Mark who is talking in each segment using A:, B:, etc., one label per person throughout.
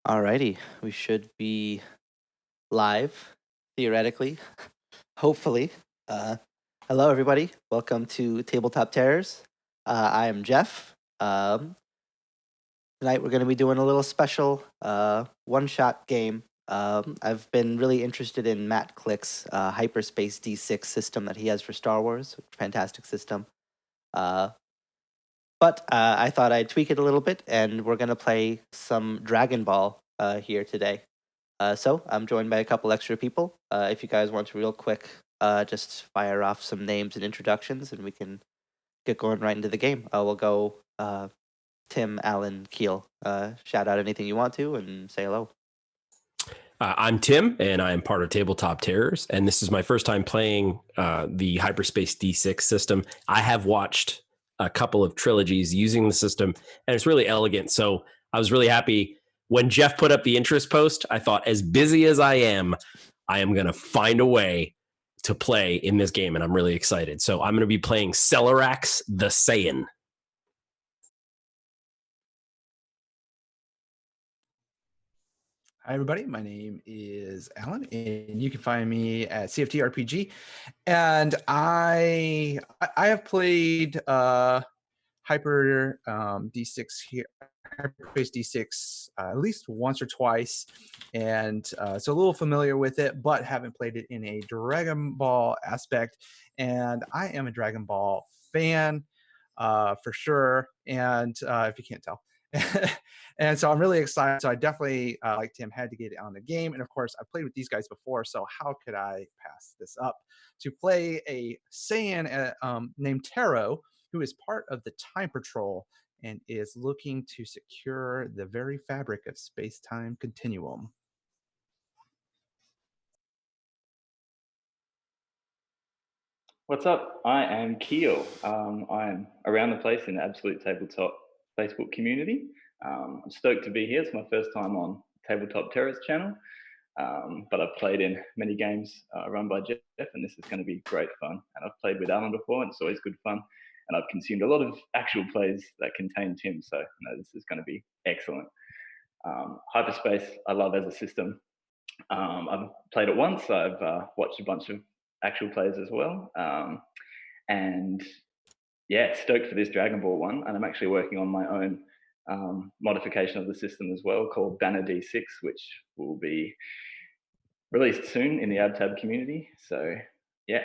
A: Alrighty, we should be live, theoretically, hopefully. Uh, Hello, everybody. Welcome to Tabletop Terrors. I am Jeff. Tonight we're going to be doing a little special one-shot game. I've been really interested in Matt Click's Hyperspace D6 system that he has for Star Wars. Fantastic system. But I thought I'd tweak it a little bit, and we're going to play some Dragon Ball here today. So I'm joined by a couple extra people. If you guys want to real quick, just fire off some names and introductions, and we can get going right into the game. We'll go Tim, Alan, Keel. Shout out anything you want to and say hello.
B: I'm Tim, and I am part of Tabletop Terrors, and this is my first time playing the Hyperspace D6 system. I have watched a couple of trilogies using the system, and it's really elegant. So I was really happy when Jeff put up the interest post. I thought, as busy as I am going to find a way to play in this game, and I'm really excited. So I'm going to be playing Celerax the Saiyan.
C: Hi, everybody. My name is Alan, and you can find me at CFT RPG. And I have played Hyper D6 here, Hyperspace D6 at least once or twice, and so a little familiar with it, but haven't played it in a Dragon Ball aspect. And I am a Dragon Ball fan for sure. And if you can't tell. And so I'm really excited. So I definitely, like Tim, had to get it on the game. And of course, I played with these guys before. So how could I pass this up? To play a Saiyan named Taro, who is part of the Time Patrol and is looking to secure the very fabric of space-time continuum.
D: What's up? I am Keel. I'm around the place in the Absolute Tabletop Facebook community. I'm stoked to be here. It's my first time on Tabletop Terrors channel, but I've played in many games run by Jeff, and this is going to be great fun. And I've played with Alan before, and it's always good fun. And I've consumed a lot of actual plays that contain Tim, so this is going to be excellent. Hyperspace, I love as a system. I've played it once. I've watched a bunch of actual plays as well. And yeah, stoked for this Dragon Ball one. And I'm actually working on my own modification of the system as well called Banner D6, which will be released soon in the AbTab community. So yeah,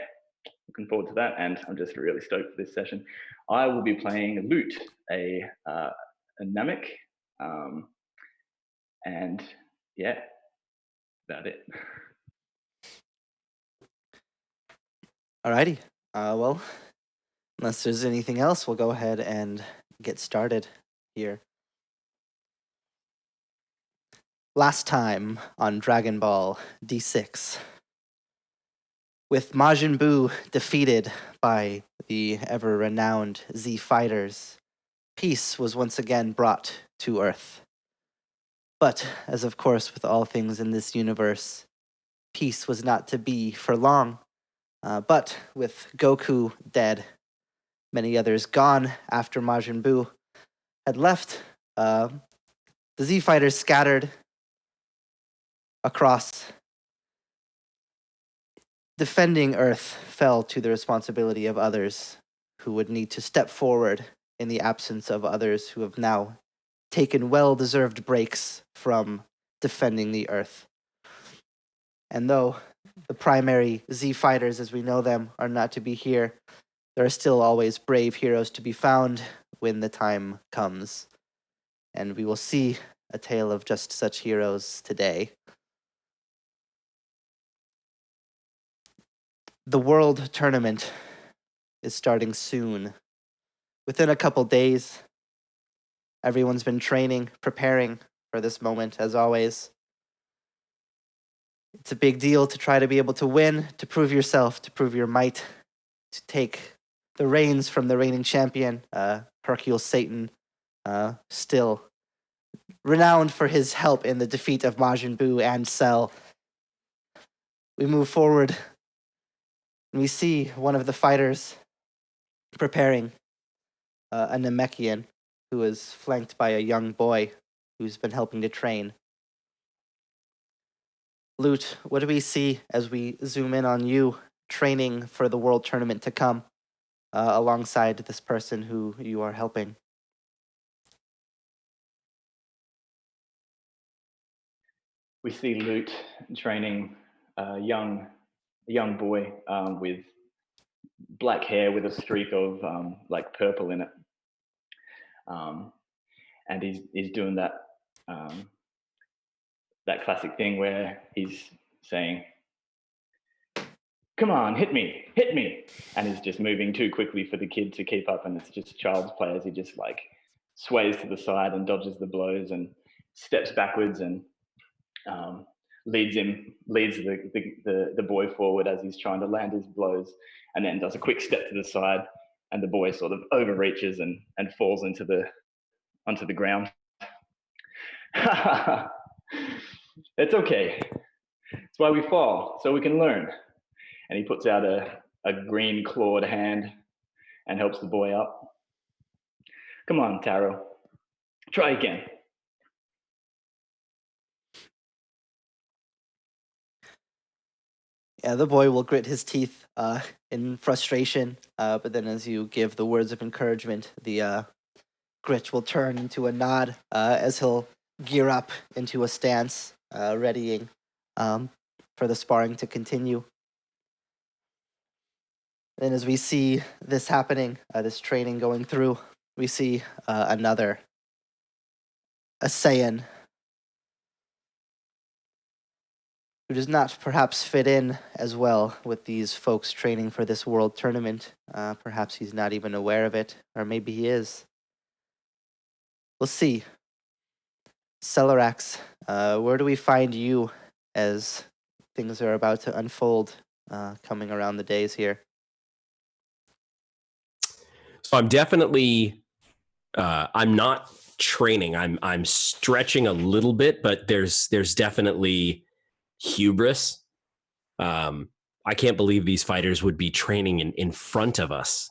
D: looking forward to that. And I'm just really stoked for this session. I will be playing Loot, a Namek. And yeah, about it.
A: Alrighty. Well, unless there's anything else, we'll go ahead and get started here. Last time on Dragon Ball D6. With Majin Buu defeated by the ever-renowned Z Fighters, peace was once again brought to Earth. But, as of course with all things in this universe, peace was not to be for long. But with Goku dead, many others gone after Majin Buu had left, the Z Fighters scattered across. Defending Earth fell to the responsibility of others who would need to step forward in the absence of others who have now taken well-deserved breaks from defending the Earth. And though the primary Z Fighters, as we know them, are not to be here, there are still always brave heroes to be found when the time comes. And we will see a tale of just such heroes today. The World Tournament is starting soon. Within a couple days, everyone's been training, preparing for this moment, as always. It's a big deal to try to be able to win, to prove yourself, to prove your might, to take the reins from the reigning champion, Hercule Satan, still renowned for his help in the defeat of Majin Buu and Cell. We move forward, and we see one of the fighters preparing, a Namekian who is flanked by a young boy who's been helping to train. Lute, what do we see as we zoom in on you training for the world tournament to come alongside this person who you are helping?
D: We see Lute training a young boy with black hair with a streak of like purple in it, and he's doing that that classic thing where he's saying, "Come on, hit me," and he's just moving too quickly for the kid to keep up, and it's just child's play as he just like sways to the side and dodges the blows and steps backwards and leads the boy forward as he's trying to land his blows, and then does a quick step to the side, and the boy sort of overreaches and falls onto the ground. It's okay. It's why we fall, so we can learn. And he puts out a green clawed hand and helps the boy up. Come on, Taro. Try again.
A: Yeah, the boy will grit his teeth in frustration, but then as you give the words of encouragement, the grit will turn into a nod as he'll gear up into a stance, readying for the sparring to continue. Then as we see this happening, this training going through, we see a Saiyan who does not perhaps fit in as well with these folks training for this world tournament. Perhaps he's not even aware of it, or maybe he is. We'll see. Celerax, where do we find you as things are about to unfold coming around the days here?
B: So I'm definitely, I'm not training. I'm stretching a little bit, but there's definitely hubris. I can't believe these fighters would be training in front of us.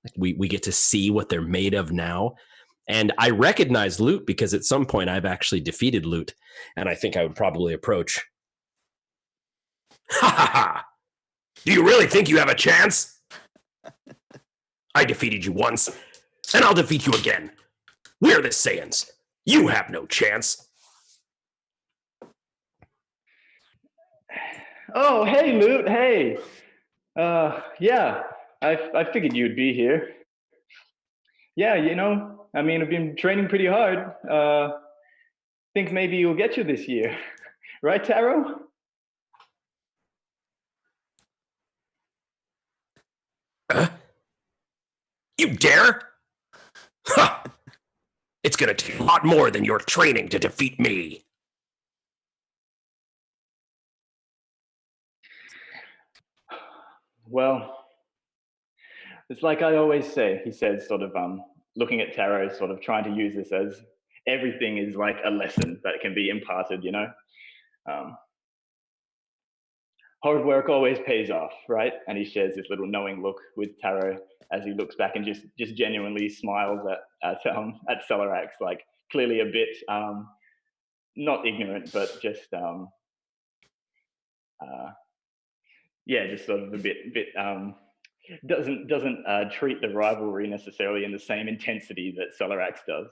B: Like we get to see what they're made of now. And I recognize Lute because at some point I've actually defeated Lute, and I think I would probably approach. Ha ha ha! Do you really think you have a chance? I defeated you once, and I'll defeat you again. We're the Saiyans. You have no chance.
D: Oh, hey, Lute. Hey. Yeah, I figured you'd be here. Yeah, I mean, I've been training pretty hard. Think maybe you'll get you this year. Right, Taro?
B: You dare? Ha! It's going to take a lot more than your training to defeat me.
D: Well, it's like I always say, he says, sort of looking at Taro, sort of trying to use this as everything is like a lesson that can be imparted, hard work always pays off, right? And he shares this little knowing look with Taro as he looks back and just genuinely smiles at Celerax, like clearly a bit not ignorant, but just just sort of a bit doesn't treat the rivalry necessarily in the same intensity that Celerax does.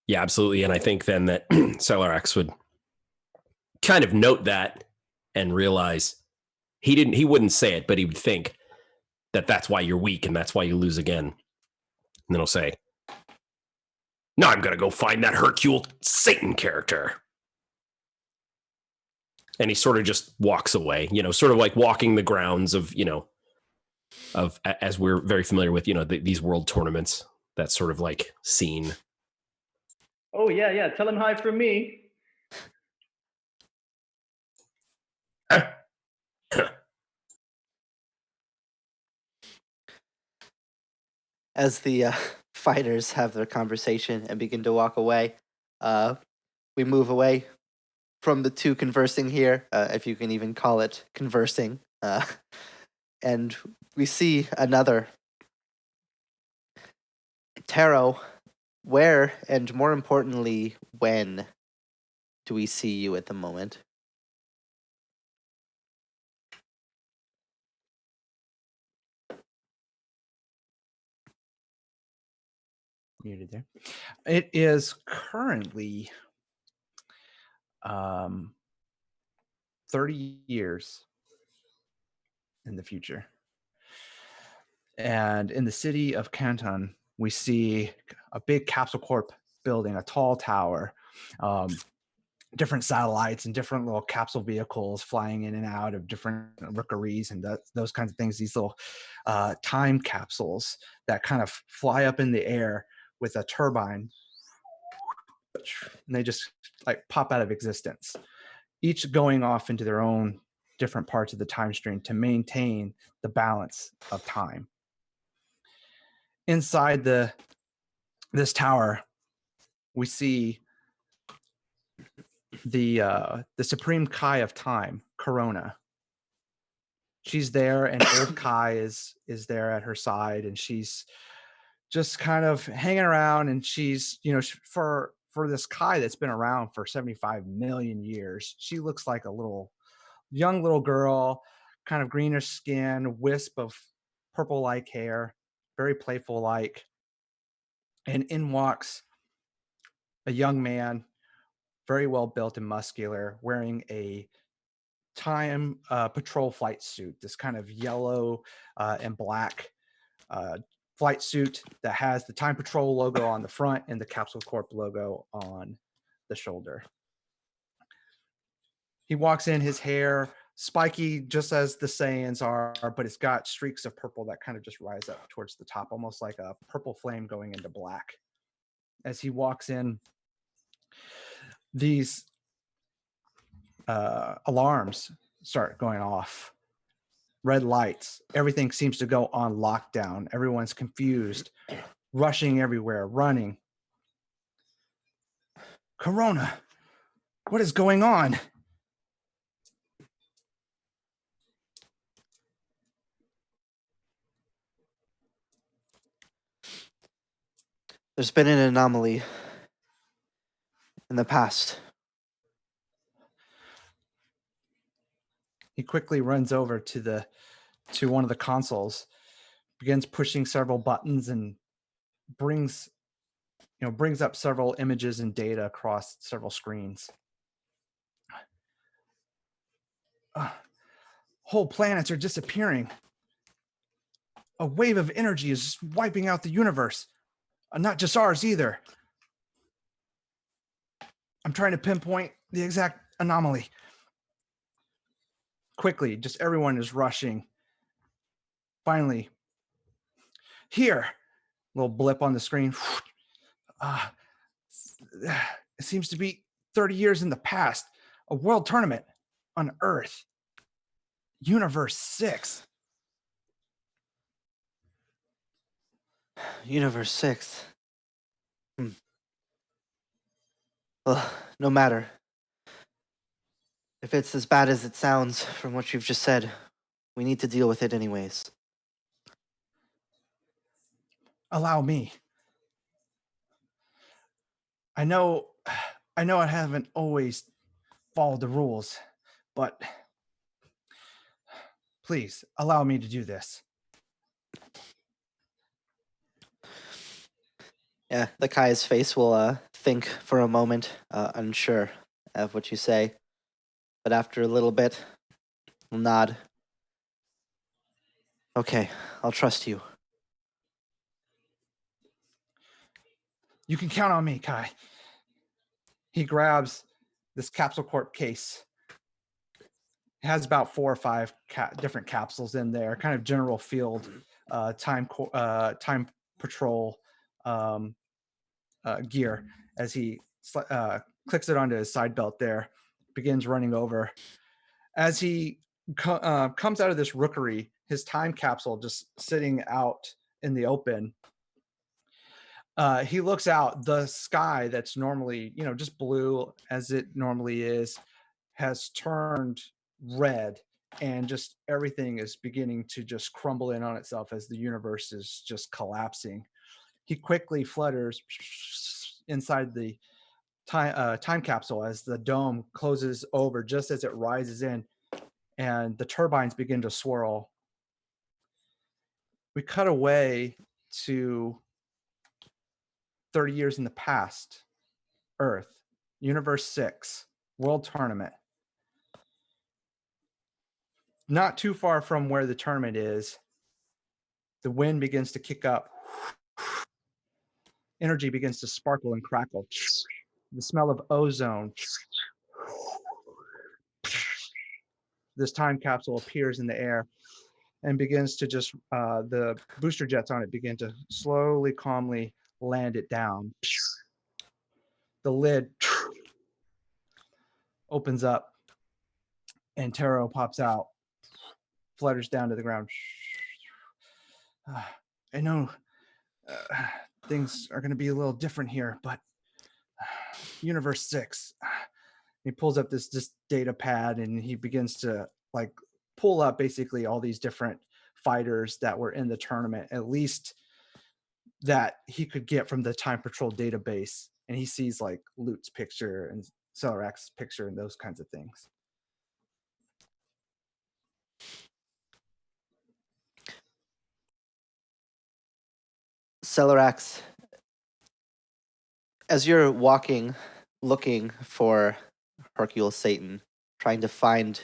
B: Yeah, absolutely. And I think then that Celerax would kind of note that and realize he wouldn't say it, but he would think that that's why you're weak and that's why you lose again. And then he'll say, "Now I'm going to go find that Hercule Satan character." And he sort of just walks away, sort of like walking the grounds of, as we're very familiar with, these world tournaments, that sort of like scene.
D: Oh, yeah. Tell him hi from me.
A: As the fighters have their conversation and begin to walk away, we move away from the two conversing here, if you can even call it conversing, and we see another Taro Where, and more importantly, when do we see you at the moment?
C: Muted there. It is currently 30 years in the future. And in the city of Canton, we see a big Capsule Corp building, a tall tower, different satellites and different little capsule vehicles flying in and out of different rookeries and those kinds of things. These little time capsules that kind of fly up in the air with a turbine, and they just like pop out of existence, each going off into their own different parts of the time stream to maintain the balance of time. Inside this tower, we see the Supreme Kai of Time, Corona. She's there, and old Kai is there at her side, and she's just kind of hanging around. And she's, for this Kai that's been around for 75 million years, she looks like a young little girl, kind of greenish skin, wisp of purple-like hair, very playful-like. And in walks a young man, very well built and muscular, wearing a time patrol flight suit, this kind of yellow and black flight suit that has the time patrol logo on the front and the Capsule Corp logo on the shoulder. He walks in, his hair spiky just as the Saiyans are, but it's got streaks of purple that kind of just rise up towards the top, almost like a purple flame going into black. As he walks in, these alarms start going off. Red lights. Everything seems to go on lockdown. Everyone's confused, rushing everywhere, running. Corona, what is going on?
A: There's been an anomaly in the past.
C: He quickly runs over to one of the consoles, begins pushing several buttons, and brings up several images and data across several screens. Whole planets are disappearing. A wave of energy is wiping out the universe. Not just ours either. I'm trying to pinpoint the exact anomaly. Quickly, just everyone is rushing. Finally, here, little blip on the screen. It seems to be 30 years in the past. A world tournament on Earth. Universe 6.
A: Universe 6. Well, no matter. If it's as bad as it sounds from what you've just said, we need to deal with it anyways.
C: Allow me. I know I haven't always followed the rules, but please allow me to do this.
A: Yeah, the Kai's face will think for a moment, unsure of what you say. But after a little bit, will nod. Okay, I'll trust you.
C: You can count on me, Kai. He grabs this Capsule Corp case. It has about 4 or 5 different capsules in there, kind of general field time patrol gear. As he clicks it onto his side belt there, begins running over. As he comes out of this rookery, his time capsule just sitting out in the open, he looks out. The sky that's normally, just blue as it normally is, has turned red, and just everything is beginning to just crumble in on itself as the universe is just collapsing. he quickly flutters inside the time capsule as the dome closes over just as it rises in, and the turbines begin to swirl. We cut away to 30 years in the past. Earth, Universe 6, World Tournament. Not too far from where the tournament is, the wind begins to kick up. Energy begins to sparkle and crackle. The smell of ozone. This time capsule appears in the air and begins to just, the booster jets on it begin to slowly, calmly land it down. The lid opens up and Taro pops out, flutters down to the ground. I know things are going to be a little different here, but Universe 6. He pulls up this data pad and he begins to like pull up basically all these different fighters that were in the tournament, at least that he could get from the Time Patrol database. And he sees like Lute's picture and Celerak's picture and those kinds of things.
A: Celerax, as you're walking, looking for Hercule Satan, trying to find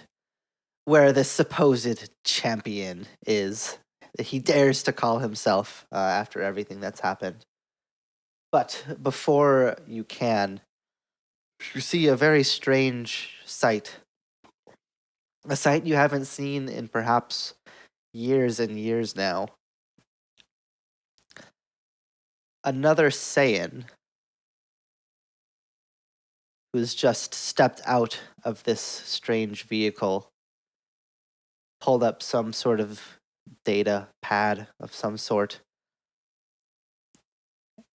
A: where this supposed champion is, he dares to call himself after everything that's happened. But before you can, you see a very strange sight. A sight you haven't seen in perhaps years and years now. Another Saiyan who's just stepped out of this strange vehicle, pulled up some sort of data pad of some sort,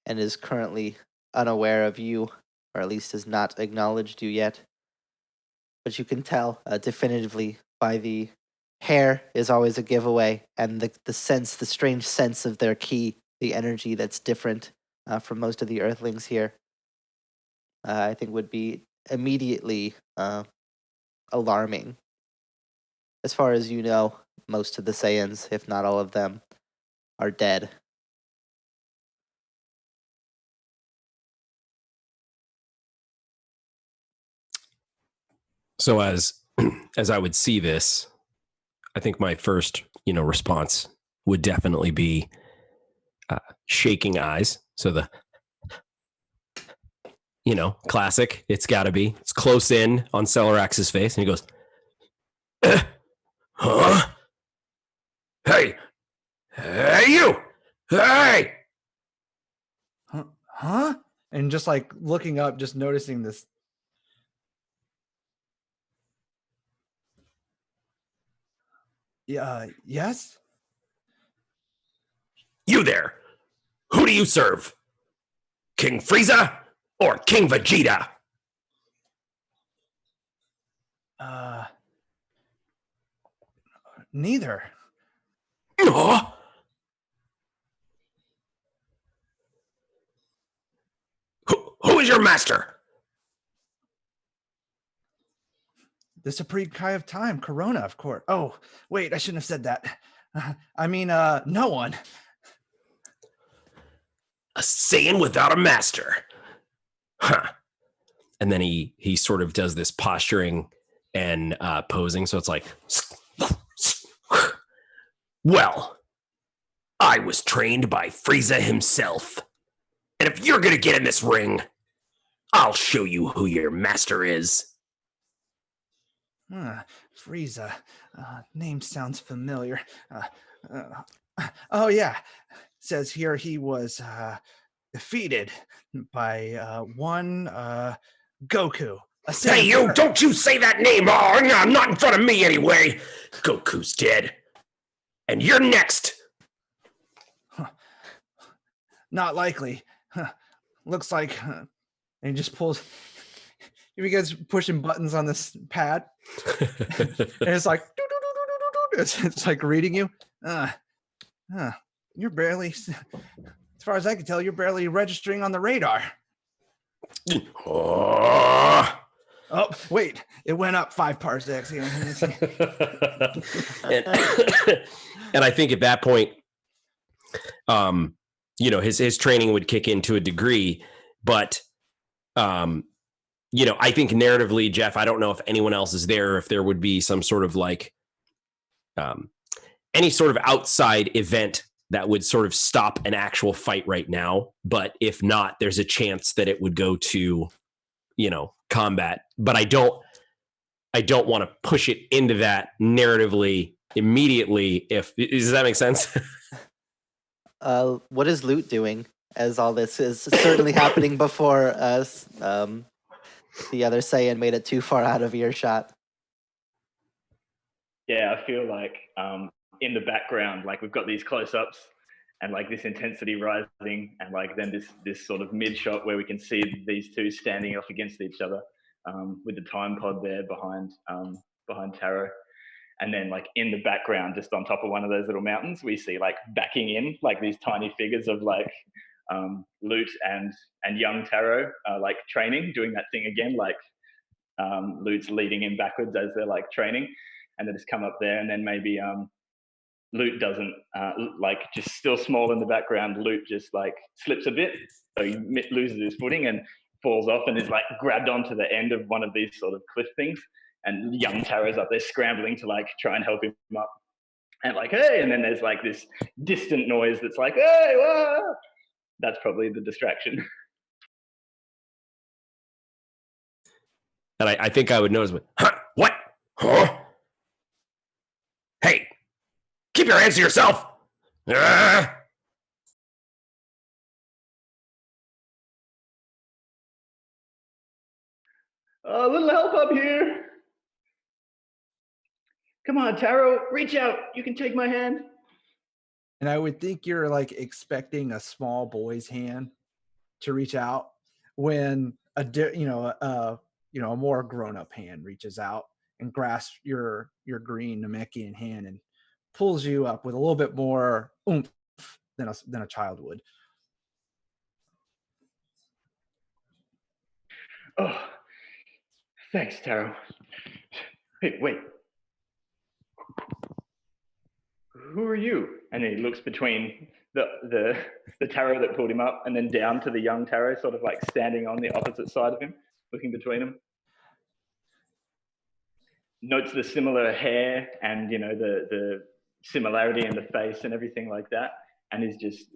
A: and is currently unaware of you, or at least has not acknowledged you yet. But you can tell definitively by the hair is always a giveaway, and the sense, the strange sense of their ki, the energy that's different from most of the Earthlings here, I think would be immediately alarming. As far as you know, most of the Saiyans, if not all of them, are dead.
B: So as I would see this, I think my first, response would definitely be shaking eyes. So the, classic, it's got to be. It's close in on Celerax's face, and he goes, huh? Hey, you! Hey!
C: Huh? And just like looking up, just noticing this. Yeah, yes?
B: You there! Who do you serve? King Frieza or King Vegeta?
C: Neither.
B: Huh? Who is your master?
C: The Supreme Kai of Time, Corona, of course. Oh, wait, I shouldn't have said that. No one.
B: A Saiyan without a master. Huh. And then he sort of does this posturing and posing. So it's like, well, I was trained by Frieza himself. And if you're going to get in this ring, I'll show you who your master is.
C: Frieza. Name sounds familiar. Oh, yeah. Says here he was defeated by one Goku.
B: Hey, you! Don't you say that name! Oh, no, not in front of me anyway! Goku's dead. And you're next!
C: Not likely. Looks like... and he just pulls... He begins pushing buttons on this pad. And it's like... It's like reading you. You're barely far as I can tell, you're barely registering on the radar.
B: Oh.
C: Oh, wait, it went up 5 parsecs.
B: And I think at that point, his training would kick in to a degree, but I think narratively, Jeff, I don't know if anyone else is there, if there would be some sort of like any sort of outside event that would sort of stop an actual fight right now. But if not, there's a chance that it would go to, combat. But I don't want to push it into that narratively immediately. Does that make sense?
A: What is Loot doing as all this is certainly happening before us? The other Saiyan made it too far out of earshot.
D: Yeah, I feel like in the background, like we've got these close-ups and like this intensity rising, and like then this sort of mid shot where we can see these two standing off against each other with the time pod there behind Taro. And then like in the background, just on top of one of those little mountains, we see like backing in like these tiny figures of like Loot and young Taro like training, doing that thing again, like Loot's leading him backwards as they're like training, and they just come up there, and then maybe Loot doesn't like just still small in the background. Loot just like slips a bit, so he loses his footing and falls off, and is like grabbed onto the end of one of these sort of cliff things. And young Taro's up there scrambling to like try and help him up, and like hey, and then there's like this distant noise that's like hey, whoa! That's probably the distraction.
B: And I think I would notice, what? Huh? Hey, keep your hands to yourself. A
D: little help up here. Come on, Taro, reach out. You can take my hand.
C: And I would think you're like expecting a small boy's hand to reach out when a more grown-up hand reaches out and grasps your green Namekian hand and pulls you up with a little bit more oomph than a child would.
D: Oh, thanks, Taro. Hey, wait. Who are you? And then he looks between the Taro that pulled him up and then down to the young Taro, sort of like standing on the opposite side of him, looking between them. Notes the similar hair and, the similarity in the face and everything like that. And he's just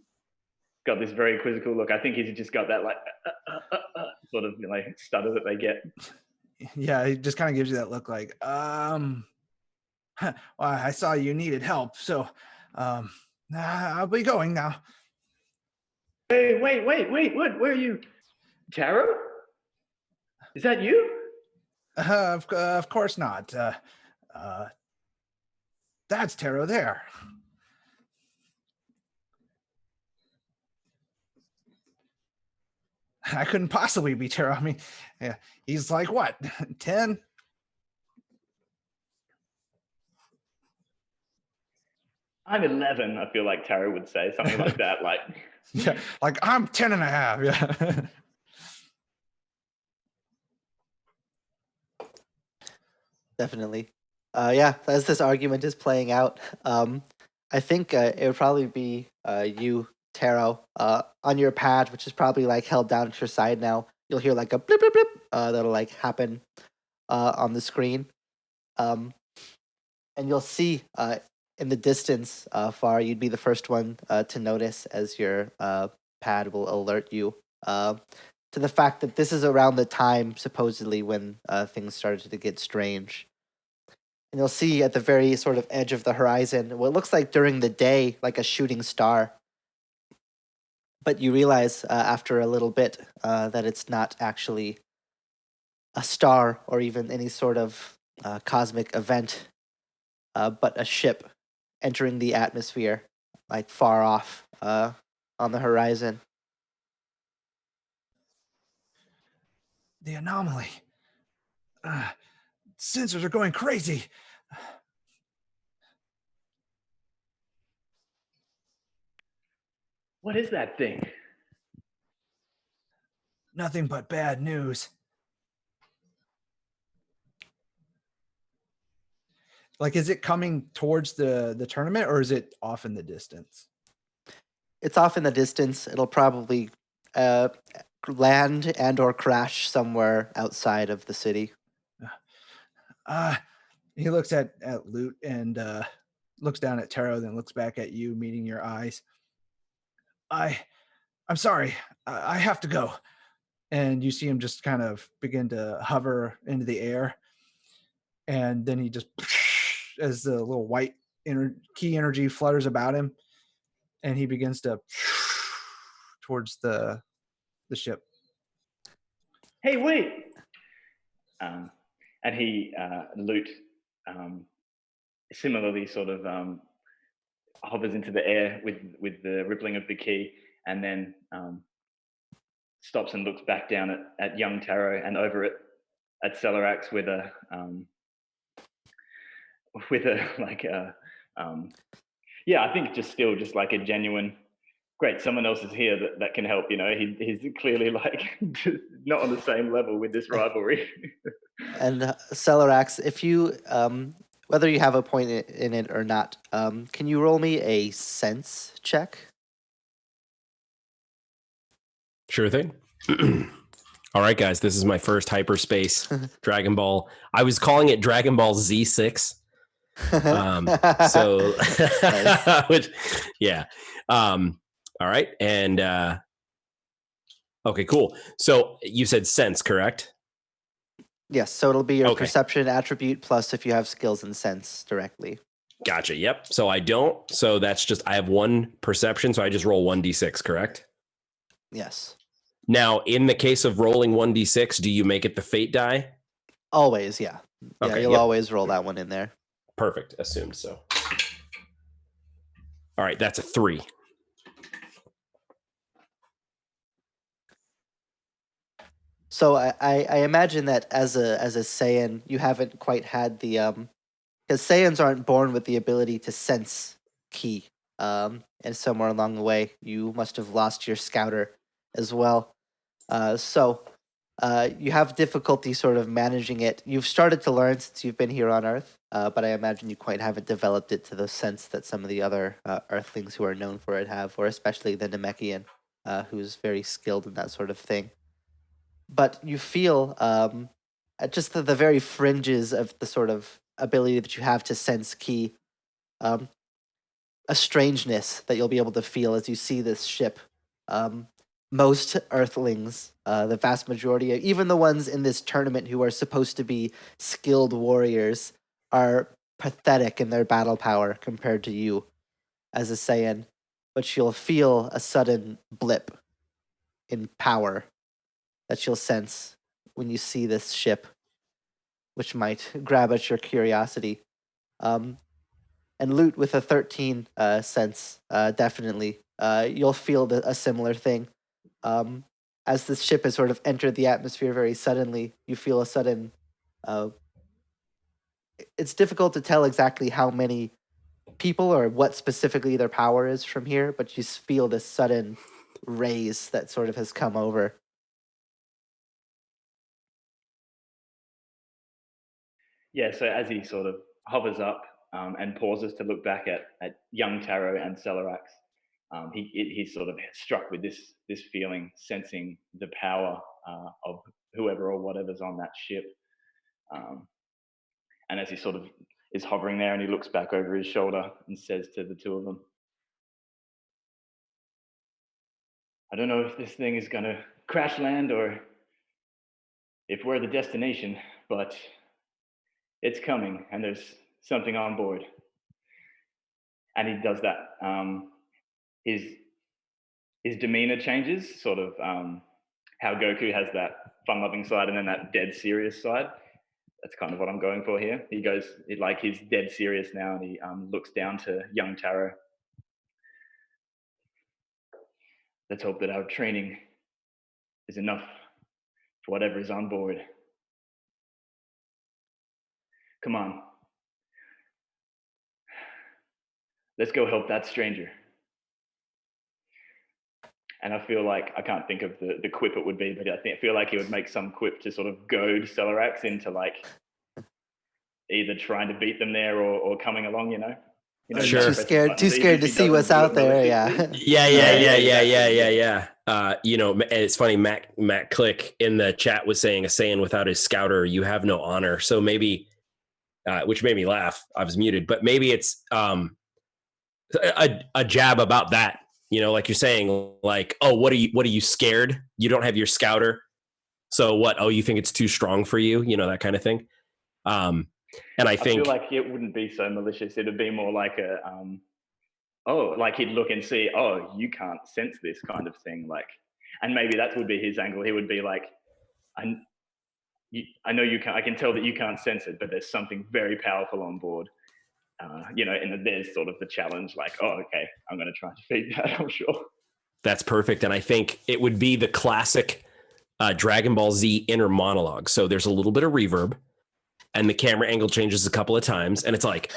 D: got this very quizzical look. I think he's just got that like sort of like stutter that they get.
C: Yeah, he just kind of gives you that look like, well, I saw you needed help, so I'll be going now.
D: Hey, wait, what? Where are you? Taro? Is that you?
C: Of course not. That's Taro there. I couldn't possibly be Taro. I mean, yeah, he's like what, 10?
D: I'm 11, I feel like Taro would say something like that. Like,
C: yeah, like I'm 10 and a half. Yeah.
A: Definitely. Yeah, as this argument is playing out, I think it would probably be you, Taro, on your pad, which is probably like held down at your side now. You'll hear like a blip, blip, blip that'll like happen on the screen. And you'll see in the distance far, you'd be the first one to notice as your pad will alert you to the fact that this is around the time, supposedly, when things started to get strange. And you'll see at the very sort of edge of the horizon what looks like during the day, like a shooting star. But you realize after a little bit that it's not actually a star or even any sort of cosmic event, but a ship entering the atmosphere, like far off on the horizon.
C: The anomaly. Sensors are going crazy.
D: What is that thing?
C: Nothing but bad news. Like, is it coming towards the tournament, or is it off in the distance?
A: It's off in the distance. It'll probably land and or crash somewhere outside of the city.
C: He looks at Loot and looks down at Taro, then looks back at you, meeting your eyes. I'm sorry. I have to go. And you see him just kind of begin to hover into the air. And then he just, as the little white key energy flutters about him, and he begins to towards the ship.
D: Hey, wait! And he, Loot, similarly sort of hovers into the air with the rippling of the key, and then stops and looks back down at young Taro and over at Celerax with a like a yeah, I think just like a genuine, great, someone else is here that can help. He's clearly like just not on the same level with this rivalry.
A: And Celerax, if you whether you have a point in it or not, can you roll me a sense check?
B: Sure thing. All right, guys, this is my first hyperspace Dragon Ball. I was calling it DragonBallD6. Which, yeah. All right. And okay, cool. So you said sense, correct?
A: Yes, so it'll be your
B: Okay.
A: perception attribute plus if you have skills in sense directly.
B: Gotcha. Yep. So I don't. So that's just, I have one perception. So I just roll 1d6, correct?
A: Yes.
B: Now, in the case of rolling 1d6, do you make it the fate die?
A: Always, yeah. Yeah,
B: Okay,
A: you'll
B: yep.
A: always roll that one in there.
B: Perfect. Assumed so. All right. That's a 3.
A: So I imagine that as a Saiyan, you haven't quite had the because Saiyans aren't born with the ability to sense ki. And somewhere along the way, you must have lost your scouter as well. So you have difficulty sort of managing it. You've started to learn since you've been here on Earth, but I imagine you quite haven't developed it to the sense that some of the other Earthlings who are known for it have, or especially the Namekian, who's very skilled in that sort of thing. But you feel at just the very fringes of the sort of ability that you have to sense ki, a strangeness that you'll be able to feel as you see this ship. Most Earthlings, the vast majority, even the ones in this tournament who are supposed to be skilled warriors, are pathetic in their battle power compared to you as a Saiyan. But you'll feel a sudden blip in power that you'll sense when you see this ship, which might grab at your curiosity. And Loot with a 13 sense, definitely. You'll feel a similar thing. As this ship has sort of entered the atmosphere very suddenly, you feel a sudden. It's difficult to tell exactly how many people or what specifically their power is from here, but you feel this sudden raise that sort of has come over.
D: Yeah, so as he sort of hovers up and pauses to look back at young Taro and Celerax, he's sort of struck with this feeling, sensing the power of whoever or whatever's on that ship. And as he sort of is hovering there and he looks back over his shoulder and says to the two of them, I don't know if this thing is going to crash land or if we're the destination, but it's coming and there's something on board. And he does that. His demeanor changes, sort of how Goku has that fun-loving side and then that dead serious side. That's kind of what I'm going for here. He goes, like he's dead serious now, and he looks down to young Taro. Let's hope that our training is enough for whatever is on board. Come on. Let's go help that stranger. And I feel like, I can't think of the quip it would be, but I feel like he would make some quip to sort of goad Celerax into like either trying to beat them there or coming along, you know?
B: Sure.
A: Too scared to see what's out there. Yeah.
B: Yeah. It's funny. Matt Click in the chat was saying a Saiyan without his scouter, you have no honor. So maybe, which made me laugh. I was muted, but maybe it's a jab about that. You know, like you're saying, like, oh, what are you scared? You don't have your scouter. So what? Oh, you think it's too strong for you? You know, that kind of thing. And I think,
D: feel like it wouldn't be so malicious. It'd be more like like he'd look and see, oh, you can't sense this kind of thing. Like, and maybe that would be his angle. He would be like, I know you can't, I can tell that you can't sense it, but there's something very powerful on board. And there's sort of the challenge, like, oh, okay, I'm going to try and defeat that, I'm sure.
B: That's perfect. And I think it would be the classic Dragon Ball Z inner monologue. So there's a little bit of reverb, and the camera angle changes a couple of times, and it's like,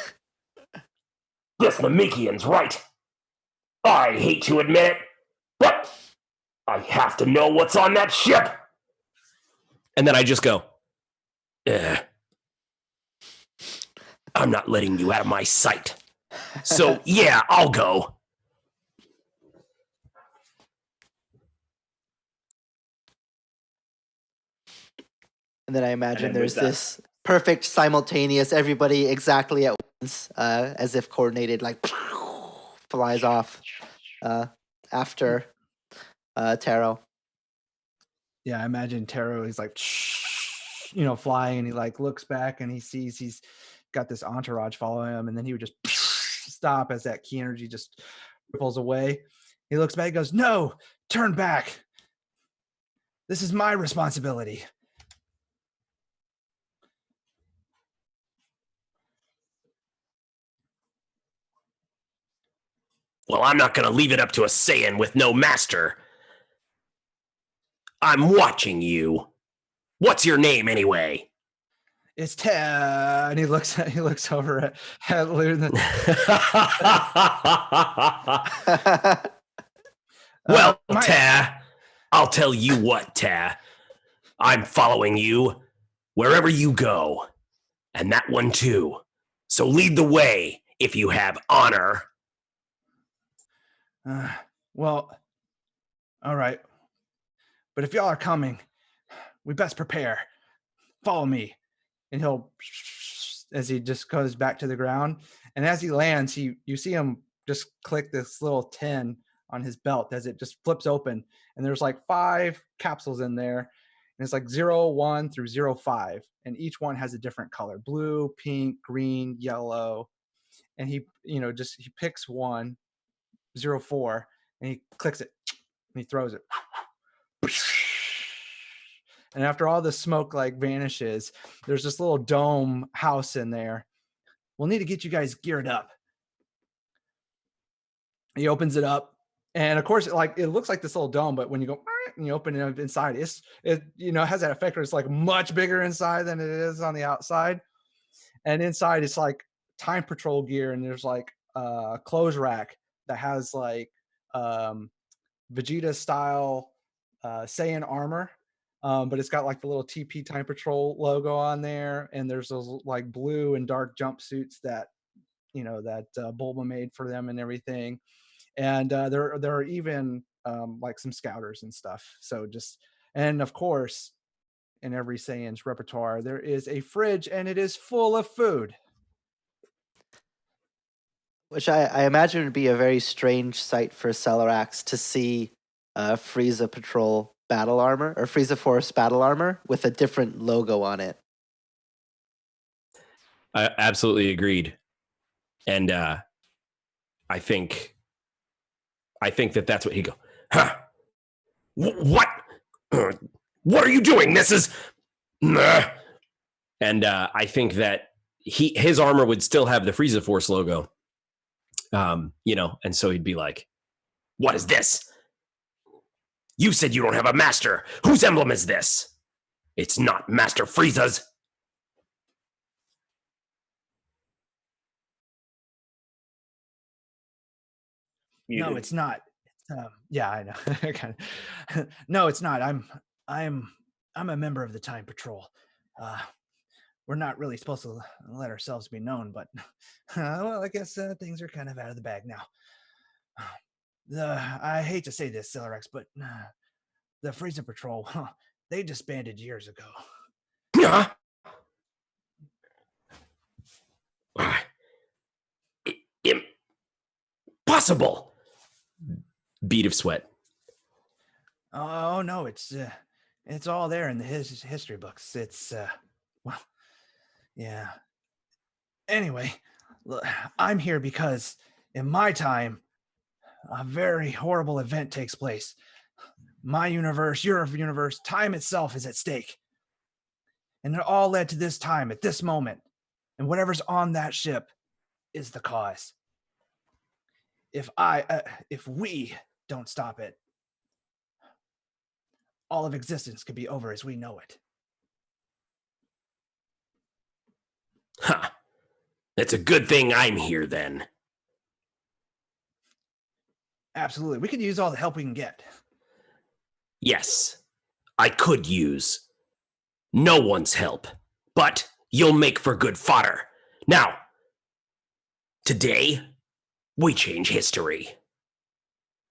B: this Namekian's right. I hate to admit it, but I have to know what's on that ship. And then I just go, I'm not letting you out of my sight. So, yeah, I'll go.
A: And then I imagine there's this perfect simultaneous, everybody exactly at once, as if coordinated, like flies off after Taro.
C: Yeah, I imagine Taro is like, flying, and he like looks back and he sees he's got this entourage following him, and then he would just stop as that ki energy just ripples away. He looks back and goes, no, turn back. This is my responsibility.
B: Well, I'm not going to leave it up to a Saiyan with no master. I'm watching you. What's your name anyway?
C: It's Ta, and he looks over at Luna.
B: Well, Ta, I'll tell you what, Ta. I'm following you wherever you go, and that one too. So lead the way if you have honor.
C: Well, all right. But if y'all are coming, we best prepare. Follow me. And he'll, as he just goes back to the ground. And as he lands, you see him just click this little 10 on his belt as it just flips open. And there's like 5 capsules in there. And it's like 01 through 05. And each one has a different color: blue, pink, green, yellow. And he picks one, 04, and he clicks it and he throws it. And after all the smoke like vanishes, there's this little dome house in there. We'll need to get you guys geared up. He opens it up, and of course, it looks like this little dome, but when you go and you open it up inside, it has that effect where it's like much bigger inside than it is on the outside. And inside it's like time patrol gear, and there's like a clothes rack that has like Vegeta style Saiyan armor. But it's got like the little TP Time Patrol logo on there, and there's those like blue and dark jumpsuits that Bulma made for them and everything. And there are even like some scouters and stuff. So and of course, in every Saiyan's repertoire, there is a fridge, and it is full of food.
A: Which I imagine would be a very strange sight for Celerax to see Frieza Patrol battle armor or Frieza Force battle armor with a different logo on it.
B: I absolutely agreed. And I think that's what he go, huh? What? What are you doing? This is... And I think that his armor would still have the Frieza Force logo. And so he'd be like, what is this? You said you don't have a master. Whose emblem is this? It's not Master Frieza's.
C: No, it's not. It's Yeah, I know. Kind of. No, it's not. I'm a member of the Time Patrol. We're not really supposed to let ourselves be known, but well, I guess things are kind of out of the bag now. I hate to say this, Celerex, but the Freezer Patrol, they disbanded years ago.
B: Ah, impossible. Bead of sweat.
C: Oh no, it's all there in the history books. It's well, yeah. Anyway, I'm here because in my time, a very horrible event takes place. My universe, your universe, time itself is at stake. And it all led to this time at this moment. And whatever's on that ship is the cause. If we don't stop it, all of existence could be over as we know it.
B: Ha! It's a good thing I'm here then.
C: Absolutely. We could use all the help we can get.
B: Yes, I could use no one's help, but you'll make for good fodder. Now, today, we change history.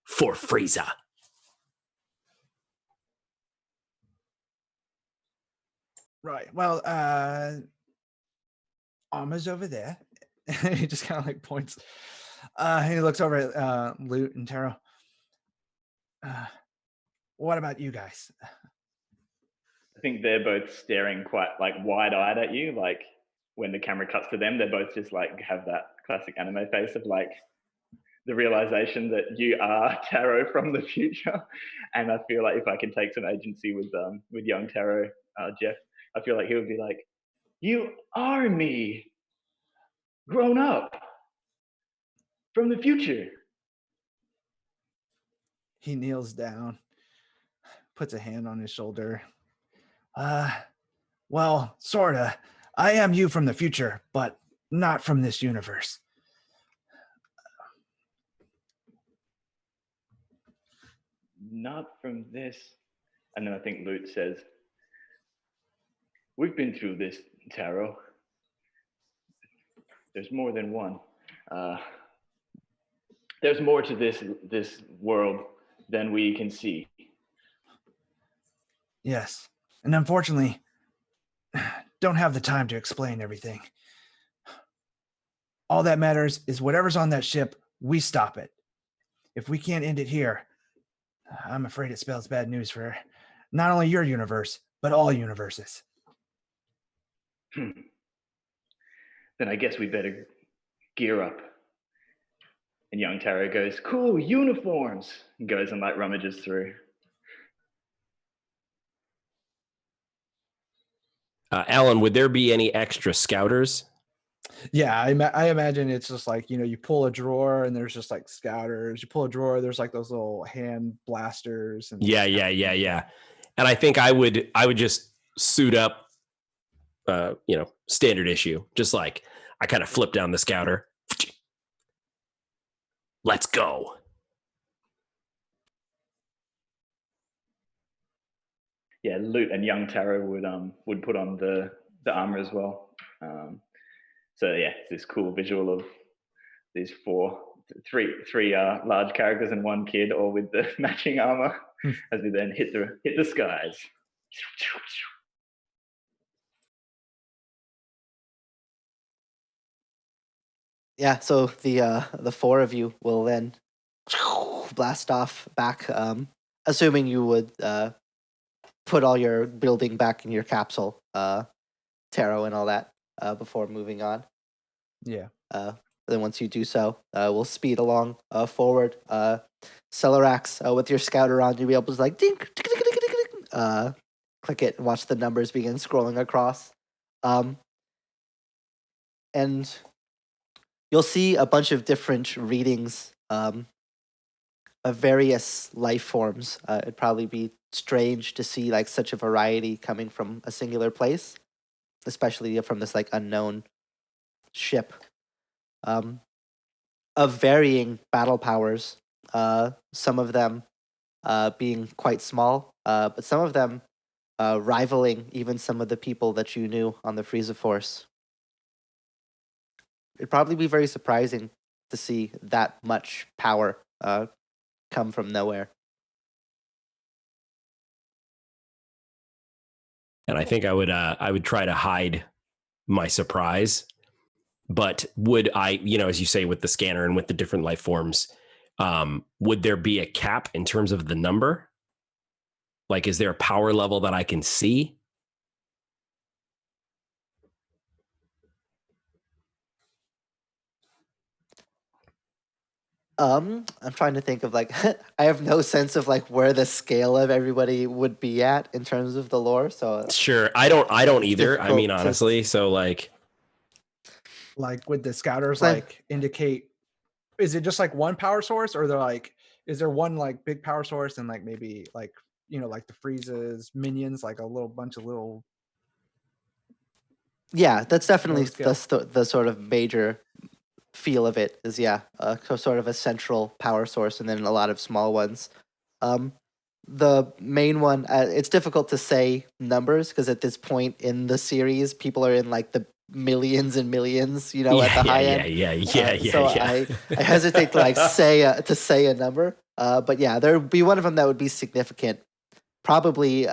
B: For Frieza.
C: Right. Well, Alma's over there. He just kind of like points. He looks over at Loot and Taro. What about you guys?
D: I think they're both staring quite like wide-eyed at you. Like when the camera cuts to them, they're both just like have that classic anime face of like the realization that you are Taro from the future. And I feel like if I can take some agency with young Taro, Jeff, I feel like he would be like, "You are me, grown up from the future."
C: He kneels down, puts a hand on his shoulder. Well, sorta. I am you from the future, but not from this universe.
D: Not from this. And then I think Lute says, "We've been through this, Taro. There's more than one. There's more to this world than we can see."
C: Yes. And unfortunately, don't have the time to explain everything. All that matters is whatever's on that ship, we stop it. If we can't end it here, I'm afraid it spells bad news for not only your universe, but all universes.
D: Then I guess we better gear up. And young Taro goes, "Cool, uniforms," and goes and like rummages through.
B: Alan, would there be any extra scouters?
C: Yeah, I imagine it's just like, you pull a drawer and there's just like scouters. You pull a drawer, there's like those little hand blasters. And
B: Yeah. And I think I would just suit up, standard issue. Just like I kind of flip down the scouter. Let's go.
D: Yeah, Lute and young Taro would put on the armor as well. So yeah, it's this cool visual of these three large characters and one kid, all with the matching armor, as we then hit the skies.
A: Yeah, so the four of you will then blast off back, assuming you would put all your building back in your capsule, Taro and all that, before moving on.
C: Yeah.
A: Then once you do so, we'll speed along forward. Celerax, with your scouter on, you'll be able to like ding, tick, tick, tick, tick, tick, tick, click it and watch the numbers begin scrolling across. And you'll see a bunch of different readings of various life forms. It'd probably be strange to see like such a variety coming from a singular place, especially from this like unknown ship. Of varying battle powers, some of them being quite small, but some of them rivaling even some of the people that you knew on the Frieza Force. It'd probably be very surprising to see that much power come from nowhere.
B: And I think I would try to hide my surprise, but would I, as you say, with the scanner and with the different life forms, would there be a cap in terms of the number? Like, is there a power level that I can see?
A: I'm trying to think of like I have no sense of like where the scale of everybody would be at in terms of the lore. So
B: Sure, I don't either. I mean,
A: difficult to-
B: honestly, so like
C: Would the scouters
A: Same.
C: like indicate? Is it just like one power source, or they're like, is there one like big power source and like maybe like like the Frieza's minions, like a little bunch of little?
A: Yeah, that's definitely
C: scale.
A: the sort of major feel of it is sort of a central power source and then a lot of small ones. The main one, it's difficult to say numbers because at this point in the series, people are in like the millions and millions, at the high end. So I hesitate to like say a number. But yeah, there would be one of them that would be significant. Probably,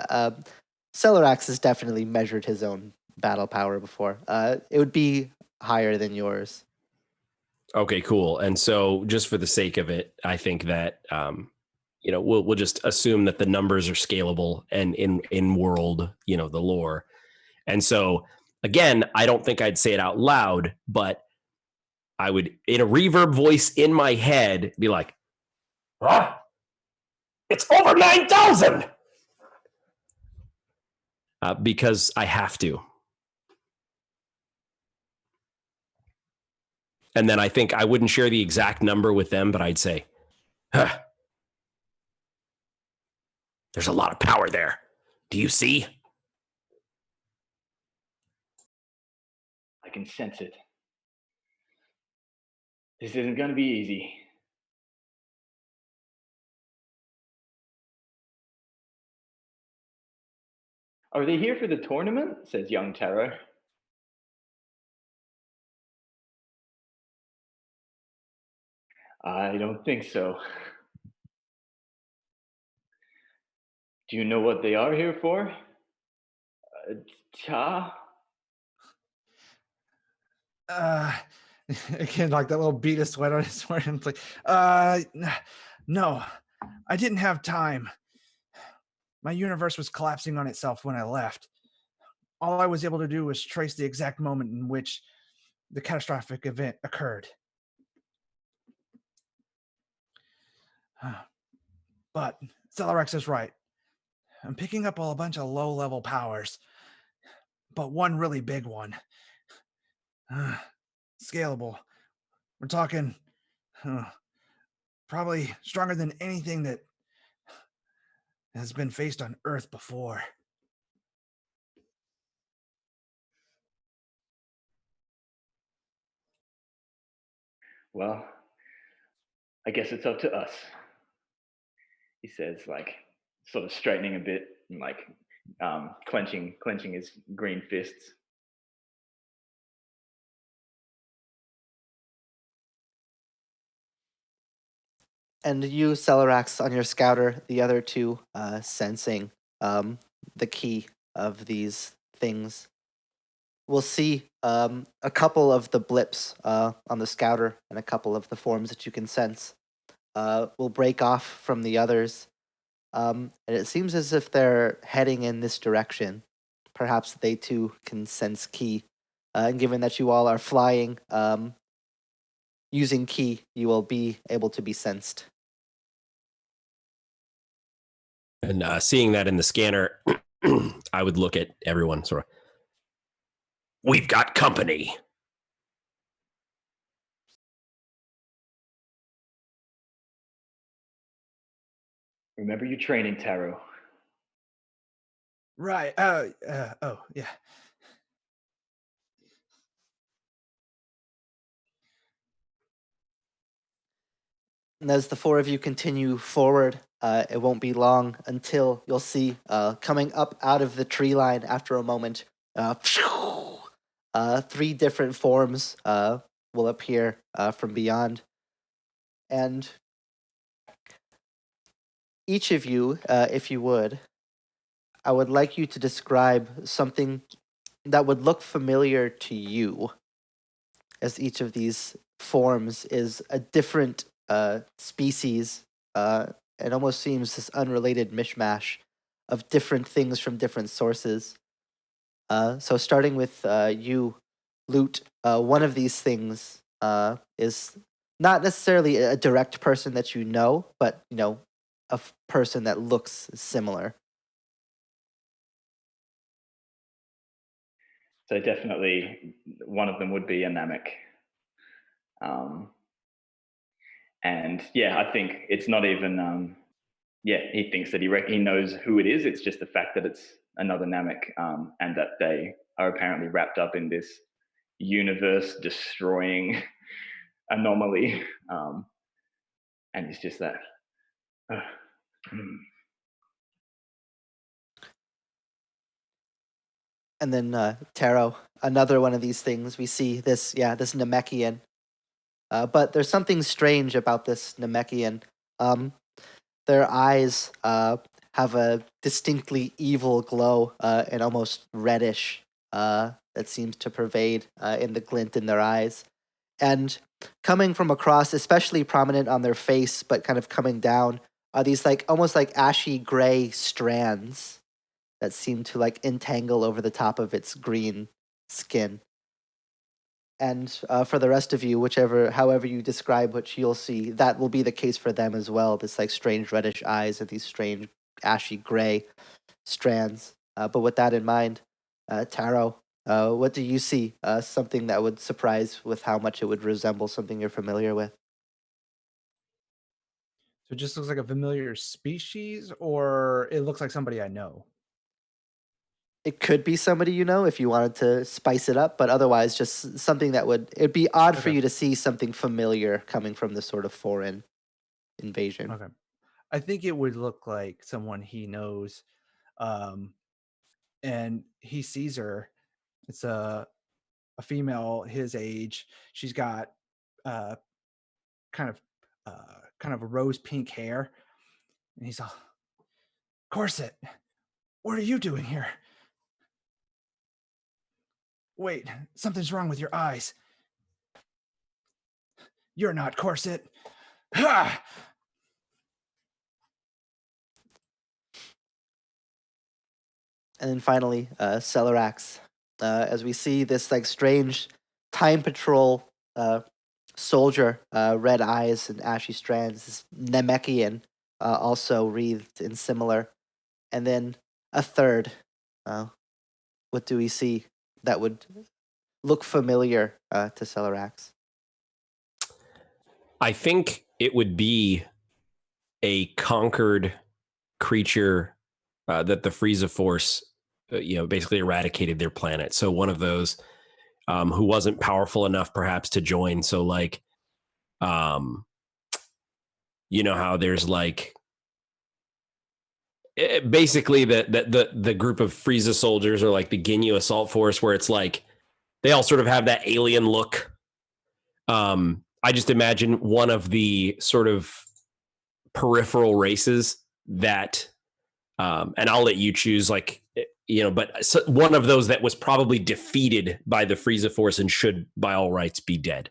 A: Celerax has definitely measured his own battle power before. It would be higher than yours.
B: Okay, cool. And so just for the sake of it, I think that we'll just assume that the numbers are scalable and in world, the lore. And so again, I don't think I'd say it out loud, but I would, in a reverb voice in my head, be like, it's over 9,000! Because I have to. And then I think I wouldn't share the exact number with them, but I'd say, there's a lot of power there. Do you see?
D: I can sense it. This isn't going to be easy. Are they here for the tournament? Says young Taro. I don't think so. Do you know what they are here for? Ta?
C: Again, like that little bead of sweat on his forehead. It's like, no, I didn't have time. My universe was collapsing on itself when I left. All I was able to do was trace the exact moment in which the catastrophic event occurred. But Celerax is right. I'm picking up a bunch of low-level powers, but one really big one. Scalable. We're talking probably stronger than anything that has been faced on Earth before.
D: Well, I guess it's up to us. He says, like, sort of straightening a bit and like clenching his green fists.
A: And you, Celerax, on your scouter, the other two sensing the key of these things. We'll see a couple of the blips on the scouter and a couple of the forms that you can sense will break off from the others. And it seems as if they're heading in this direction. Perhaps they too can sense key. And given that you all are flying, using key, you will be able to be sensed.
B: And seeing that in the scanner, I would look at everyone sort of, we've got company.
D: Remember your training, Taro.
C: Right. Oh, yeah.
A: And as the four of you continue forward, it won't be long until you'll see coming up out of the tree line after a moment, 3 different forms will appear from beyond. And each of you, if you would, I would like you to describe something that would look familiar to you, as each of these forms is a different species. It almost seems this unrelated mishmash of different things from different sources. So starting with you, Loot, one of these things is not necessarily a direct person that you know, but a person that looks similar.
D: So definitely one of them would be a Namek. And yeah, I think it's not even, he thinks that he knows who it is. It's just the fact that it's another Namek, and that they are apparently wrapped up in this universe destroying anomaly. And it's just that.
A: And then Taro, another one of these things. We see this Namekian. But there's something strange about this Namekian. Their eyes have a distinctly evil glow, and almost reddish, that seems to pervade in the glint in their eyes. And coming from across, especially prominent on their face, but kind of coming down, are these almost like ashy gray strands that seem to entangle over the top of its green skin. And for the rest of you, however you describe what you'll see, that will be the case for them as well. This strange reddish eyes and these strange ashy gray strands. But with that in mind, Taro, what do you see? Something that would surprise with how much it would resemble something you're familiar with.
C: So it just looks like a familiar species, or it looks like somebody I know?
A: It could be somebody you know if you wanted to spice it up, but otherwise just something it'd be odd for
C: Okay.
A: you to see something familiar coming from this sort of foreign invasion.
C: Okay. I think it would look like someone he knows, and he sees her. It's a female his age. She's got uh, kind of kind of a rose pink hair, and he's all, Corset, what are you doing here? Wait, something's wrong with your eyes. You're not Corset. Ha!
A: And then finally, Celerax. As we see this strange time patrol soldier, red eyes and ashy strands, this Namekian, also wreathed in similar. And then a third. What do we see that would look familiar to Celerax?
B: I think it would be a conquered creature that the Frieza Force, basically eradicated their planet. So one of those who wasn't powerful enough, perhaps, to join. So you know how there's basically the group of Frieza soldiers are like the Ginyu Assault Force, where it's they all sort of have that alien look. I just imagine one of the sort of peripheral races that, and I'll let you choose, but one of those that was probably defeated by the Frieza Force and should, by all rights, be dead.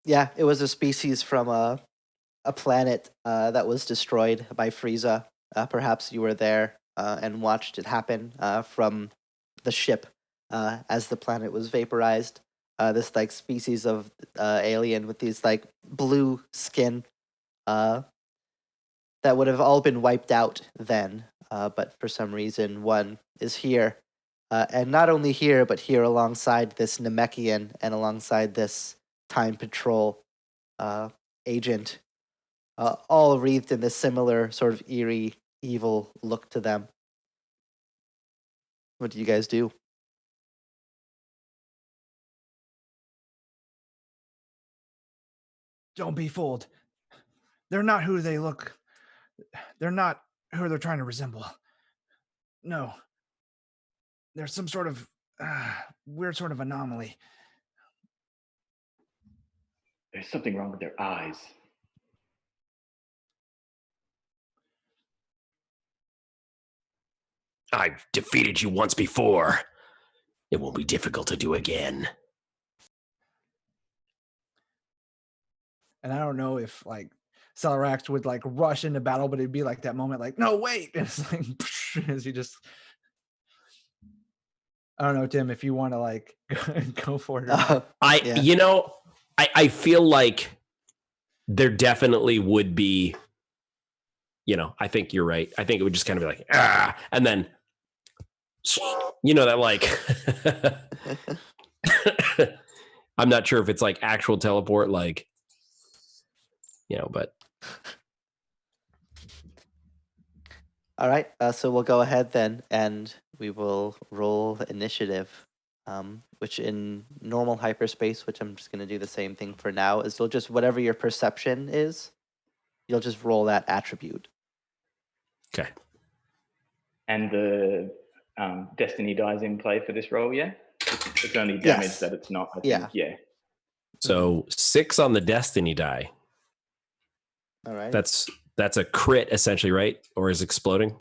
A: Yeah, it was a species from a planet that was destroyed by Frieza. Perhaps you were there and watched it happen from the ship as the planet was vaporized. This species of alien with these blue skin that would have all been wiped out then, but for some reason one is here, and not only here but here alongside this Namekian and alongside this Time Patrol agent, all wreathed in this similar sort of eerie, evil look to them. What do you guys do?
C: Don't be fooled. They're not who they look. They're not who they're trying to resemble. No. There's some sort of weird sort of anomaly.
D: There's something wrong with their eyes.
B: I've defeated you once before. It won't be difficult to do again.
C: And I don't know if like Celerax would like rush into battle, but it'd be like that moment, like, no, wait. And it's like as you just I don't know, Tim, if you want to like go for it.
B: I feel like there definitely would be, I think you're right. I think it would just kind of be like, and then, that like, I'm not sure if it's like actual teleport, like, but.
A: All right, so we'll go ahead then, and we will roll initiative, which in normal hyperspace, which I'm just going to do the same thing for now, is you'll just, whatever your perception is, you'll just roll that attribute.
B: Okay.
D: And the destiny dies in play for this roll, yeah? It's only damage that it's not, I think. Yeah.
B: So 6 on the destiny die.
A: All right.
B: That's a crit essentially, right? Or is exploding?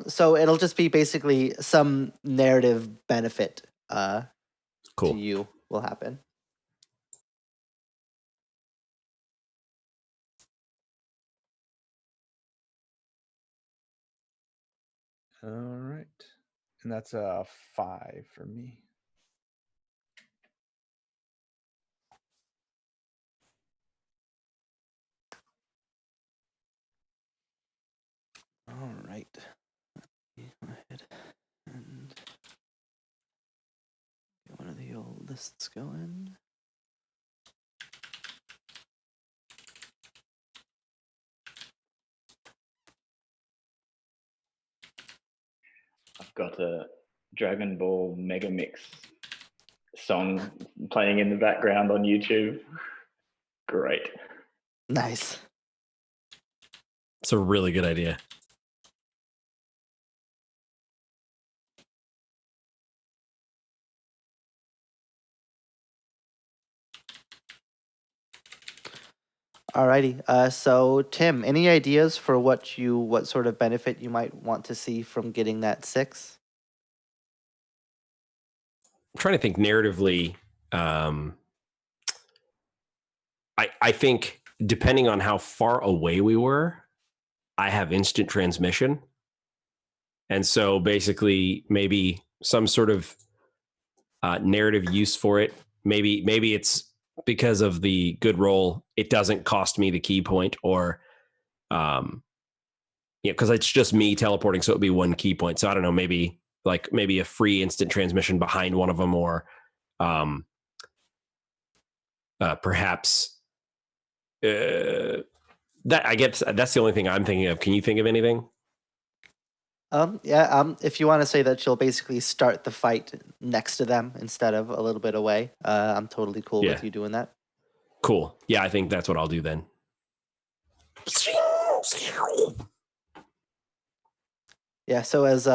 A: So it'll just be basically some narrative benefit
B: Cool.
A: to you will happen.
C: All right. And that's a 5 for me.
A: All right. Go ahead and get one of the old lists going.
D: I've got a Dragon Ball Mega Mix song playing in the background on YouTube. Great.
A: Nice.
B: It's a really good idea.
A: Alrighty. So Tim, any ideas for what sort of benefit you might want to see from getting that 6?
B: I'm trying to think narratively. I think depending on how far away we were, I have instant transmission. And so basically maybe some sort of narrative use for it. Maybe it's because of the good roll, it doesn't cost me the key point, or because it's just me teleporting, so it would be 1 key point. So I don't know, maybe a free instant transmission behind one of them, or perhaps that, I guess that's the only thing I'm thinking of. Can you think of anything?
A: If you want to say that you'll basically start the fight next to them instead of a little bit away, I'm totally cool with you doing that.
B: Cool. Yeah, I think that's what I'll do then.
A: Yeah, so as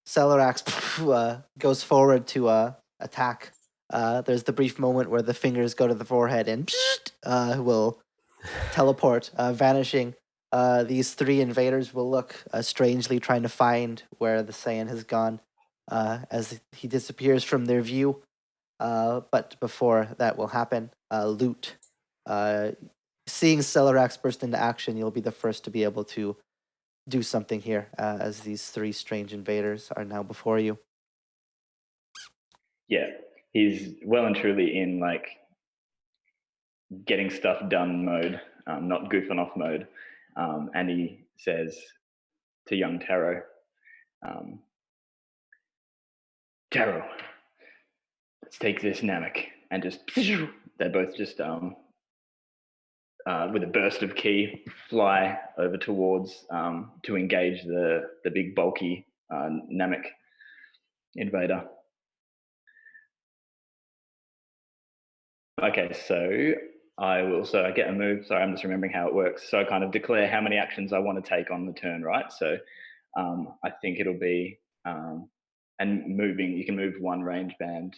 A: Celerax goes forward to attack, there's the brief moment where the fingers go to the forehead and will teleport, vanishing. These 3 invaders will look strangely, trying to find where the Saiyan has gone as he disappears from their view. But before that will happen, Loot, seeing Celerax burst into action, you'll be the first to be able to do something here, as these 3 strange invaders are now before you.
D: Yeah, he's well and truly in like getting stuff done mode, not goofing off mode. And he says to young Taro, Taro, let's take this Namek, and just they both just with a burst of ki fly over towards to engage the big bulky Namek invader. Okay, so I will. So I get a move. Sorry, I'm just remembering how it works. So I kind of declare how many actions I want to take on the turn, right? So I think it'll be and moving. You can move one range band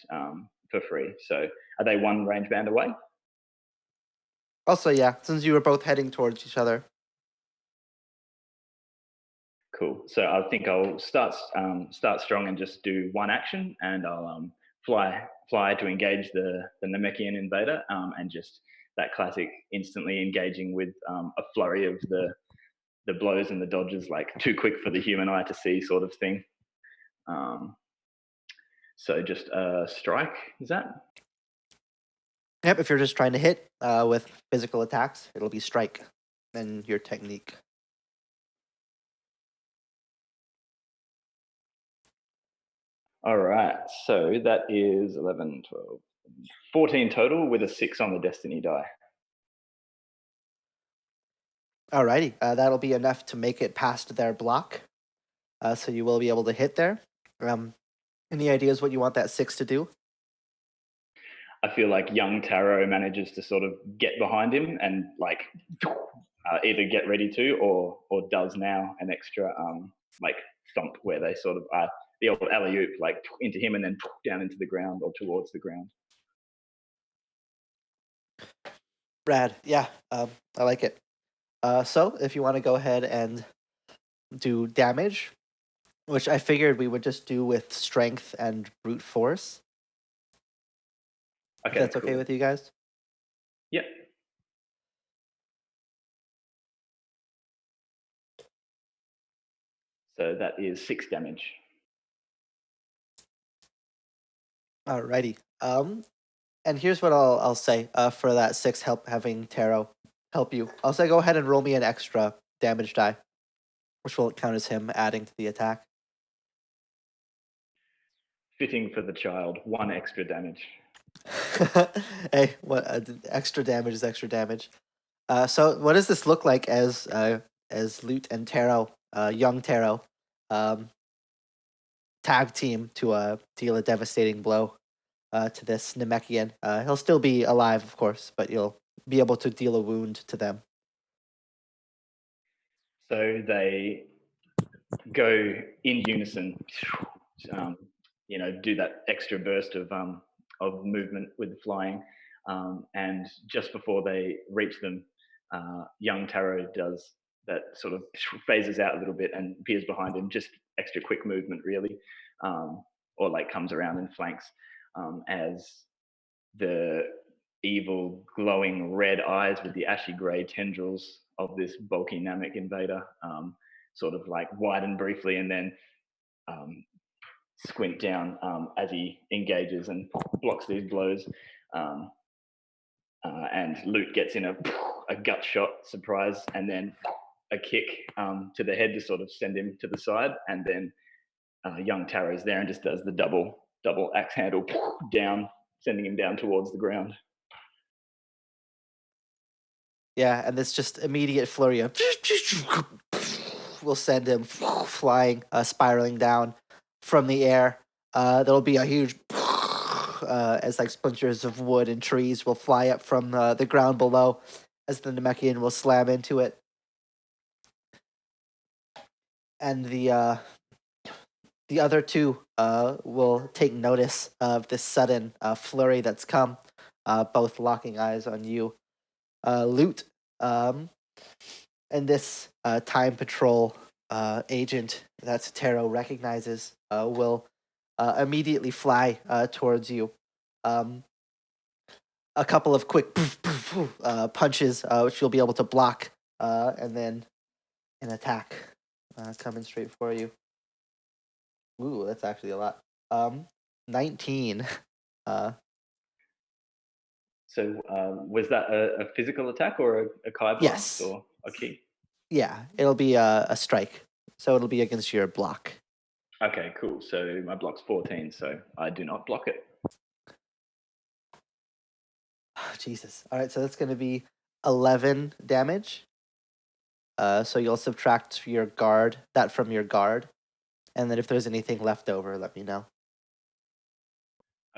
D: for free. So are they one range band away?
A: Also, yeah, since you were both heading towards each other.
D: Cool. So I think I'll start strong and just do one action, and I'll fly to engage the Namekian invader, and just that classic instantly engaging with a flurry of the blows and the dodges, like too quick for the human eye to see, sort of thing. So just a strike. Is that?
A: Yep, if you're just trying to hit with physical attacks, it'll be strike and your technique.
D: All right. So that is 11, 12, 14 total with a 6 on the destiny die.
A: Alrighty, that'll be enough to make it past their block. So you will be able to hit there. Any ideas what you want that 6 to do?
D: I feel like young Taro manages to sort of get behind him and like either get ready to or does now an extra like thump where they sort of the old alley oop like into him and then down into the ground or towards the ground.
A: Rad, yeah, I like it. So if you want to go ahead and do damage, which I figured we would just do with strength and brute force.
D: Okay,
A: If that's
D: cool.
A: okay with you guys?
D: Yep. So that is 6 damage.
A: Alrighty. And here's what I'll say for that 6 having Taro help you. I'll say go ahead and roll me an extra damage die, which will count as him adding to the attack.
D: Fitting for the child, 1 extra damage.
A: Hey, what extra damage is extra damage. So what does this look like as Lute and Taro, young Taro, tag team to deal a devastating blow to this Namekian? He'll still be alive, of course, but you'll be able to deal a wound to them.
D: So they go in unison, do that extra burst of movement with flying, and just before they reach them, young Taro does that sort of phases out a little bit and appears behind him, just extra quick movement really, or like comes around and flanks as the evil glowing red eyes with the ashy grey tendrils of this bulky Namek invader sort of like widen briefly and then squint down as he engages and blocks these blows. And Lute gets in a gut shot surprise and then a kick to the head to sort of send him to the side. And then young Taro's there and just does the double axe handle down, sending him down towards the ground.
A: Yeah, and this just immediate flurry of will send him flying, spiraling down from the air. There'll be a huge as like splinters of wood and trees will fly up from the ground below as the Namekian will slam into it. And the other two will take notice of this sudden flurry that's come, both locking eyes on you. Lute, and this time patrol agent that Taro recognizes will immediately fly towards you. A couple of quick punches, which you'll be able to block, and then an attack coming straight for you. Ooh, that's actually a lot. 19.
D: So was that a physical attack or a Kai blast
A: Yes.
D: or a key?
A: Yeah, it'll be a strike. So it'll be against your block.
D: Okay, cool. So my block's 14, so I do not block it.
A: Oh, Jesus. All right, so that's going to be 11 damage. So you'll subtract that from your guard. And then if there's anything left over, let me know.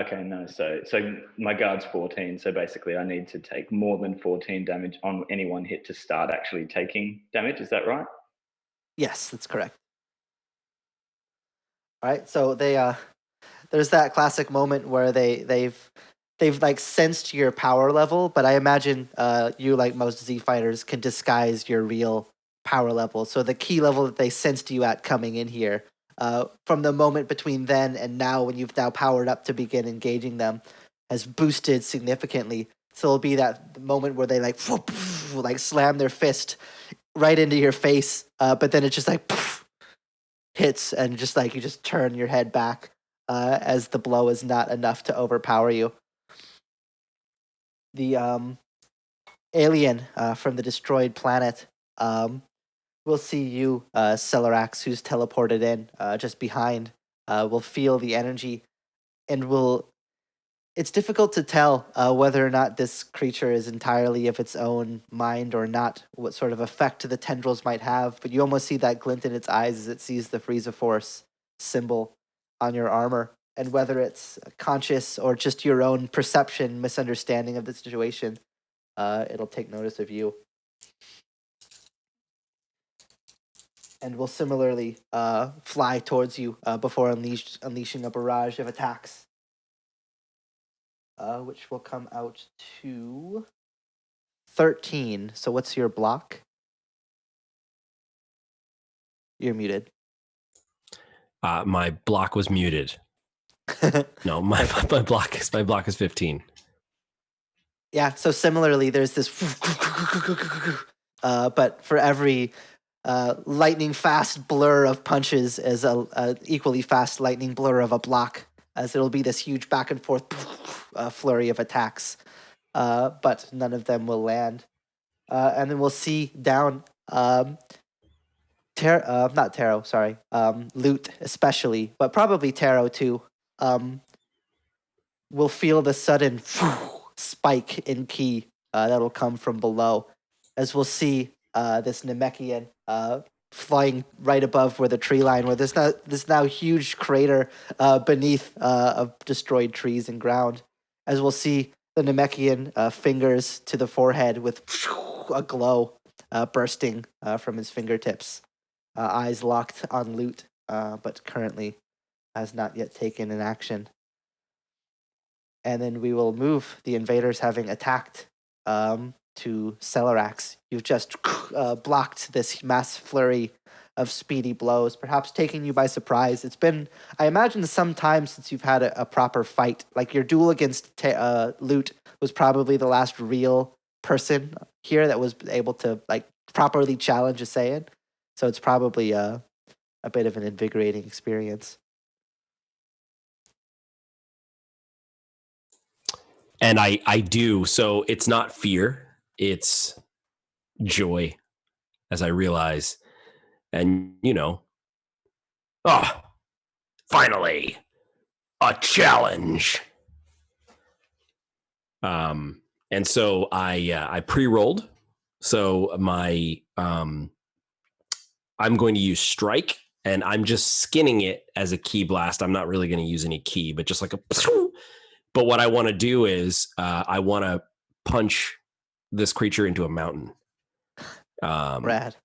D: Okay, no. So my guard's 14. So basically, I need to take more than 14 damage on any one hit to start actually taking damage. Is that right?
A: Yes, that's correct. All right, so there's that classic moment where they've like sensed your power level, but I imagine you, like most Z fighters, can disguise your real power level. So the key level that they sensed you at coming in here, from the moment between then and now, when you've now powered up to begin engaging them, has boosted significantly. So it'll be that moment where they like like slam their fist right into your face, but then it's just like hits, and just like you just turn your head back as the blow is not enough to overpower you. The alien from the destroyed planet will see you, Celerax, who's teleported in just behind. Will feel the energy and will. It's difficult to tell whether or not this creature is entirely of its own mind or not, what sort of effect the tendrils might have, but you almost see that glint in its eyes as it sees the Frieza Force symbol on your armor, and whether it's conscious or just your own perception, misunderstanding of the situation, it'll take notice of you. And will similarly fly towards you before unleashing a barrage of attacks. Which will come out to 13. So what's your block? You're muted.
B: My block was muted. No, my block is 15.
A: Yeah, so similarly, there's this, but for every lightning fast blur of punches is a equally fast lightning blur of a block, as it'll be this huge back and forth flurry of attacks, but none of them will land. And then we'll see down not Taro, sorry, Loot especially, but probably Taro too, will feel the sudden spike in ki that'll come from below, as we'll see this Namekian flying right above where the tree line, where there's this now huge crater beneath of destroyed trees and ground, as we'll see the Namekian fingers to the forehead with a glow bursting from his fingertips, eyes locked on Loot, but currently has not yet taken an action. And then we will move the invaders having attacked to Celerax. You've just blocked this mass flurry of speedy blows, perhaps taking you by surprise. It's been, I imagine, some time since you've had a proper fight. Like your duel against Loot was probably the last real person here that was able to like properly challenge a Saiyan. So it's probably a bit of an invigorating experience.
B: And I do. So it's not fear, it's joy, as I realize. And, finally, a challenge. And so I pre-rolled. So my I'm going to use strike, and I'm just skinning it as a ki blast. I'm not really going to use any ki, but just like a. But what I want to do is I want to punch this creature into a mountain.
A: Rad.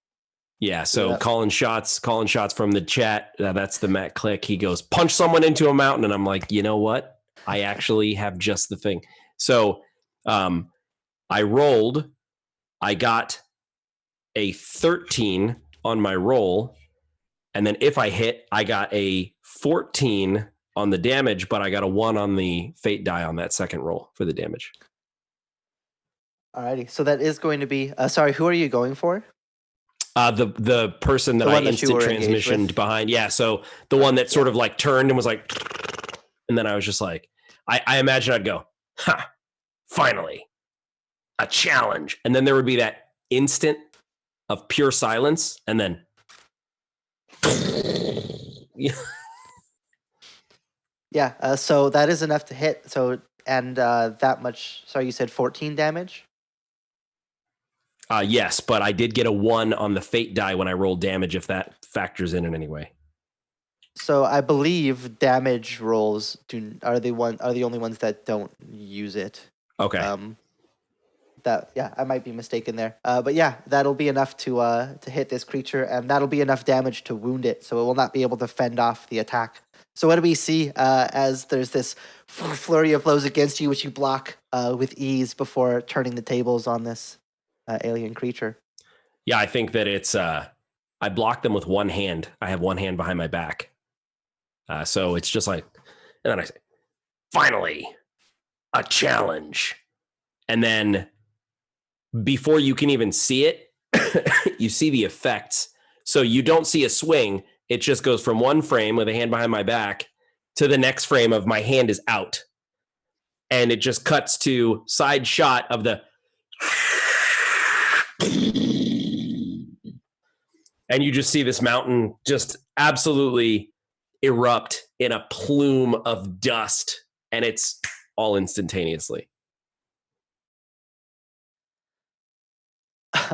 B: Yeah, so calling shots from the chat. That's the Matt Click. He goes, punch someone into a mountain. And I'm like, you know what? I actually have just the thing. So I rolled. I got a 13 on my roll. And then if I hit, I got a 14 on the damage, but I got a 1 on the fate die on that second roll for the damage.
A: Alrighty, so that is going to be. Sorry, who are you going for?
B: The person that I instant transmissioned behind. Yeah, so the one that sort of like turned and was like, and then I was just like, I imagine I'd go, ha, finally, a challenge. And then there would be that instant of pure silence, and then
A: yeah, so that is enough to hit. So, and that much, sorry, you said 14 damage?
B: Yes, but I did get a 1 on the fate die when I rolled damage, if that factors in any way.
A: So I believe damage rolls are the only ones that don't use it.
B: Okay.
A: I might be mistaken there. But yeah, that'll be enough to hit this creature, and that'll be enough damage to wound it, so it will not be able to fend off the attack. So what do we see as there's this flurry of blows against you, which you block with ease before turning the tables on this alien creature?
B: Yeah, I think that it's. I block them with one hand. I have one hand behind my back, so it's just like, and then I say, "Finally, a challenge," and then before you can even see it, you see the effects. So you don't see a swing. It just goes from one frame with a hand behind my back to the next frame of my hand is out. And it just cuts to side shot of the. And you just see this mountain just absolutely erupt in a plume of dust. And it's all instantaneously.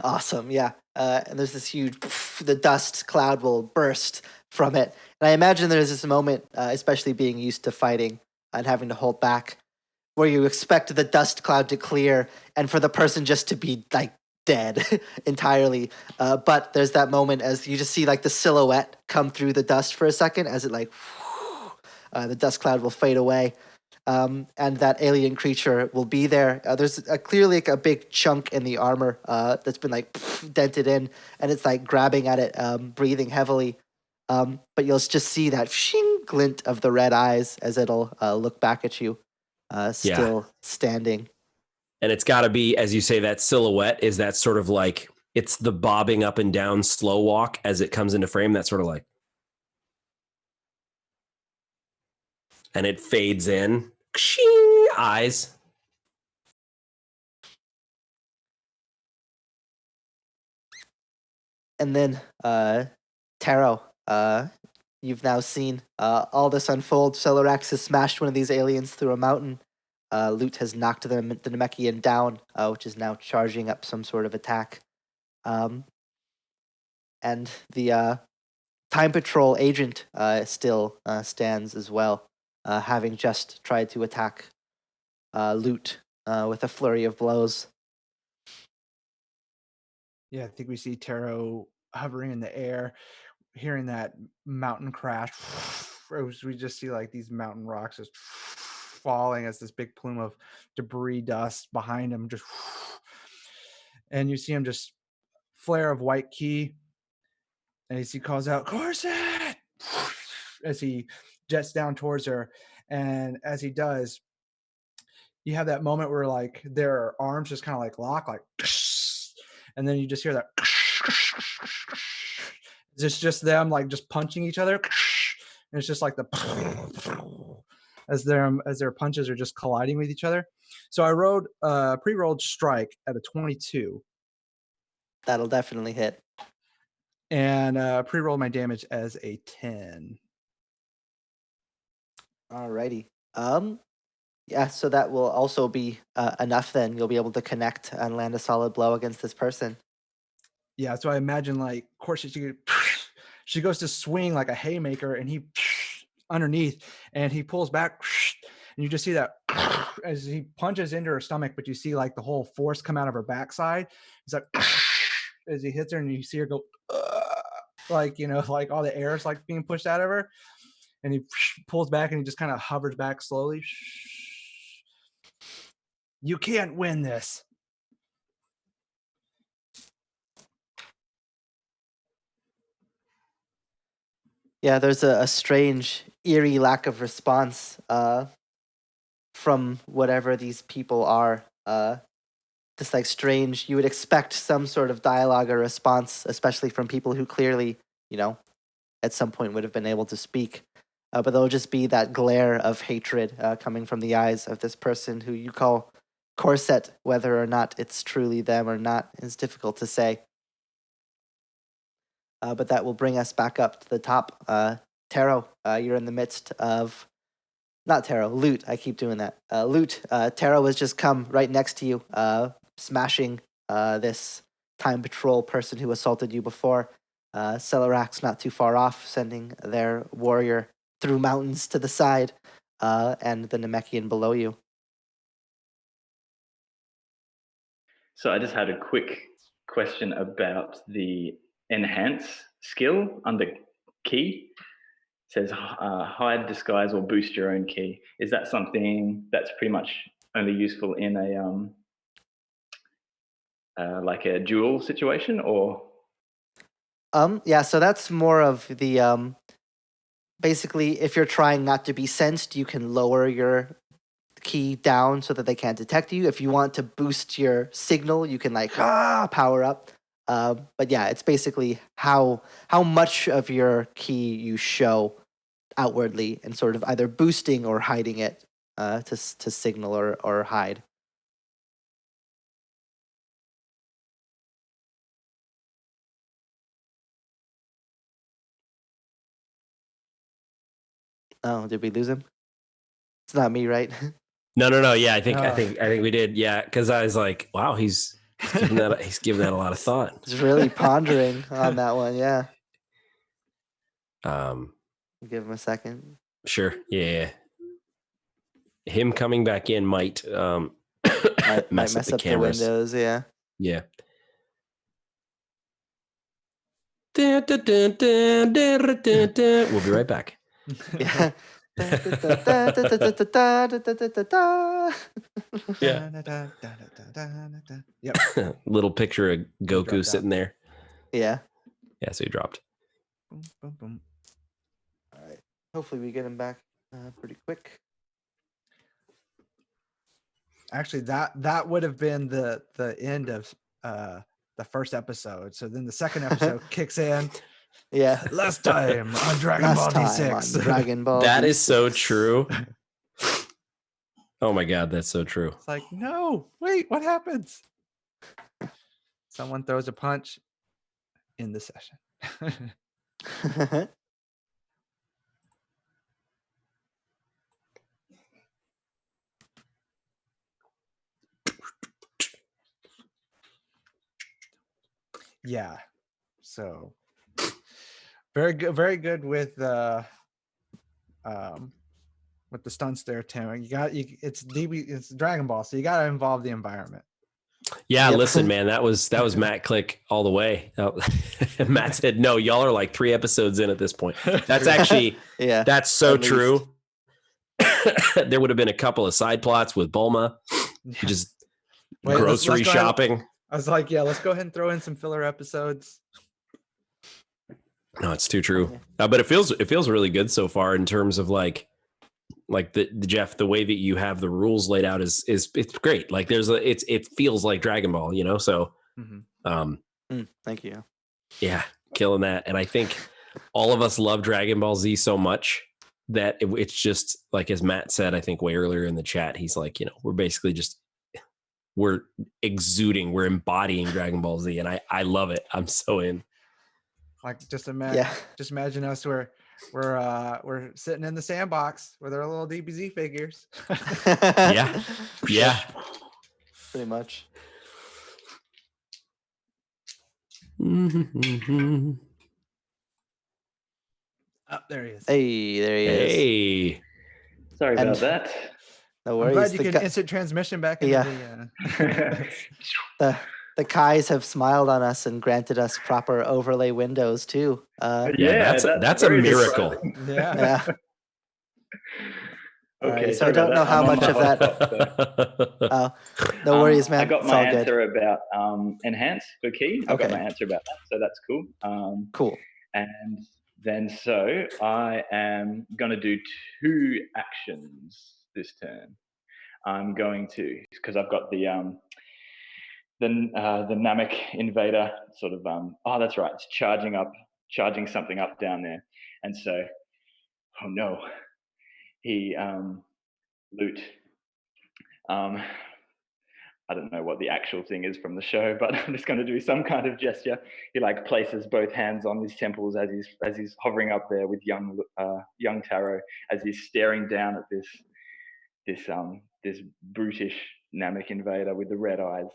A: Awesome, yeah. And there's this huge, the dust cloud will burst from it. And I imagine there's this moment, especially being used to fighting and having to hold back, where you expect the dust cloud to clear and for the person just to be like dead entirely. But there's that moment as you just see like the silhouette come through the dust for a second as it like, the dust cloud will fade away. And that alien creature will be there. There's clearly like a big chunk in the armor that's been like dented in, and it's like grabbing at it, breathing heavily. But you'll just see that shing glint of the red eyes as it'll look back at you, still standing.
B: And it's got to be, as you say, that silhouette is that sort of like, it's the bobbing up and down slow walk as it comes into frame. That sort of like, and it fades in. Shing, eyes.
A: And then, Taro, you've now seen all this unfold. Celorax has smashed one of these aliens through a mountain. Loot has knocked the Namekian down, which is now charging up some sort of attack. And the Time Patrol agent still stands as well, having just tried to attack Loot with a flurry of blows.
C: Yeah, I think we see Taro hovering in the air, hearing that mountain crash. We just see like these mountain rocks just falling as this big plume of debris dust behind him just, and you see him just flare of white key, and he calls out Corset as he jets down towards her. And as he does, you have that moment where like their arms just kind of like lock, like, and then you just hear that. It's just them like just punching each other, and it's just like the as their punches are just colliding with each other. So I rolled pre-rolled strike at a 22.
A: That'll definitely hit.
C: And pre-rolled my damage as a 10.
A: Alrighty. Yeah, so that will also be enough then. You'll be able to connect and land a solid blow against this person.
C: Yeah, so I imagine like, of course, she goes to swing like a haymaker, and he underneath, and he pulls back, and you just see that as he punches into her stomach, but you see like the whole force come out of her backside. He's like, as he hits her, and you see her go, like, you know, like all the air is like being pushed out of her, and he pulls back, and he just kind of hovers back slowly. You can't win this.
A: Yeah, there's a strange, eerie lack of response from whatever these people are. Just like strange, you would expect some sort of dialogue or response, especially from people who clearly, you know, at some point would have been able to speak. But there'll just be that glare of hatred coming from the eyes of this person who you call Corset. Whether or not it's truly them or not is difficult to say. But that will bring us back up to the top. Taro, you're in the midst of... Not Taro, Loot. I keep doing that. Loot, Taro has just come right next to you, smashing this Time Patrol person who assaulted you before. Celerak's not too far off, sending their warrior through mountains to the side, and the Namekian below you.
D: So I just had a quick question about the enhance skill under key. It says hide, disguise, or boost your own key. Is that something that's pretty much only useful in a like a duel situation, or?
A: Yeah, so that's more of the basically, if you're trying not to be sensed, you can lower your key down so that they can't detect you. If you want to boost your signal, you can like power up. But yeah, it's basically how much of your key you show outwardly, and sort of either boosting or hiding it to signal or hide. Oh, did we lose him? It's not me, right?
B: No. Yeah, I think we did. Yeah, because I was like, wow, he's giving that a lot of thought.
A: He's really pondering on that one. Yeah. Give him a second.
B: Sure. Yeah. Him coming back in might
A: might mess up the windows. Yeah.
B: Yeah. We'll be right back.
A: Yeah.
C: Yep.
B: Little picture of Goku sitting there.
A: Yeah.
B: Yeah, so he dropped.
C: Boom, boom, boom.
A: All right. Hopefully we get him back pretty quick.
C: Actually, that would have been the end of the first episode. So then the second episode kicks in.
A: Yeah.
C: Last time on DragonBall D6.
A: DragonBall
B: That
A: D6.
B: is so true. Oh my God, that's so true.
C: It's like, no, wait, what happens? Someone throws a punch in the session. Yeah. So very good with the stunts there, Tim. It's Dragon Ball, so you got to involve the environment.
B: Yeah, yep. Listen, man, that was Matt Click all the way. Matt said, "No, y'all are like 3 episodes in at this point." That's actually that's so true. There would have been a couple of side plots with Bulma, just grocery shopping.
C: I was like, yeah, let's go ahead and throw in some filler episodes.
B: No, it's too true. But it feels really good so far in terms of like the Jeff, the way that you have the rules laid out is it's great. Like it feels like Dragon Ball, you know? So,
A: thank you.
B: Yeah, killing that. And I think all of us love Dragon Ball Z so much that it's just like, as Matt said, I think way earlier in the chat, he's like, we're basically we're exuding, we're embodying Dragon Ball Z, and I love it. I'm so in.
C: Like just imagine us. We're sitting in the sandbox with our little DBZ figures.
B: yeah,
A: pretty much.
B: Mm-hmm.
C: Oh, there he is.
A: Hey, there he is.
B: Hey,
D: sorry about that.
A: No worries.
C: I'm glad you can instant transmission back into
A: the Kais have smiled on us and granted us proper overlay windows too.
B: That's a miracle.
A: Yeah.
D: Okay,
A: right, so I don't know how much of that. No worries, man.
D: I got my answer about enhance for key. I got my answer about that, so that's cool.
A: Cool.
D: And then so I am going to do 2 actions this turn. I'm going to, because I've got the Namek invader sort of that's right, it's charging something up down there, and so oh no, he loot I don't know what the actual thing is from the show, but I'm just going to do some kind of gesture. He like places both hands on his temples as he's hovering up there with young Taro, as he's staring down at this brutish Namek invader with the red eyes.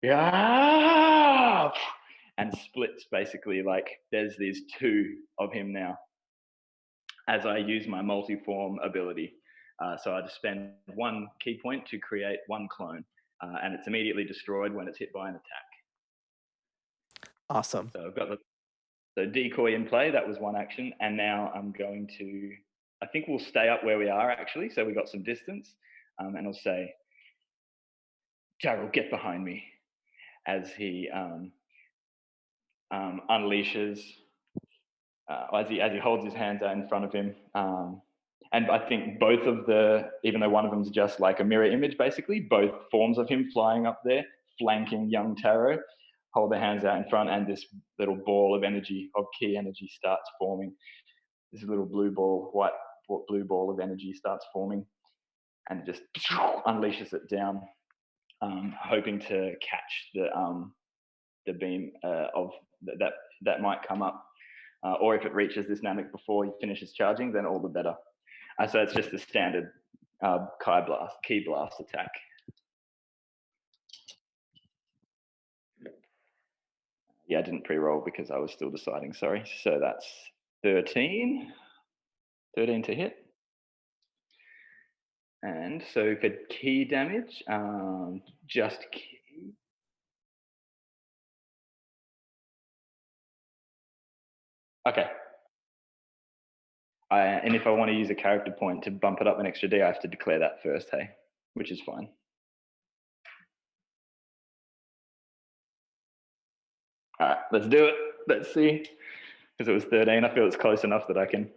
D: Yeah, and splits basically like there's these 2 of him now as I use my multi-form ability. So I just spend 1 key point to create 1 clone, and it's immediately destroyed when it's hit by an attack.
A: Awesome.
D: So I've got the decoy in play. That was 1 action, and now I'm going to. I think we'll stay up where we are actually. So we got some distance, and I'll say, "Daryl, get behind me," as he unleashes. As he holds his hands out in front of him. And I think both of even though one of them is just like a mirror image, basically, both forms of him flying up there, flanking young Taro, hold their hands out in front, and this little ball of energy, of key energy, starts forming. This little blue ball of energy starts forming, and just unleashes it down, hoping to catch the beam of that might come up. Or if it reaches this Namek before he finishes charging, then all the better. So it's just a standard key blast attack. Yeah, I didn't pre-roll because I was still deciding, sorry. So that's 13 to hit. And so for key damage, just key. Okay. And if I want to use a character point to bump it up an extra D, I have to declare that first, hey, which is fine. All right, let's do it. Let's see. Because it was 13, I feel it's close enough that I can.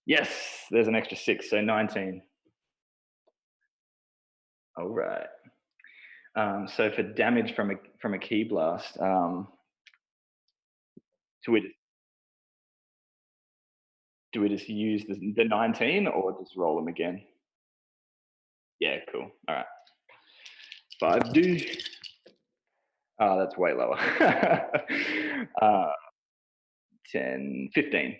D: Yes, there's an extra 6, so 19. All right. So for damage from a key blast, do we just use the 19 or just roll them again? Yeah, cool. All right. 5 Oh, that's way lower. 10, 15.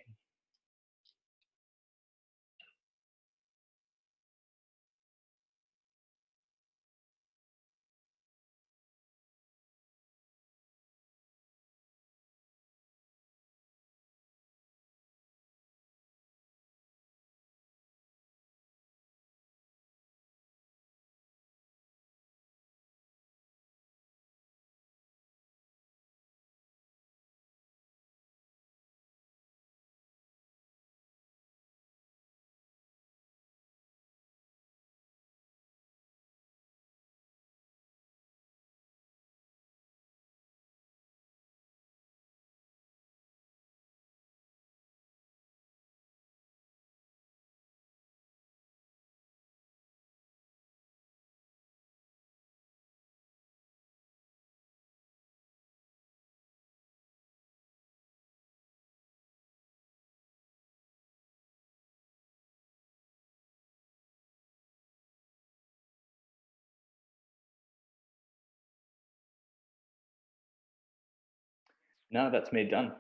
D: No, that's me done.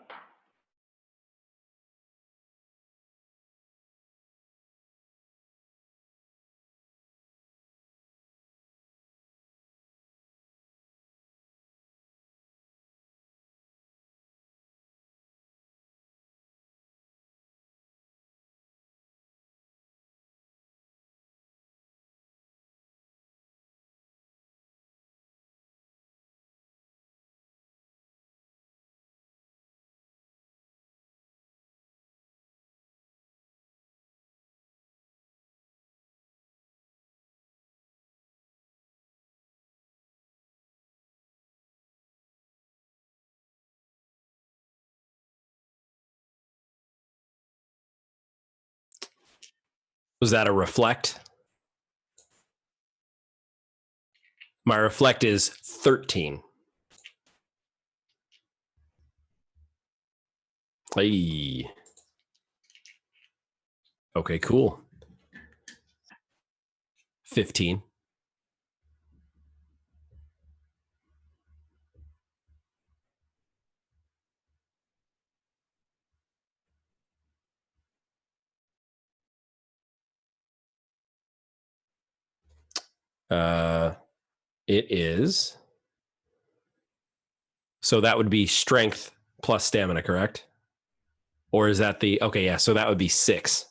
B: Was that a reflect? My reflect is 13. Hey. Okay, cool. 15. It is So that would be strength plus stamina, correct? Or is that okay, yeah, so that would be 6.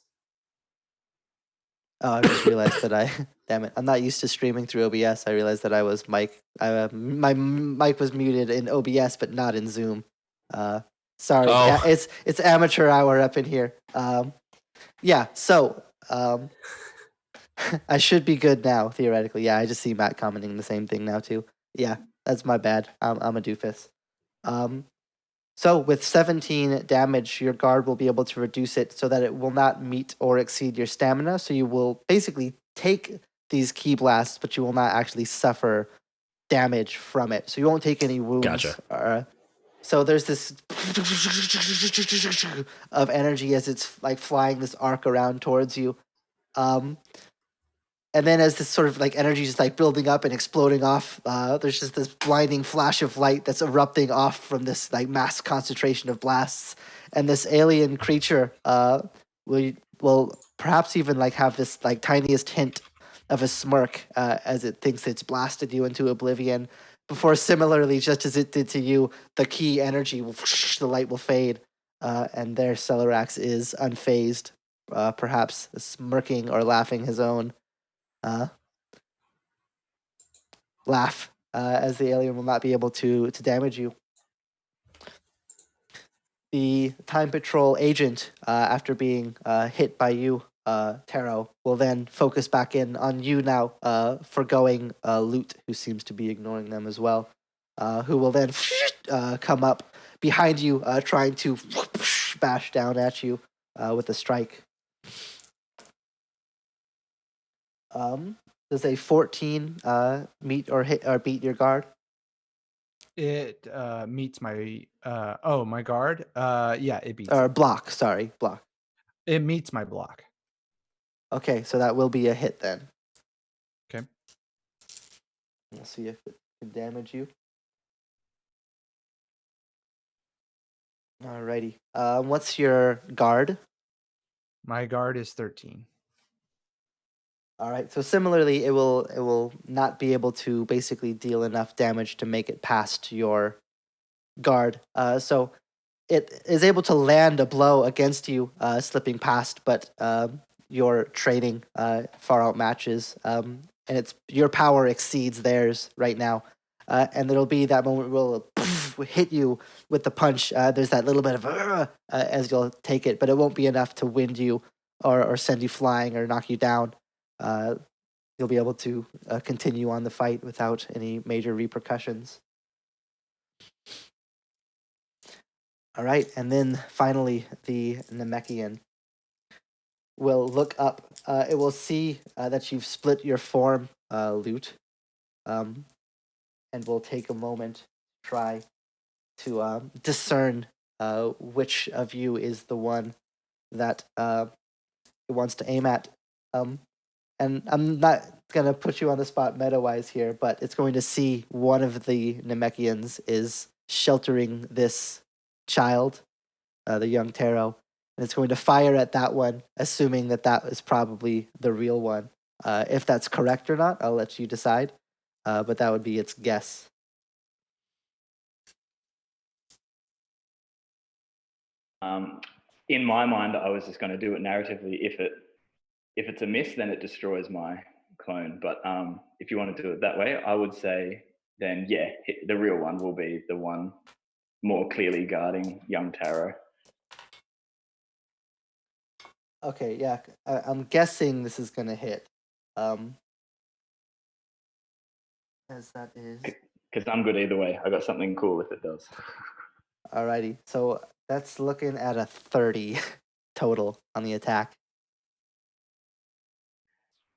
A: Oh, I just realized that damn it, I'm not used to streaming through OBS. I realized that my mic was muted in OBS, but not in Zoom. Sorry,
B: Oh.
A: it's amateur hour up in here. Yeah, so I should be good now, theoretically. Yeah, I just see Matt commenting the same thing now too. Yeah, that's my bad. I'm a doofus. So with 17 damage, your guard will be able to reduce it so that it will not meet or exceed your stamina. So you will basically take these ki blasts, but you will not actually suffer damage from it. So you won't take any wounds.
B: Gotcha.
A: So there's this of energy as it's like flying this arc around towards you. And then as this sort of like energy is like building up and exploding off, there's just this blinding flash of light that's erupting off from this like mass concentration of blasts. And this alien creature will perhaps even like have this like tiniest hint of a smirk as it thinks it's blasted you into oblivion. Before similarly, just as it did to you, the key energy will the light will fade, and there Celerax is unfazed, perhaps smirking or laughing his own laugh, as the alien will not be able to damage you. The Time Patrol agent, after being hit by you, Taro, will then focus back in on you now, forgoing Loot, who seems to be ignoring them as well, who will then come up behind you, trying to bash down at you with a strike. Does a 14 meet or hit or beat your guard?
C: It meets my my guard. Yeah, it beats.
A: Or
C: it.
A: block, sorry, block.
C: It meets my block.
A: Okay, so that will be a hit then.
C: Okay.
A: We'll see if it can damage you. Alrighty. What's your guard?
C: My guard is 13.
A: All right. So similarly, it will not be able to basically deal enough damage to make it past your guard. So it is able to land a blow against you, slipping past, but your training far outmatches, and your power exceeds theirs right now. And there'll be that moment where it'll hit you with the punch. There's that little bit of as you'll take it, but it won't be enough to wind you or send you flying or knock you down. You'll be able to continue on the fight without any major repercussions. All right, and then finally, the Namekian will look up. It will see that you've split your form, Loot, and will take a moment to try to discern which of you is the one that it wants to aim at. And I'm not going to put you on the spot meta-wise here, but it's going to see one of the Namekians is sheltering this child, the young Taro, and it's going to fire at that one, assuming that that is probably the real one. If that's correct or not, I'll let you decide, but that would be its guess.
D: In my mind, I was just going to do it narratively. If it's a miss, then it destroys my clone. But if you want to do it that way, I would say then, yeah, the real one will be the one more clearly guarding young Taro.
A: Okay, yeah, I'm guessing this is going to hit. As that is...
D: Because I'm good either way. I got something cool if it does.
A: Alrighty, so that's looking at a 30 total on the attack.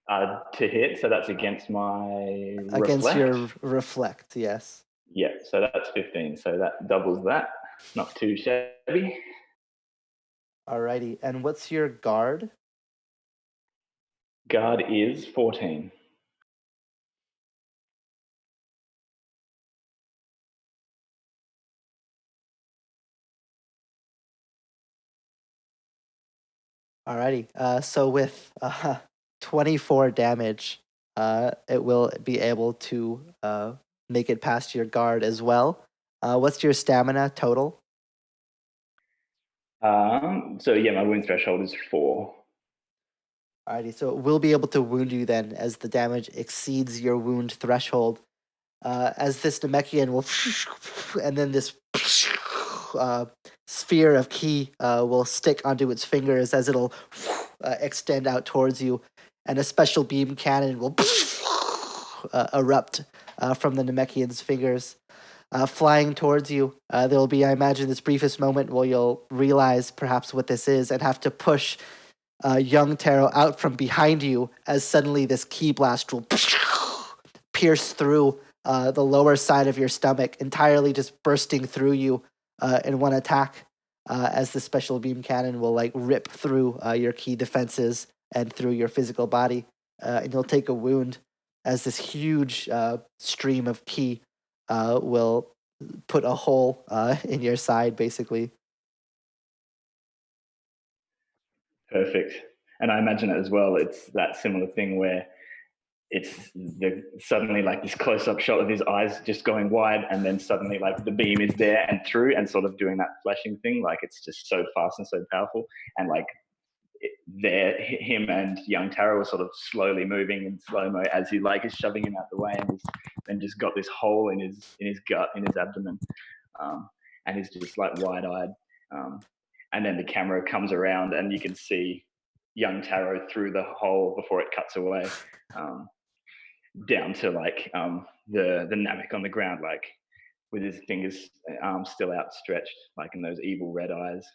D: To hit, so that's against my
A: Against
D: reflect?
A: your reflect, yes.
D: Yeah, so that's 15. So that doubles that. Not too shabby.
A: Alrighty, and what's your guard?
D: Guard is 14.
A: Alrighty, so with 24 damage, it will be able to make it past your guard as well. What's your stamina total?
D: So yeah, my wound threshold is 4.
A: Alrighty, so it will be able to wound you then as the damage exceeds your wound threshold. As this Namekian will, and then this sphere of ki will stick onto its fingers as it'll extend out towards you, and a special beam cannon will erupt from the Namekian's fingers. Flying towards you, there'll be, I imagine, this briefest moment where you'll realize perhaps what this is and have to push young Taro out from behind you as suddenly this ki blast will pierce through the lower side of your stomach, entirely just bursting through you in one attack as the special beam cannon will like rip through your ki defenses and through your physical body. And you'll take a wound as this huge stream of ki will put a hole in your side, basically.
D: Perfect. And I imagine it as well. It's that similar thing where it's suddenly like this close-up shot of his eyes just going wide, and then suddenly like the beam is there and through, and sort of doing that flashing thing. Like it's just so fast and so powerful, and like him and young Taro are sort of slowly moving in slow-mo as he like is shoving him out the way, and just got this hole in his gut, in his abdomen, and he's just like wide-eyed. And then the camera comes around and you can see young Taro through the hole before it cuts away, down to like the Namek on the ground, like with his fingers still outstretched, like in those evil red eyes.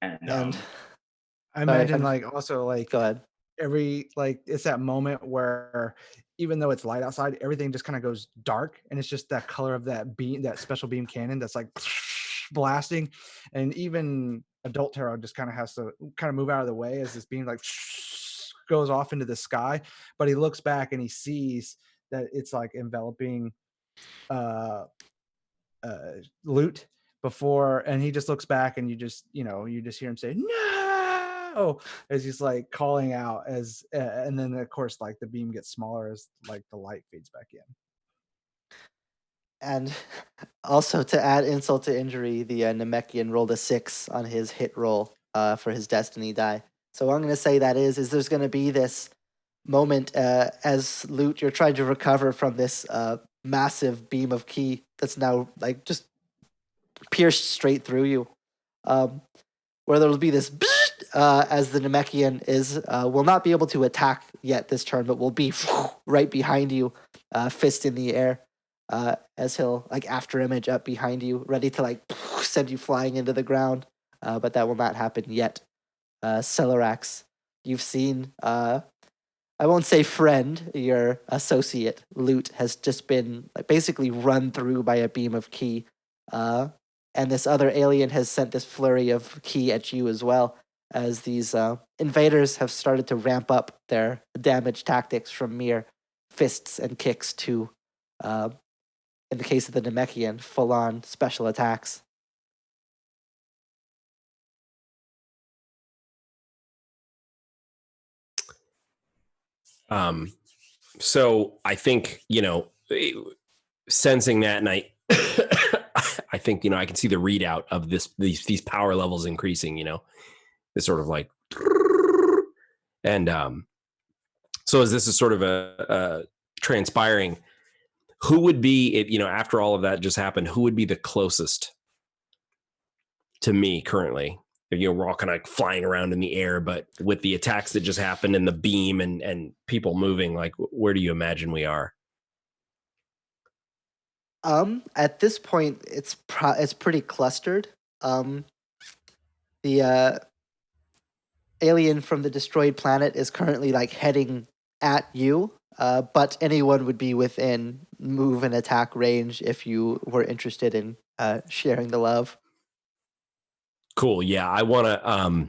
D: And
C: I imagine like also like
A: go ahead.
C: Every like it's that moment where even though it's light outside, everything just kind of goes dark, and it's just that color of that beam, that special beam cannon that's like blasting, and even adult Taro just kind of has to kind of move out of the way as this beam like goes off into the sky. But he looks back and he sees that it's like enveloping Loot before, and he just looks back, and you just hear him say no as he's like calling out as and then of course like the beam gets smaller as like the light fades back in.
A: And also to add insult to injury, the Namekian rolled a 6 on his hit roll for his destiny die. So what I'm going to say that is there's going to be this moment as Loot, you're trying to recover from this massive beam of ki that's now like just pierced straight through you, where there'll be this as the Namekian will not be able to attack yet this turn, but will be right behind you, fist in the air, as he'll like after image up behind you, ready to like send you flying into the ground, but that will not happen yet. Celerax, you've seen I won't say friend, your associate Loot has just been like basically run through by a beam of ki, and this other alien has sent this flurry of ki at you as well, as these invaders have started to ramp up their damage tactics from mere fists and kicks to, in the case of the Namekian, full-on special attacks.
B: So I think, sensing that, and I I think, I can see the readout of these power levels increasing, this sort of like, and so as this is sort of a transpiring, who would be, after all of that just happened, who would be the closest to me currently? We're all kind of like flying around in the air, but with the attacks that just happened and the beam and people moving, like, where do you imagine we are?
A: At this point, it's pretty clustered. The alien from the destroyed planet is currently like heading at you, but anyone would be within move and attack range if you were interested in sharing the love.
B: Cool. Yeah, I want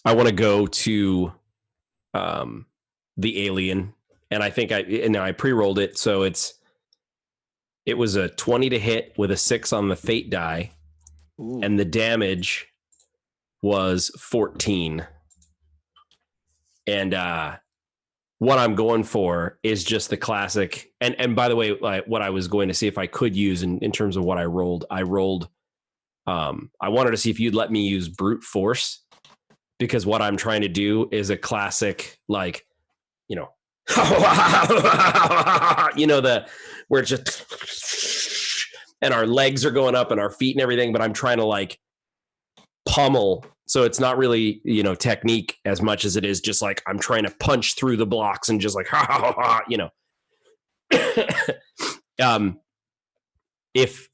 B: to go to the alien, and I think I pre-rolled it, so it was a 20 to hit with a 6 on the fate die. Ooh. And the damage was 14. And what I'm going for is just the classic. And by the way, what I was going to see if I could use in terms of what I rolled, I wanted to see if you'd let me use brute force, because what I'm trying to do is a classic, like, you know, where it's just, and our legs are going up and our feet and everything, but I'm trying to like pummel. So it's not really, technique as much as it is just like I'm trying to punch through the blocks and just like, if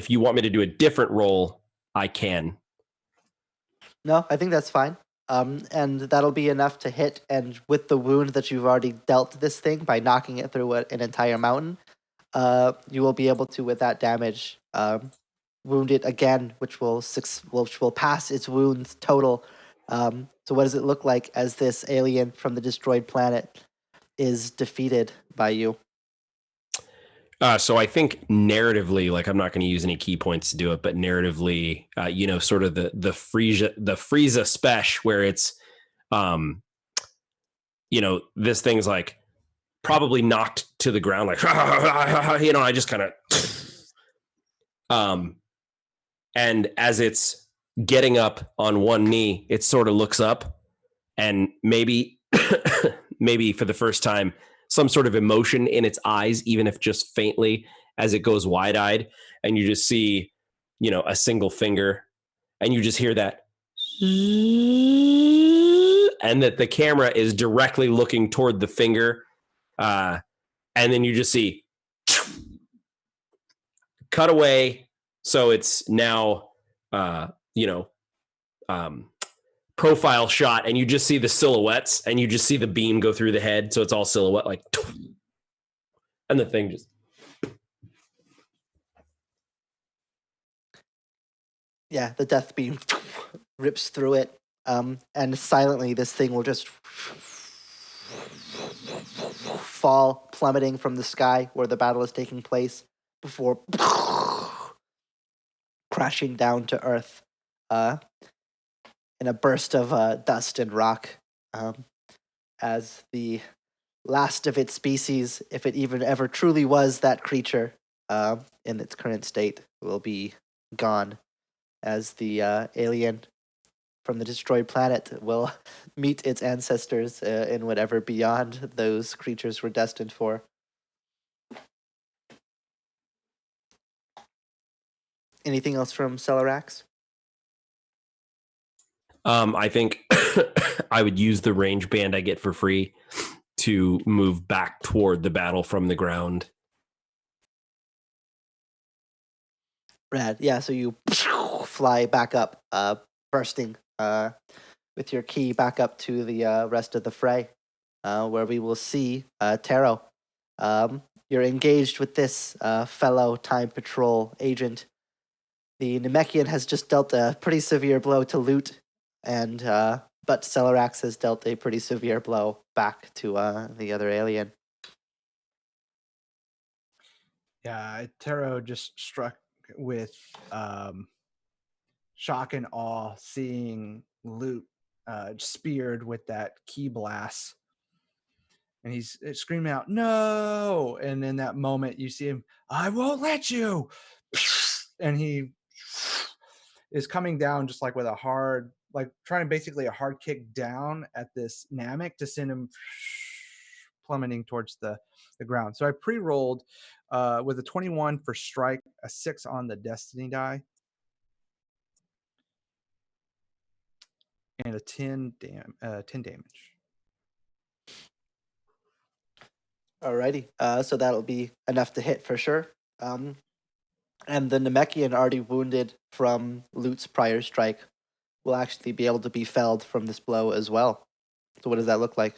B: you want me to do a different roll, I can.
A: No, I think that's fine. And that'll be enough to hit. And with the wound that you've already dealt this thing by knocking it through an entire mountain, you will be able to, with that damage, wound it again, which will pass its wounds total. So what does it look like as this alien from the destroyed planet is defeated by you?
B: So I think narratively, like, I'm not going to use any key points to do it, but narratively, sort of the Frieza special, where it's, this thing's like probably knocked to the ground, like, I just kind of, and as it's getting up on one knee, it sort of looks up, and maybe for the first time, some sort of emotion in its eyes, even if just faintly, as it goes wide-eyed, and you just see, a single finger, and you just hear that, and that the camera is directly looking toward the finger, and then you just see cut away. So it's now, profile shot, and you just see the silhouettes, and you just see the beam go through the head. So it's all silhouette, like, and the thing just.
A: Yeah, the death beam rips through it. And silently, this thing will just fall, plummeting from the sky where the battle is taking place, before crashing down to Earth in a burst of dust and rock, as the last of its species, if it even ever truly was that creature in its current state, will be gone, as the alien from the destroyed planet will meet its ancestors in whatever beyond those creatures were destined for. Anything else from Celerax?
B: I think I would use the range band I get for free to move back toward the battle from the ground.
A: Rad. Yeah, so you fly back up, bursting with your key back up to the rest of the fray, where we will see Taro. You're engaged with this fellow Time Patrol agent. The Namekian has just dealt a pretty severe blow to Loot, and but Celerax has dealt a pretty severe blow back to the other alien.
C: Yeah, Taro just struck with shock and awe, seeing Loot speared with that key blast. And he's screaming out, "No!" And in that moment, you see him, "I won't let you!" And he is coming down just like with a hard, like trying basically a hard kick down at this Namek to send him plummeting towards the ground. So I pre-rolled with a 21 for strike, a 6 on the destiny die, and a 10 damage.
A: Alrighty, so that'll be enough to hit for sure. And the Namekian, already wounded from Loot's prior strike, will actually be able to be felled from this blow as well. So what does that look like?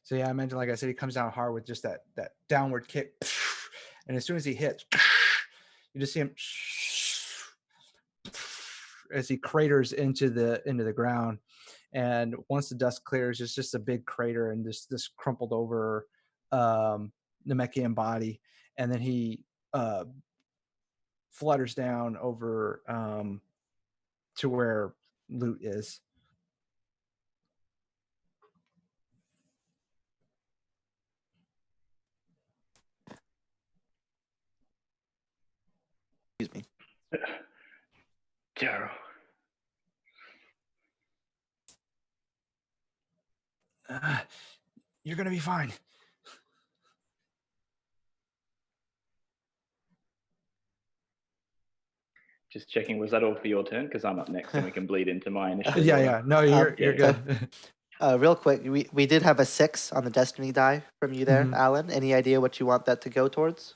C: So yeah, I mentioned, like I said, he comes down hard with just that downward kick, and as soon as he hits, you just see him as he craters into the ground. And once the dust clears, it's just a big crater and this crumpled over Namekian body, and then he flutters down over to where Loot is.
A: Excuse me.
D: Taro.
C: You're gonna be fine.
D: Just checking, was that all for your turn? Because I'm up next and we can bleed into my initiative.
C: Yeah,
D: order.
C: yeah. No, you're
D: yeah.
C: good.
A: Real quick, we did have a 6 on the destiny die from you there,
C: Mhm.
A: Alan. Any idea what you want that to go towards?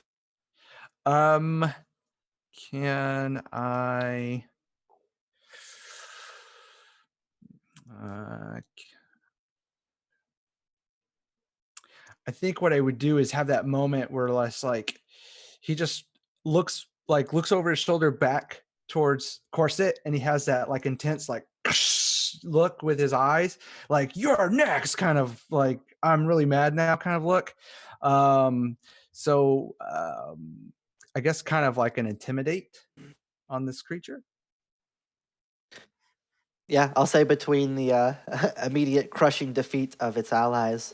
C: Can I? I think what I would do is have that moment where less like he just looks over his shoulder back towards Corset, and he has that like intense like look with his eyes, like you're next, kind of like I'm really mad now kind of look. So I guess kind of like an intimidate on this creature.
A: Yeah, I'll say between the immediate crushing defeat of its allies,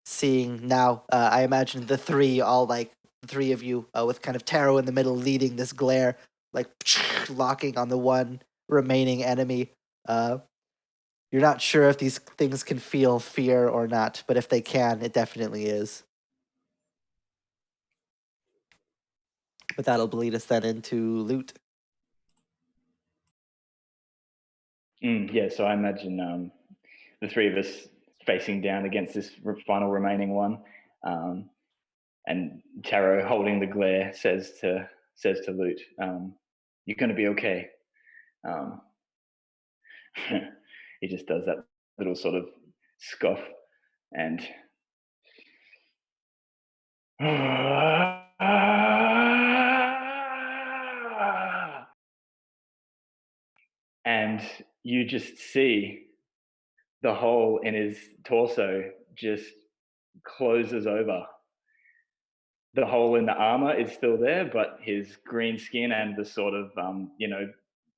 A: seeing now, I imagine the three of you with kind of Taro in the middle leading this glare, like locking on the one remaining enemy. You're not sure if these things can feel fear or not, but if they can, it definitely is. But that'll bleed us then into loot.
D: Yeah, so I imagine the three of us facing down against this final remaining one, and Taro holding the glare says to Loot, "You're going to be okay." He just does that little sort of scoff and and you just see the hole in his torso just closes over. The hole in the armor is still there, but his green skin and the sort of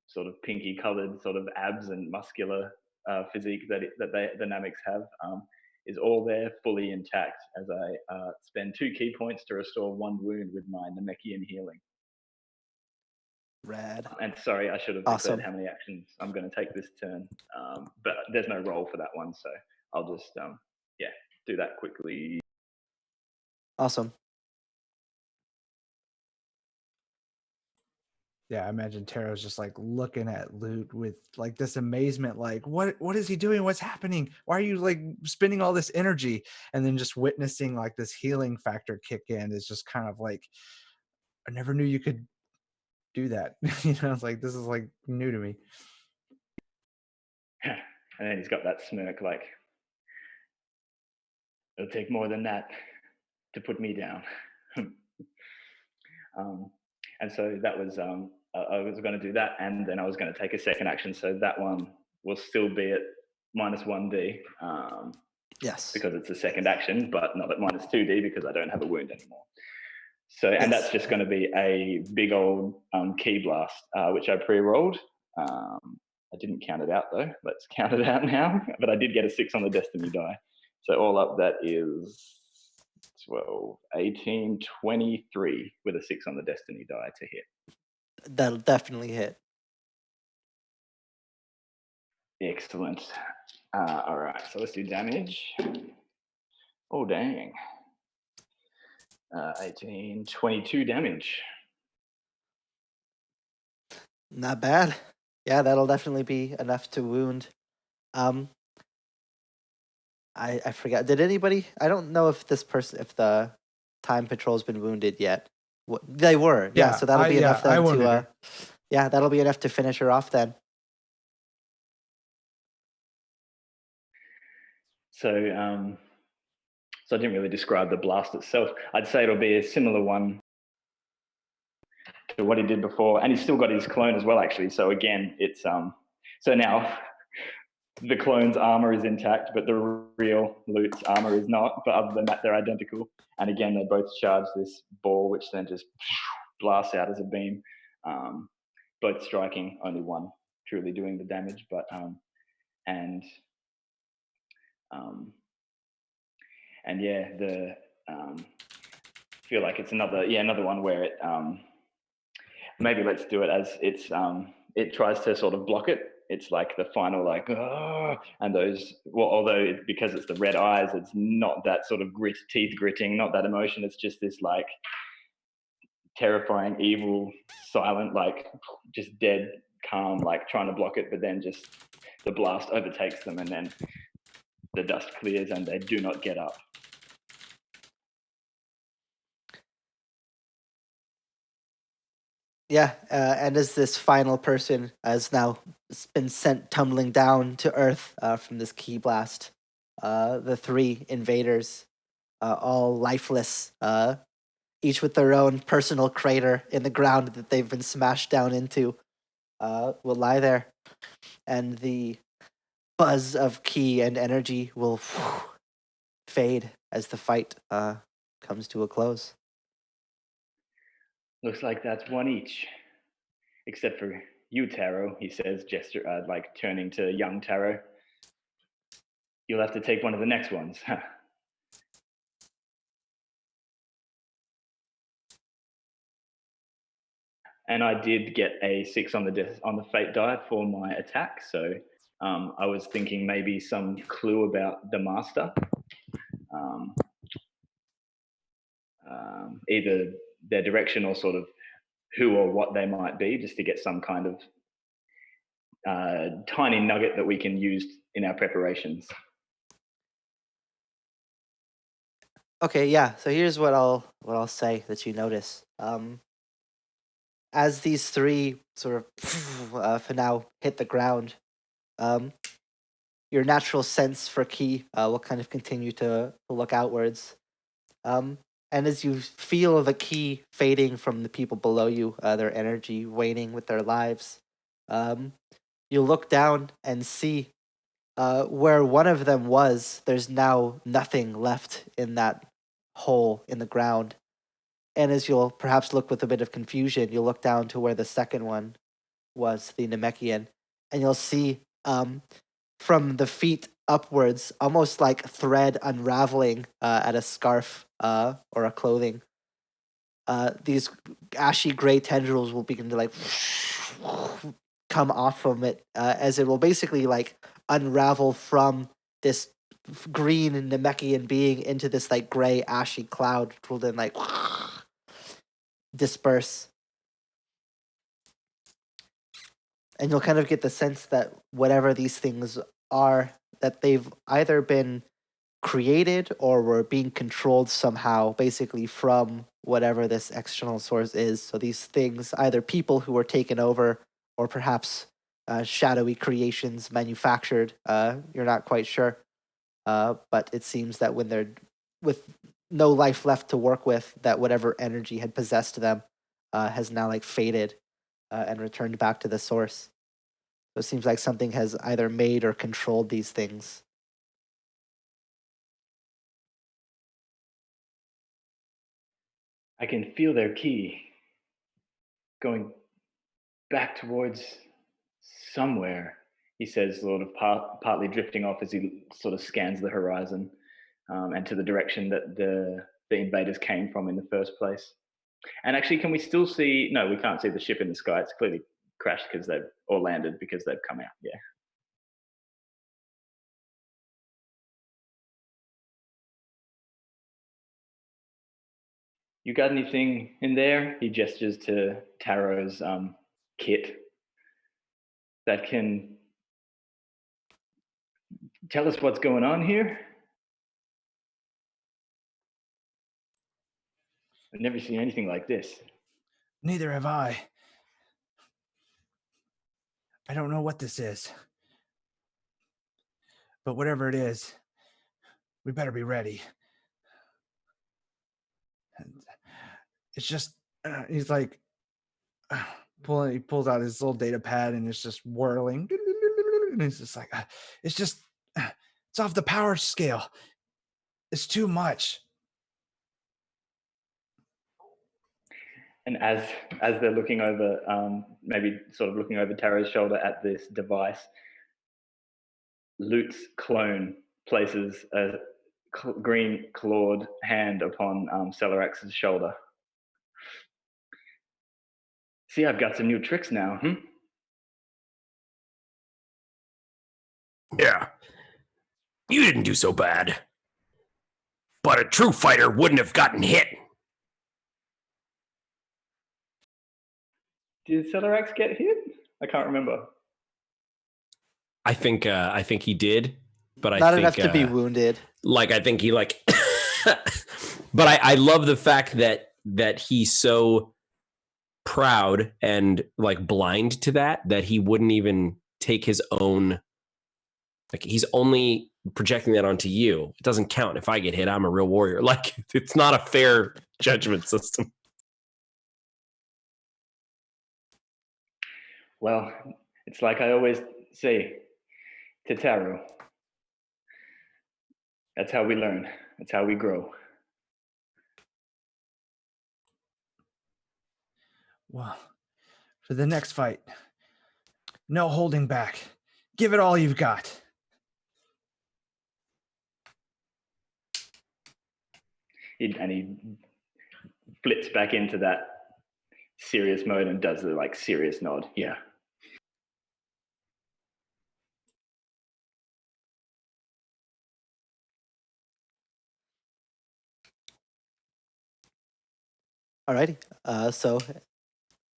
D: sort of pinky colored sort of abs and muscular physique that the Namex have is all there, fully intact. As I spend 2 key points to restore 1 wound with my Namekian healing.
A: Rad.
D: And sorry, I should have
A: Awesome.
D: declared how many actions I'm going to take this turn, but there's no roll for that one, so I'll just do that quickly.
A: Awesome.
C: Yeah, I imagine Taro's just like looking at Loot with like this amazement, like what is he doing? What's happening? Why are you like spending all this energy? And then just witnessing like this healing factor kick in is just kind of like, I never knew you could do that. It's like this is like new to me.
D: And then he's got that smirk, like, it'll take more than that to put me down. And so that was, I was going to do that, and then I was going to take a second action. So that one will still be at -1d.
A: Yes.
D: Because it's a second action, but not at -2d because I don't have a wound anymore. So, and
A: Yes.
D: that's just going to be a big old key blast, which I pre-rolled. I didn't count it out though. Let's count it out now. But I did get a 6 on the destiny die. So all up, that is 12, 18, 23 with a 6 on the destiny die to hit.
A: That'll definitely hit.
D: Excellent. All right, so let's do damage. Oh, dang. 18, 22 damage.
A: Not bad. Yeah, that'll definitely be enough to wound. I forgot. Did anybody? I don't know if the time patrol's been wounded yet. They were. Yeah, so that'll be enough then to. Yeah, that'll be enough to finish her off then.
D: So, so I didn't really describe the blast itself. I'd say it'll be a similar one to what he did before, and he's still got his clone as well, actually. So again, it's so now the clone's armor is intact, but the real Loot's armor is not. But other than that, they're identical. And again, they both charge this ball, which then just blasts out as a beam. Both striking, only one truly doing the damage. But and yeah, the feel like it's another one where it maybe let's do it as it's it tries to sort of block it. It's like the final like, "Ah," and those, well, although because it's the red eyes, it's not that sort of teeth gritting, not that emotion. It's just this like terrifying, evil, silent, like just dead calm, like trying to block it, but then just the blast overtakes them, and then the dust clears and they do not get up.
A: Yeah, and as this final person has now been sent tumbling down to Earth from this key blast, the three invaders, all lifeless, each with their own personal crater in the ground that they've been smashed down into, will lie there, and the buzz of ki and energy will fade as the fight comes to a close.
D: Looks like that's one each, except for you, Taro, he says, like turning to young Taro. You'll have to take one of the next ones. And I did get a 6 on the fate die for my attack, so I was thinking maybe some clue about the master, either their direction or sort of who or what they might be, just to get some kind of tiny nugget that we can use in our preparations.
A: Okay, yeah. So here's what I'll say that you notice. As these three sort of for now hit the ground, your natural sense for ki will kind of continue to look outwards. And as you feel the ki fading from the people below you, their energy waning with their lives, you look down and see where one of them was, there's now nothing left in that hole in the ground. And as you'll perhaps look with a bit of confusion, you'll look down to where the second one was, the Namekian, and you'll see from the feet upwards, almost like thread unraveling at a scarf or a clothing. These ashy gray tendrils will begin to like come off from it as it will basically like unravel from this green Namekian being into this like gray ashy cloud, which will then like disperse. And you'll kind of get the sense that whatever these things are, that they've either been created or were being controlled somehow, basically from whatever this external source is. So these things, either people who were taken over or perhaps shadowy creations manufactured. You're not quite sure. But it seems that when they're with no life left to work with, that whatever energy had possessed them has now like faded and returned back to the source. So it seems like something has either made or controlled these things.
D: I can feel their ki going back towards somewhere, he says, sort of partly drifting off as he sort of scans the horizon and to the direction that the invaders came from in the first place. And actually, can we still see? No, we can't see the ship in the sky. It's clearly crashed because or landed because they've come out. Yeah. You got anything in there? He gestures to Taro's kit that can tell us what's going on here. I've never seen anything like this.
C: Neither have I. I don't know what this is. But whatever it is, we better be ready. And it's just, he's like, he pulls out his little data pad and it's just whirling. And he's just like, it's off the power scale. It's too much.
D: And as they're looking over, maybe sort of looking over Taro's shoulder at this device, Lute's clone places a green clawed hand upon Celerax's shoulder. See, I've got some new tricks now.
B: Yeah. You didn't do so bad. But a true fighter wouldn't have gotten hit.
D: Did Celerex get hit? I can't remember.
B: I think he did, but I
A: Not
B: think
A: enough to be wounded.
B: like I think he like but I love the fact that he's so proud and like blind to that he wouldn't even take his own, like he's only projecting that onto you. It doesn't count. If I get hit, I'm a real warrior. Like it's not a fair judgment system.
D: Well, it's like I always say, Tataru. That's how we learn. That's how we grow.
C: Well, for the next fight, no holding back. Give it all you've got.
D: And he flips back into that serious mode and does the like serious nod. Yeah.
A: Alrighty. So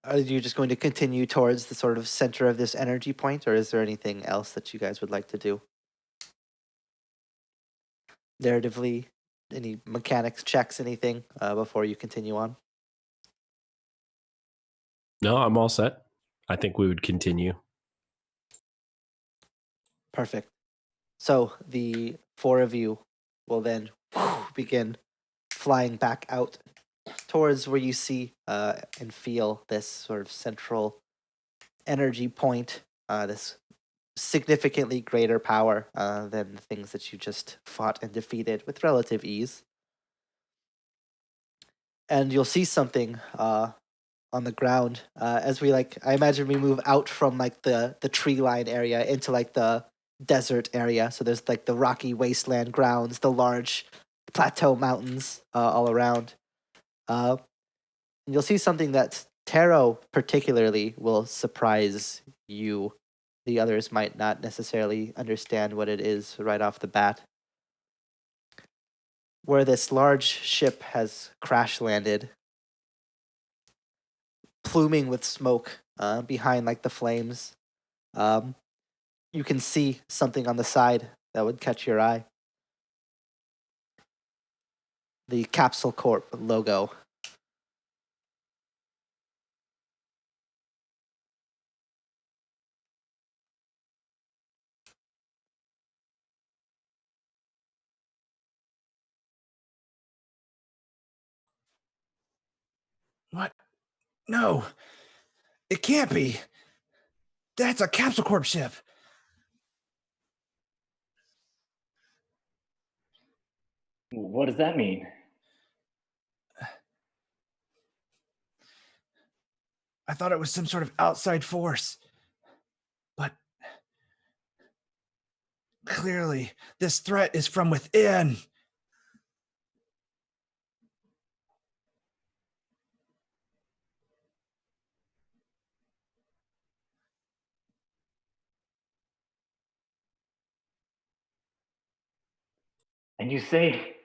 A: are you just going to continue towards the sort of center of this energy point, or is there anything else that you guys would like to do? Narratively, any mechanics checks, anything before you continue on?
B: No, I'm all set. I think we would continue.
A: Perfect. So the four of you will then begin flying back out towards where you see and feel this sort of central energy point, this significantly greater power than the things that you just fought and defeated with relative ease. And you'll see something on the ground as we I imagine we move out from like the tree line area into like the desert area. So there's like the rocky wasteland grounds, the large plateau mountains all around. And you'll see something that Taro particularly will surprise you. The others might not necessarily understand what it is right off the bat. Where this large ship has crash landed, pluming with smoke behind like the flames, you can see something on the side that would catch your eye. The Capsule Corp logo.
C: What? No. It can't be. That's a Capsule Corp ship.
D: What does that mean?
C: I thought it was some sort of outside force. But clearly, this threat is from within.
D: And you say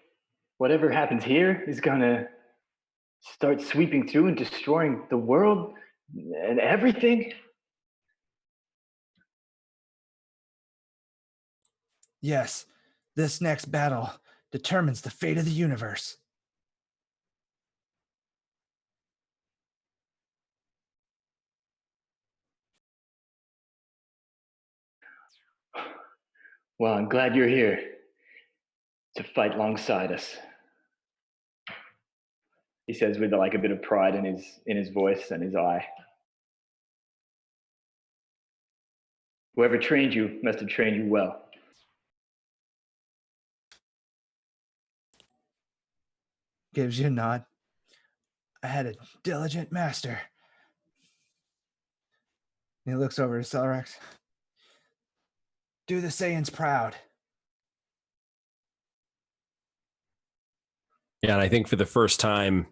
D: whatever happens here is gonna start sweeping through and destroying the world and everything?
C: Yes, this next battle determines the fate of the universe.
D: Well, I'm glad you're here to fight alongside us. He says with like a bit of pride in his voice and his eye. Whoever trained you must have trained you well.
C: Gives you a nod. I had a diligent master. And he looks over to Celerex. Do the Saiyans proud.
B: Yeah, and I think for the first time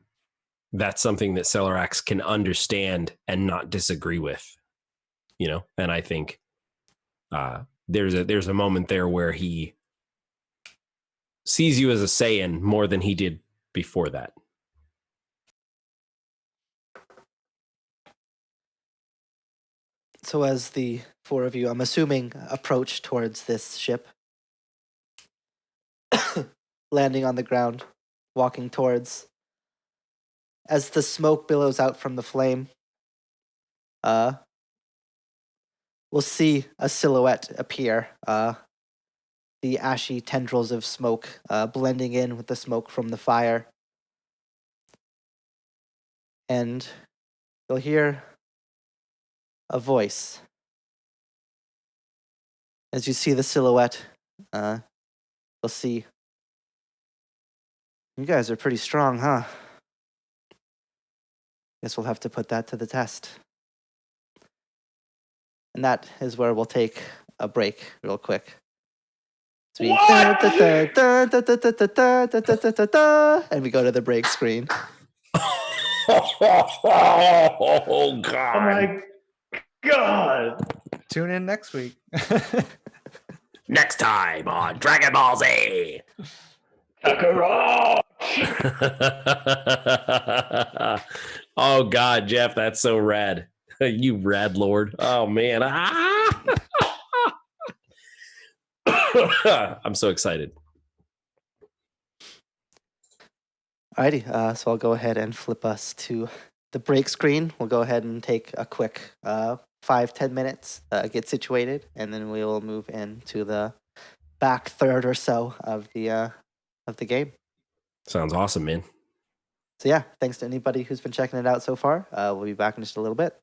B: that's something that Celerax can understand and not disagree with, and I think there's a moment there where he sees you as a Saiyan more than he did before that.
A: So as the four of you, I'm assuming, approach towards this ship, landing on the ground, walking towards, as the smoke billows out from the flame, we'll see a silhouette appear. The ashy tendrils of smoke blending in with the smoke from the fire. And you'll hear a voice. As you see the silhouette, you'll see, you guys are pretty strong, huh? Guess we'll have to put that to the test. And that is where we'll take a break real quick. So we and we go to the break screen.
B: Oh God!
D: Oh my God!
C: Tune in next week.
B: Next time on Dragon Ball Z.
D: Kakarot!
B: Oh God, Jeff, that's so rad. You rad lord. Oh man. I'm so excited.
A: Alrighty, so I'll go ahead and flip us to the break screen. We'll go ahead and take a quick 5-10 minutes, get situated, and then we will move into the back third or so of the game.
B: Sounds awesome, man.
A: So yeah, thanks to anybody who's been checking it out so far. We'll be back in just a little bit.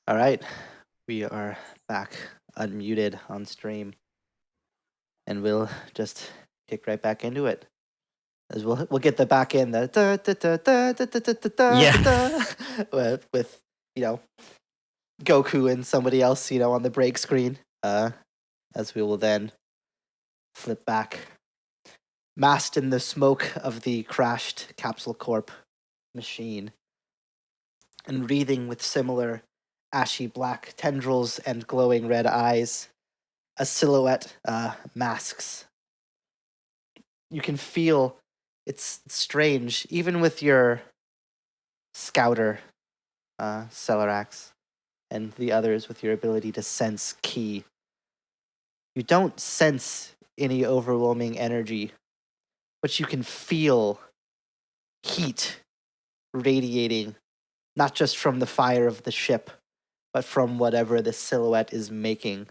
A: All right, we are back unmuted on stream, and we'll just kick right back into it. As we'll get the back end, the da, da, da, da, da, da, da, da, da, with Goku and somebody else on the break screen. As we will then flip back, masked in the smoke of the crashed Capsule Corp machine, and wreathing with similar ashy black tendrils and glowing red eyes, a silhouette masks. You can feel it's strange, even with your scouter, Celerax, and the others with your ability to sense ki. You don't sense any overwhelming energy, but you can feel heat radiating, not just from the fire of the ship, but from whatever the silhouette is making.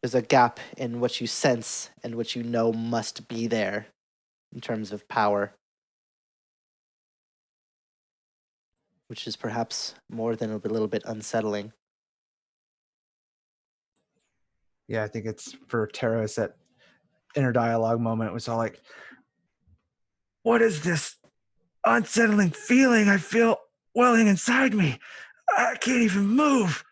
A: There's a gap in what you sense and what you know must be there in terms of power, which is perhaps more than a little bit unsettling.
C: Yeah, I think it's for Tara, it's that inner dialogue moment. It was all like, what is this unsettling feeling I feel welling inside me? I can't even move.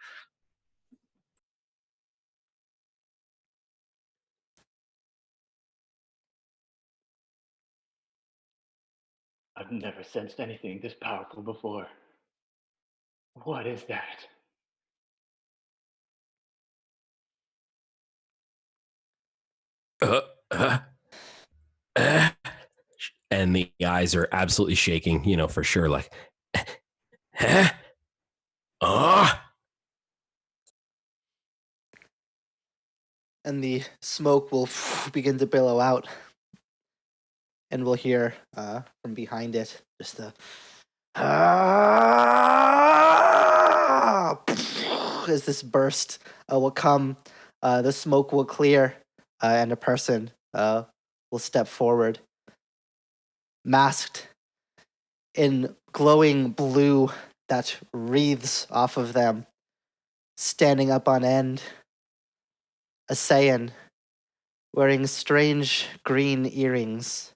D: I've never sensed anything this powerful before. What is that?
B: And the eyes are absolutely shaking, for sure. Like,
A: And the smoke will begin to billow out. And we'll hear from behind it just the as this burst will come. The smoke will clear, and a person will step forward, masked in glowing blue that wreathes off of them, standing up on end. A Saiyan wearing strange green earrings,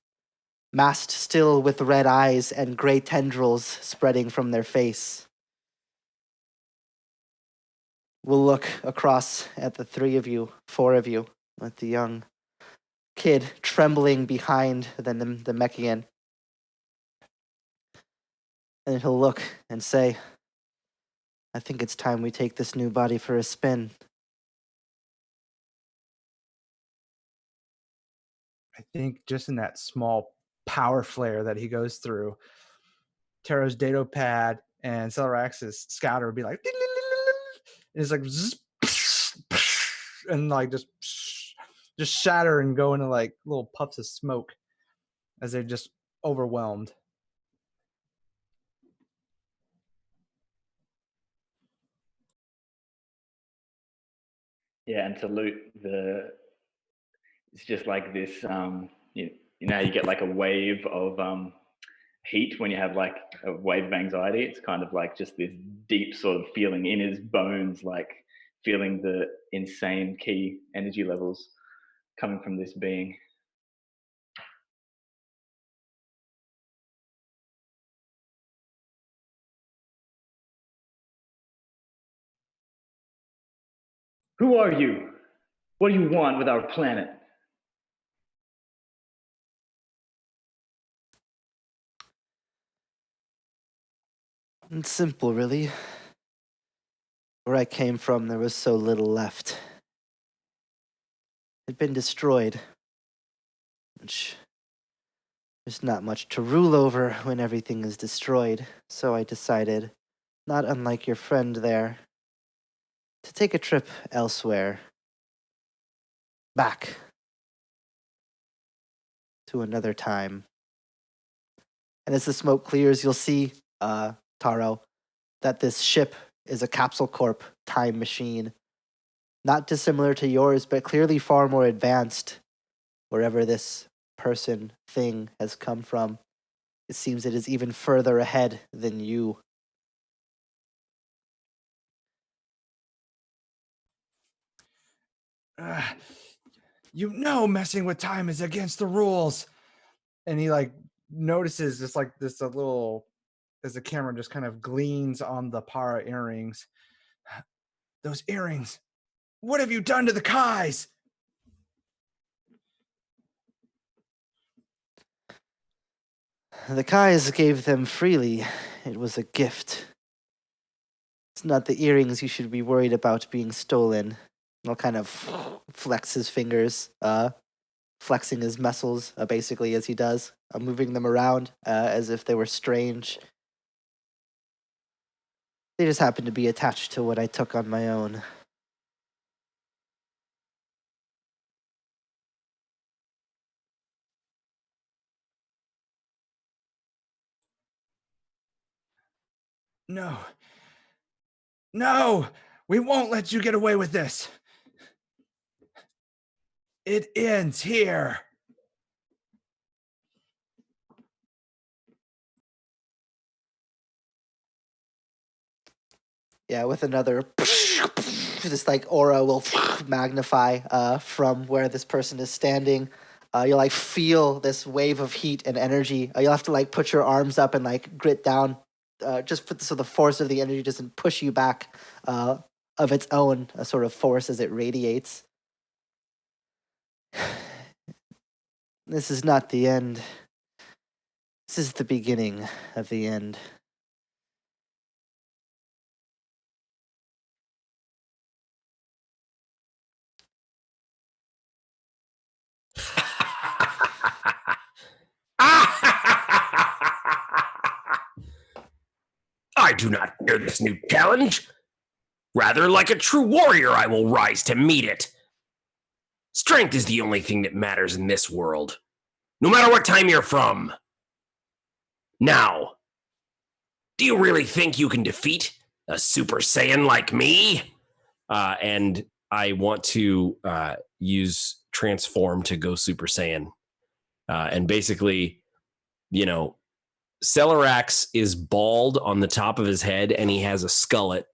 A: masked still with red eyes and gray tendrils spreading from their face. We'll look across at the four of you, with the young kid trembling behind the Namekian. And he'll look and say, I think it's time we take this new body for a spin.
C: I think just in that small power flare that he goes through, Taro's dado pad and Celerax's scouter would be like, and it's like, and like just shatter and go into like little puffs of smoke as they're just overwhelmed.
D: Yeah, and to loot it's just like this. You know, you get like a wave of heat when you have like a wave of anxiety. It's kind of like just this deep sort of feeling in his bones, like feeling the insane ki energy levels coming from this being. Who are you? What do you want with our planet?
A: It's simple, really. Where I came from, there was so little left. It had been destroyed, which there's not much to rule over when everything is destroyed, so I decided, not unlike your friend there, to take a trip elsewhere. Back to another time. And as the smoke clears, you'll see, Taro, that this ship is a Capsule Corp time machine. Not dissimilar to yours, but clearly far more advanced. Wherever this person, thing has come from, it seems it is even further ahead than you
C: You know, messing with time is against the rules. And he like notices just like this a little, as the camera just kind of gleans on the para earrings. Those earrings. What have you done to the Kais?
A: The Kais gave them freely. It was a gift. It's not the earrings you should be worried about being stolen. He'll kind of flex his fingers, flexing his muscles, basically, as he does, moving them around as if they were strange. They just happen to be attached to what I took on my own.
C: No. No! We won't let you get away with this. It ends here.
A: Yeah, with another, this like aura will magnify from where this person is standing. You'll like feel this wave of heat and energy. You'll have to like put your arms up and like grit down, so the force of the energy doesn't push you back of its own sort of force as it radiates. This is not the end. This is the beginning of the end.
B: I do not fear this new challenge. Rather, like a true warrior, I will rise to meet it. Strength is the only thing that matters in this world, no matter what time you're from. Now, do you really think you can defeat a Super Saiyan like me? And I want to use Transform to go Super Saiyan. And basically, Celerax is bald on the top of his head, and he has a skullet.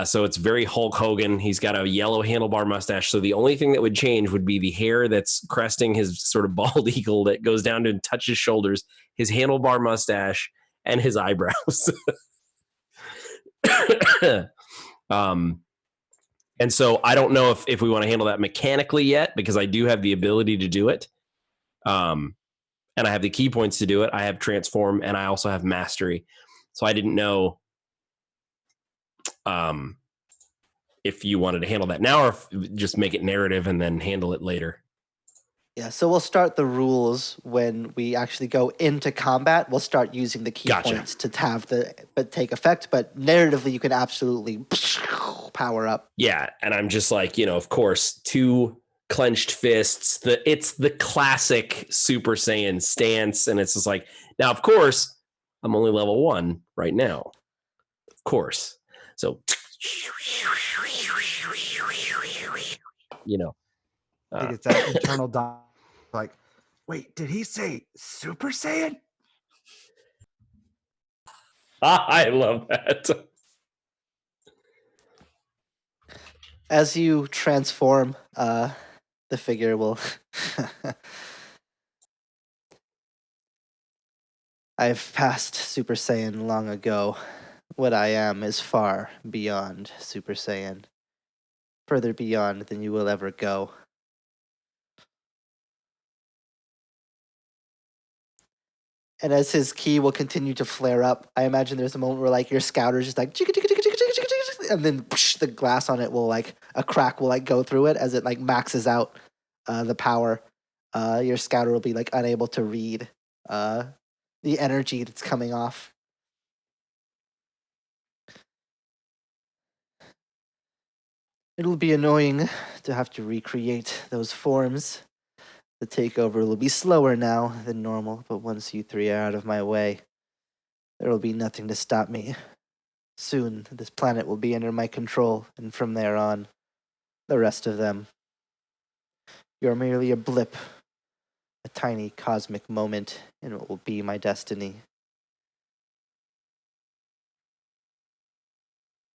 B: So it's very Hulk Hogan. He's got a yellow handlebar mustache. So the only thing that would change would be the hair that's cresting his sort of bald eagle that goes down to touch his shoulders, his handlebar mustache, and his eyebrows. And so I don't know if we want to handle that mechanically yet, because I do have the ability to do it. And I have the key points to do it. I have Transform, and I also have Mastery. So I didn't know if you wanted to handle that now, or if just make it narrative and then handle it later.
A: Yeah, so we'll start the rules when we actually go into combat. We'll start using the key points to have take effect, but narratively you can absolutely power up.
B: Yeah, and I'm just like, of course, 2 clenched fists. It's the classic Super Saiyan stance, and it's just like, now, of course, I'm only level 1 right now. Of course. So,
C: I think it's that internal dot. Like, wait, did he say Super Saiyan?
B: I love that.
A: As you transform, the figure will... I've passed Super Saiyan long ago. What I am is far beyond Super Saiyan. Further beyond than you will ever go. And as his ki will continue to flare up, I imagine there's a moment where like your scouter is just like, and then the glass on it will like, a crack will like go through it as it like maxes out the power. Your scouter will be like unable to read the energy that's coming off. It'll be annoying to have to recreate those forms. The takeover will be slower now than normal, but once you 3 are out of my way, there will be nothing to stop me. Soon, this planet will be under my control, and from there on, the rest of them. You're merely a blip, a tiny cosmic moment in what will be my destiny.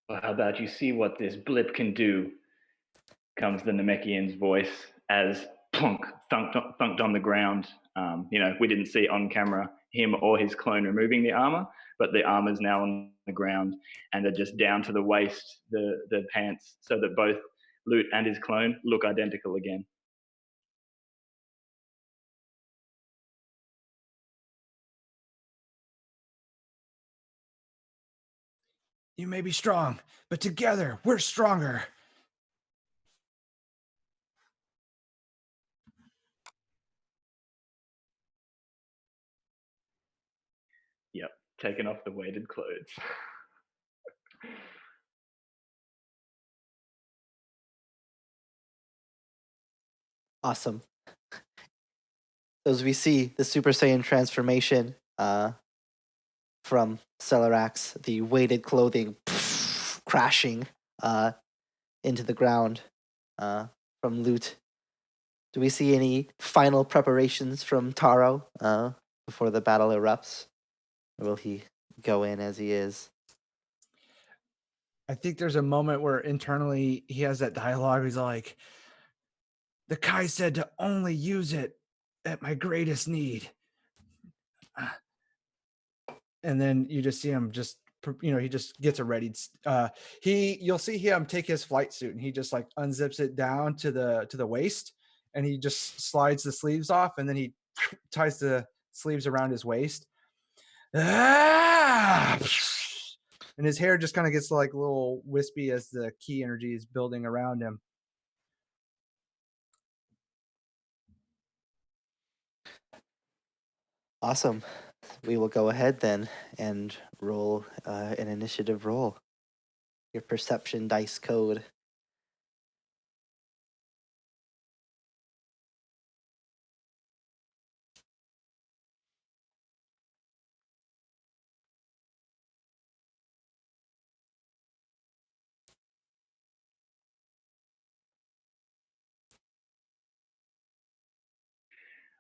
D: Well, how about you see what this blip can do comes the Namekian's voice as plonk, thunked on the ground. We didn't see on camera him or his clone removing the armor, but the armor's now on the ground and they're just down to the waist, the pants, so that both Lute and his clone look identical again.
C: You may be strong, but together we're stronger.
D: Yep, taking off the weighted clothes.
A: Awesome. As we see the Super Saiyan transformation from Celerax, the weighted clothing crashing into the ground from Lute. Do we see any final preparations from Taro before the battle erupts? Or will he go in as he is?
C: I think there's a moment where internally he has that dialogue. He's like, the Kai said to only use it at my greatest need. And then you just see him he just gets a ready. You'll see him take his flight suit and he just like unzips it down to the waist and he just slides the sleeves off and then he ties the sleeves around his waist. And his hair just kind of gets like a little wispy as the ki energy is building around him.
A: Awesome. We will go ahead then and roll an initiative roll. Your perception dice code.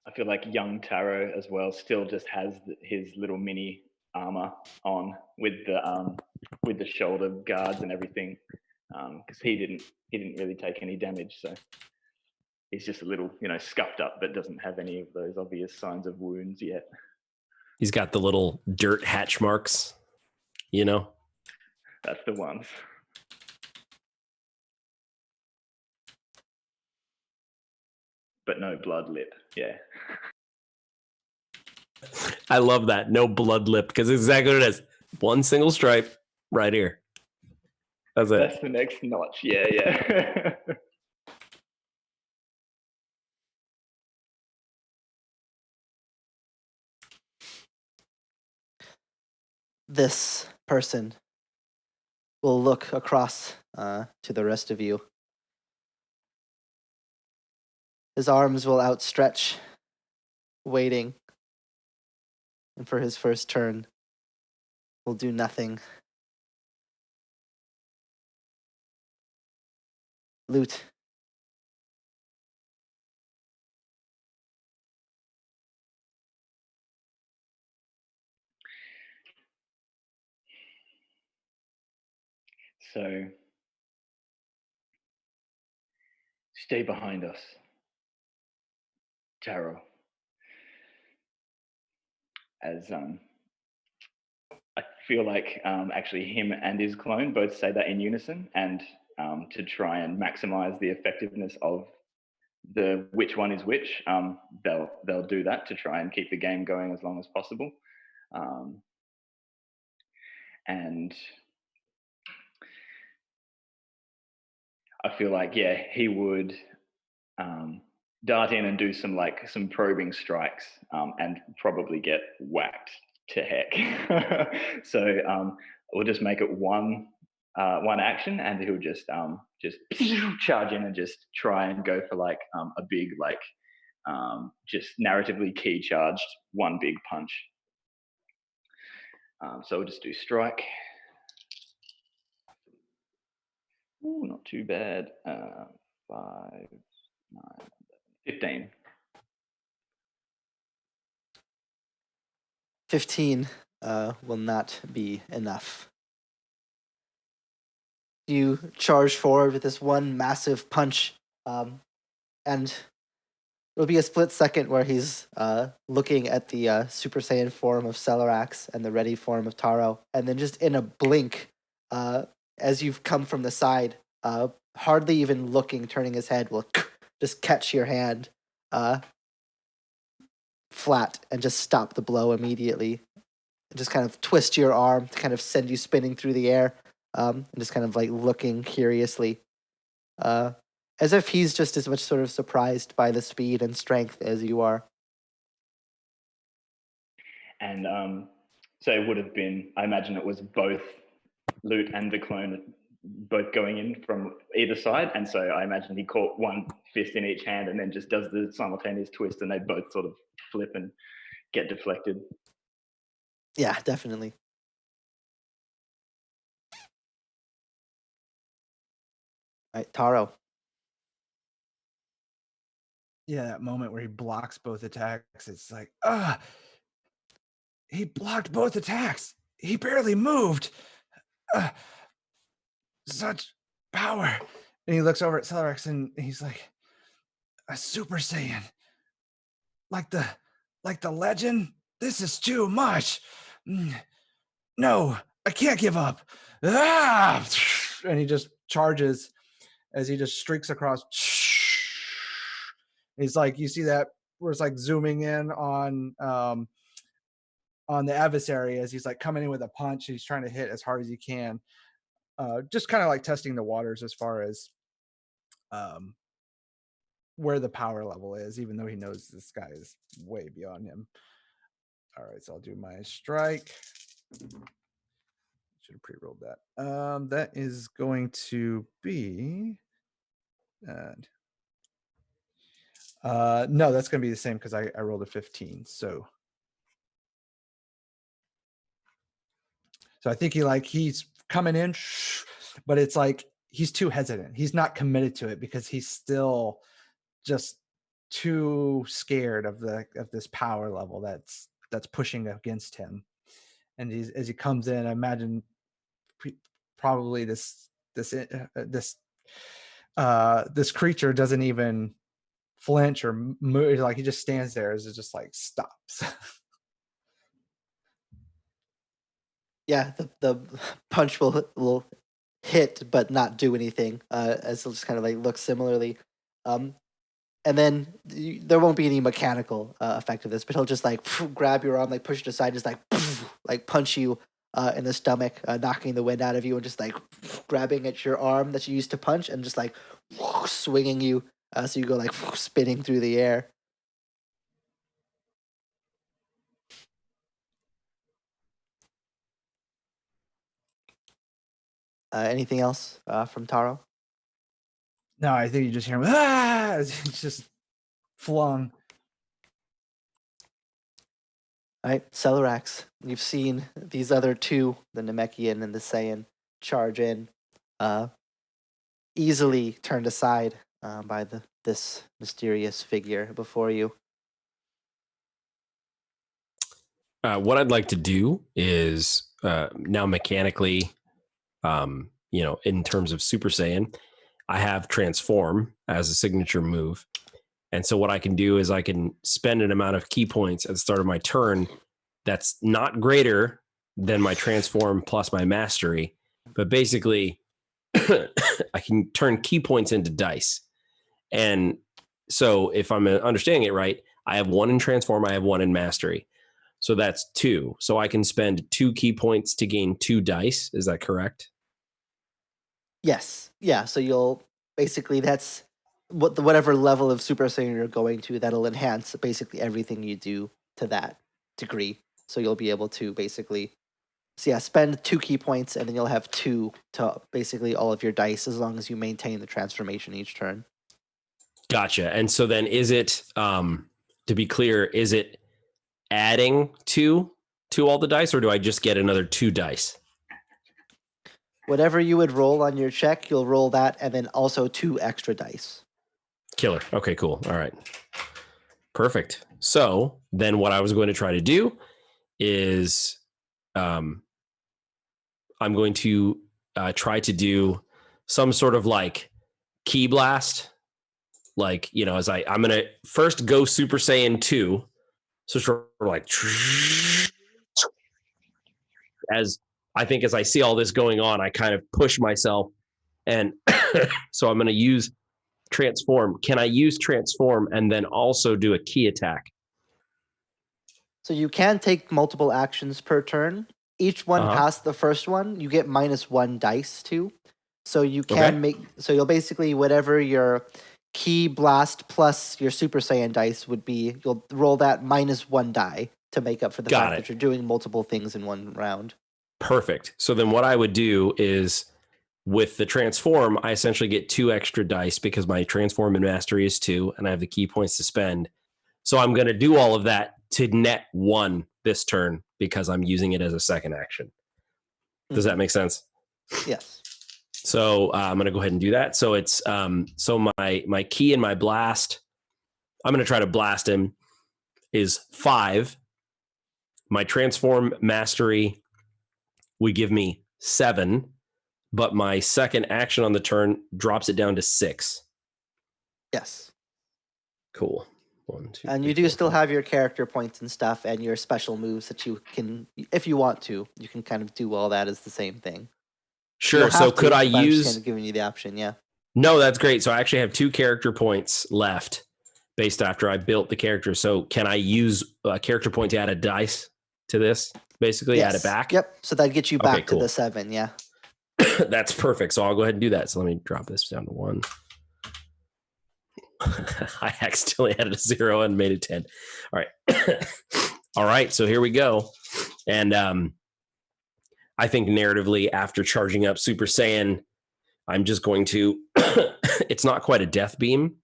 D: I feel like young Taro as well still just has his little mini armor on with the shoulder guards and everything, because he didn't really take any damage, so he's just a little scuffed up, but doesn't have any of those obvious signs of wounds yet.
B: He's got the little dirt hatch marks,
D: That's the ones. But no blood lip. Yeah.
B: I love that. No blood lip, because it's exactly what it is. One single stripe right here. That's it.
D: That's the next notch. Yeah.
A: This person will look across to the rest of you. His arms will outstretch, waiting. And for his first turn, will do nothing. Lute.
D: So stay behind us, Taro. As I feel like actually him and his clone both say that in unison, and to try and maximize the effectiveness of the which one is which, they'll do that to try and keep the game going as long as possible. And I feel like he would dart in and do some probing strikes and probably get whacked to heck. So we'll just make it one action, and he'll just charge in and just try and go for a big just narratively key charged one big punch. So we'll just do strike. Ooh, not too bad. 5, 9, 15.
A: 15 will not be enough. you charge forward with this one massive punch, and it'll be a split second where he's looking at the Super Saiyan form of Celerax and the ready form of Taro, and then just in a blink, as you've come from the side, hardly even looking, turning his head, will just catch your hand flat and just stop the blow immediately. And just kind of twist your arm to kind of send you spinning through the air, and just kind of like looking curiously. As if he's just as much sort of surprised by the speed and strength as you are.
D: And so it would have been, I imagine it was both Loot and the clone both going in from either side. And so I imagine he caught one fist in each hand and then just does the simultaneous twist, and they both sort of flip and get deflected.
A: Yeah, definitely. All right, Taro.
C: Yeah, that moment where he blocks both attacks, it's like, he blocked both attacks. He barely moved. Such power. And he looks over at Celerax and he's like, a Super Saiyan. Like the legend? This is too much. No, I can't give up. And he just charges as he just streaks across. He's like, you see that where it's like zooming in on the adversary as he's like coming in with a punch. He's trying to hit as hard as he can. Just kind of like testing the waters as far as where the power level is, even though he knows this guy is way beyond him. All right, so I'll do my strike. Should have pre-rolled that. That is going to be... no, that's going to be the same because I rolled a 15. So I think he's coming in, but it's like he's too hesitant. He's not committed to it because he's still just too scared of this power level that's pushing against him. And as he comes in, I imagine probably this creature doesn't even flinch or move. Like he just stands there as it just like stops.
A: Yeah, the punch will hit but not do anything, as it'll just kind of like look similarly. And then there won't be any mechanical effect of this, but he'll just like grab your arm, like push it aside, just like punch you in the stomach, knocking the wind out of you, and just like grabbing at your arm that you used to punch, and just like swinging you, so you go like spinning through the air. Anything else from Taro?
C: No, I think you just hear him. It's just flung.
A: All right, Celerax, you've seen these other two, the Namekian and the Saiyan, charge in, easily turned aside by this mysterious figure before you.
B: What I'd like to do is now mechanically, in terms of Super Saiyan, I have Transform as a signature move. And so what I can do is I can spend an amount of key points at the start of my turn that's not greater than my Transform plus my Mastery. But basically, I can turn key points into dice. And so if I'm understanding it right, I have one in Transform, I have one in Mastery. So that's 2. So I can spend 2 key points to gain 2 dice. Is that correct?
A: Yes. Yeah, so you'll basically, that's whatever level of Super Saiyan you're going to, that'll enhance basically everything you do to that degree. So you'll be able to basically, spend 2 key points, and then you'll have 2 to basically all of your dice, as long as you maintain the transformation each turn.
B: Gotcha. And so then is it, to be clear, is it adding 2 to all the dice, or do I just get another 2 dice?
A: Whatever you would roll on your check, you'll roll that, and then also 2 extra dice.
B: Killer. Okay, cool. All right. Perfect. So then what I was going to try to do is I'm going to try to do some sort of like key blast. Like, you know, as I'm going to first go Super Saiyan 2. So sort of like, as I see all this going on, I kind of push myself. And so I'm going to use transform. Can I use transform and then also do a key attack?
A: So you can take multiple actions per turn. Each one past the first one, you get -1 dice to. So you can so you'll basically, whatever your key blast plus your Super Saiyan dice would be, you'll roll that -1 die to make up for the fact that you're doing multiple things in one round.
B: Perfect. So then what I would do is with the transform, I essentially get 2 extra dice because my transform and mastery is 2 and I have the key points to spend. So I'm going to do all of that to net 1 this turn because I'm using it as a second action. Does that make sense?
A: Yes.
B: So I'm going to go ahead and do that. So it's so my key and my blast, I'm going to try to blast him, is 5. My transform mastery would give me 7, but my second action on the turn drops it down to 6.
A: Yes.
B: Cool. 1, 2,
A: and
B: 3,
A: you do
B: 4,
A: still
B: 5.
A: have your character points and stuff and your special moves that you can, if you want to, you can kind of do all that as the same thing.
B: Sure. So could I
A: I'm just
B: use...
A: kind of giving you the option, yeah.
B: No, that's great. So I actually have 2 character points left based after I built the character. So can I use a character point to add a dice to this? Basically, add it back?
A: Yep. So that gets you back to the 7, yeah.
B: That's perfect. So I'll go ahead and do that. So let me drop this down to 1. I accidentally added a 0 and made it 10. All right. All right. So here we go. And I think narratively, after charging up Super Saiyan, I'm just going to, it's not quite a death beam,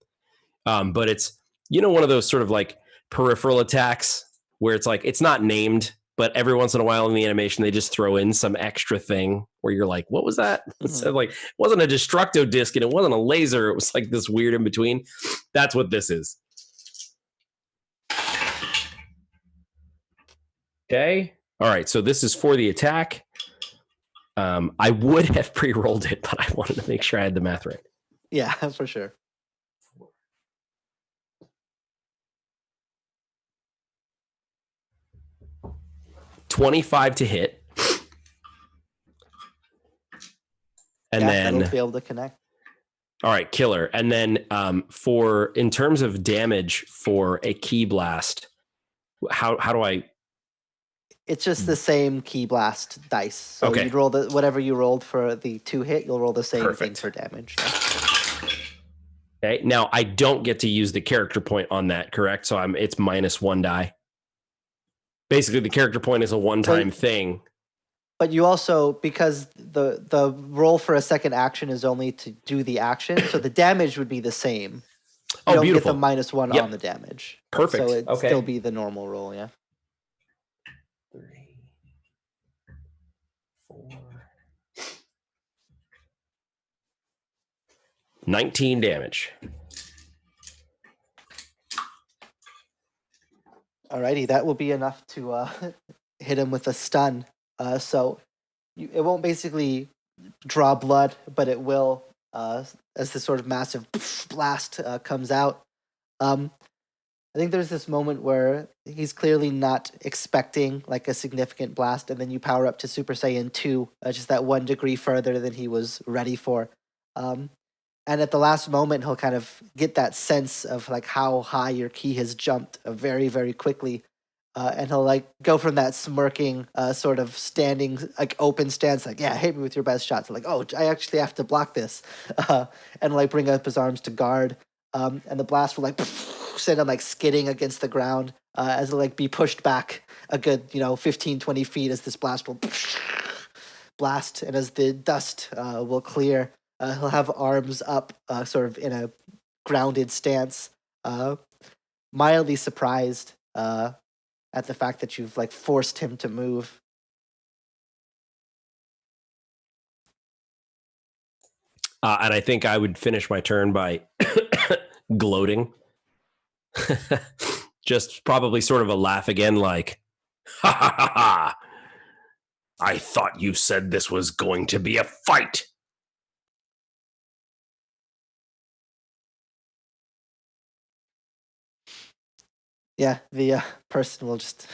B: but it's, you know, one of those sort of like peripheral attacks where it's like, it's not named, but every once in a while in the animation, they just throw in some extra thing where you're like, what was that? So like, it wasn't a destructo disc and it wasn't a laser. It was like this weird in between. That's what this is. Okay. All right. So this is for the attack. I would have pre-rolled it, but I wanted to make sure I had the math right.
A: Yeah, for sure. $25
B: to hit. And then
A: that'll be able to connect.
B: All right, killer. And then for in terms of damage for a key blast, how do I?
A: It's just the same key blast dice. So you'd roll whatever you rolled for the 2 hit, you'll roll the same thing for damage. Yeah.
B: Okay. Now I don't get to use the character point on that, correct? So it's -1 die. Basically, the character point is a one-time thing.
A: But you also, because the roll for a second action is only to do the action, so the damage would be the same. You don't
B: beautiful.
A: Get the -1 on the damage.
B: Perfect.
A: So it'd still be the normal roll, yeah.
B: 3, 4, 19 damage.
A: Alrighty, that will be enough to hit him with a stun. So it won't basically draw blood, but it will, as this sort of massive blast comes out. I think there's this moment where he's clearly not expecting like a significant blast, and then you power up to Super Saiyan 2, just that 1 degree further than he was ready for. And at the last moment, he'll kind of get that sense of like how high your key has jumped very, very quickly. And he'll like go from that smirking sort of standing, like open stance, like, yeah, hit me with your best shots. So like, oh, I actually have to block this. And like bring up his arms to guard. And the blast will like send him like skidding against the ground as he'll like be pushed back a good, 15, 20 feet as this blast will blast. And as the dust will clear, he'll have arms up sort of in a grounded stance, mildly surprised at the fact that you've like forced him to move.
B: And I think I would finish my turn by gloating. Just probably sort of a laugh again, like, ha ha ha ha. I thought you said this was going to be a fight.
A: Yeah, the person will just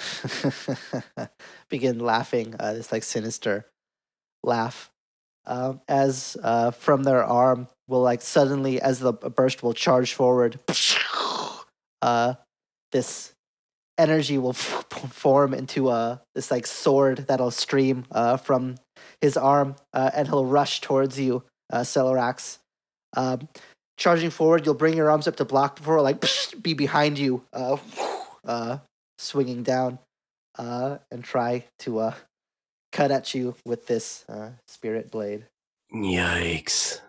A: begin laughing, this like sinister laugh, as from their arm will like suddenly, as the burst will charge forward, this energy will form into this like sword that'll stream from his arm, and he'll rush towards you, Celorax. Charging forward, you'll bring your arms up to block before like be behind you, swinging down, and try to cut at you with this spirit blade.
B: Yikes.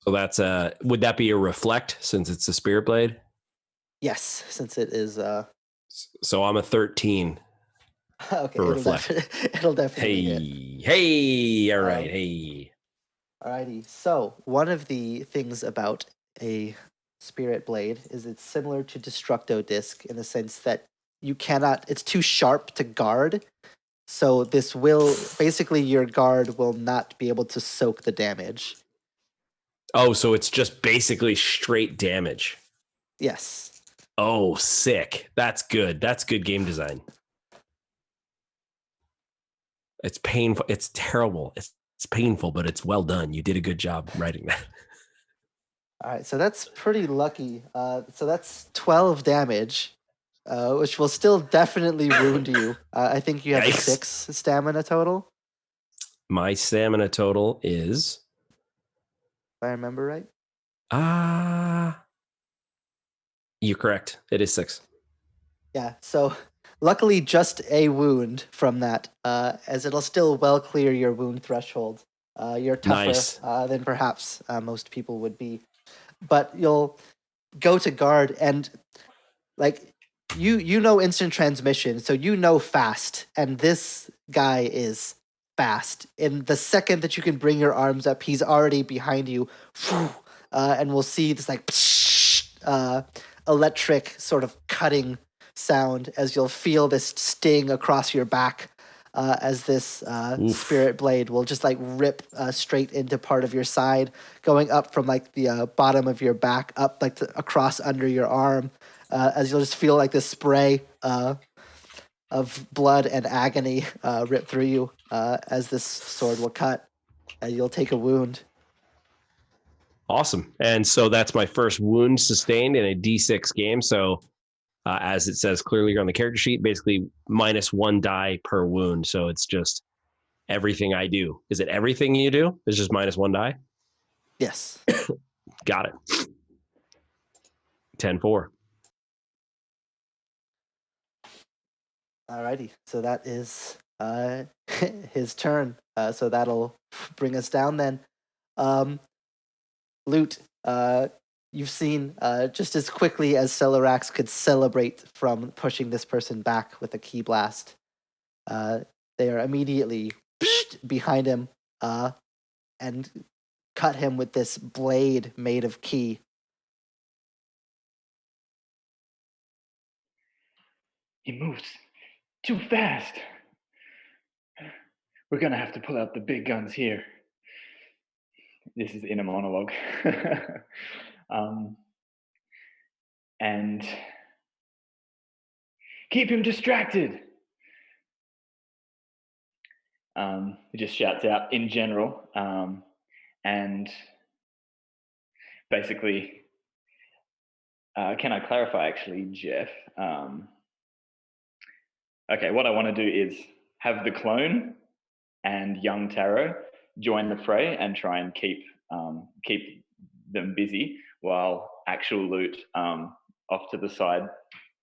B: So that's would that be a reflect since it's a spirit blade?
A: Yes, since it is
B: So I'm a 13
A: okay,
B: for reflect.
A: It'll definitely hit.
B: Hey, all right, hey.
A: Alrighty. So one of the things about a spirit blade is it's similar to Destructo Disc in the sense that you cannot. It's too sharp to guard. So this will basically your guard will not be able to soak the damage.
B: Oh, so it's just basically straight damage.
A: Yes.
B: Oh, sick. That's good. That's good game design. It's painful. It's terrible. It's painful, but it's well done. You did a good job writing that.
A: All right. So that's pretty lucky. So that's 12 damage, which will still definitely wound you. I think you have
B: Yikes.
A: 6 stamina total,
B: My stamina total is
A: if I remember right.
B: You're correct. It is 6.
A: Yeah, so luckily just a wound from that, as it'll still well clear your wound threshold. You're tougher
B: Nice.
A: than perhaps most people would be. But you'll go to guard and like you know instant transmission, so you know fast, and this guy is fast. In the second that you can bring your arms up, he's already behind you. And we'll see this like electric sort of cutting sound as you'll feel this sting across your back, as this spirit blade will just like rip straight into part of your side, going up from like the bottom of your back up like across under your arm, as you'll just feel like this spray of blood and agony rip through you, as this sword will cut, and you'll take a wound.
B: Awesome. And so that's my first wound sustained in a D6 game. So as it says clearly on the character sheet, basically -1 die per wound. So it's just everything I do. Is it everything you do? It's just -1 die?
A: Yes.
B: Got it. 10-4.
A: Alrighty. So that is his turn. So that'll bring us down then. Loot, you've seen just as quickly as Celorax could celebrate from pushing this person back with a key blast. They are immediately behind him and cut him with this blade made of key.
D: He moves too fast. We're going to have to pull out the big guns here. This is inner monologue. And keep him distracted. He just shouts out in general. And basically, can I clarify actually, Jeff? Okay, what I want to do is have the clone and young Taro join the fray and try and keep them busy while actual Loot off to the side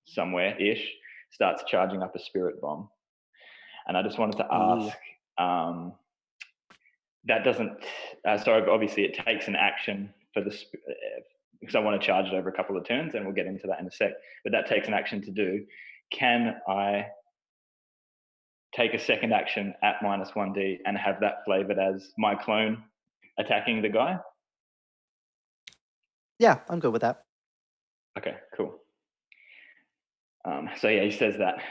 D: somewhere-ish starts charging up a spirit bomb. And I just wanted to ask, that doesn't, so obviously it takes an action for the, because I want to charge it over a couple of turns, and we'll get into that in a sec, but that takes an action to do. Can I take a second action at -1d and have that flavored as my clone attacking the guy?
A: Yeah, I'm good with that.
D: Okay, cool. So yeah, he says that,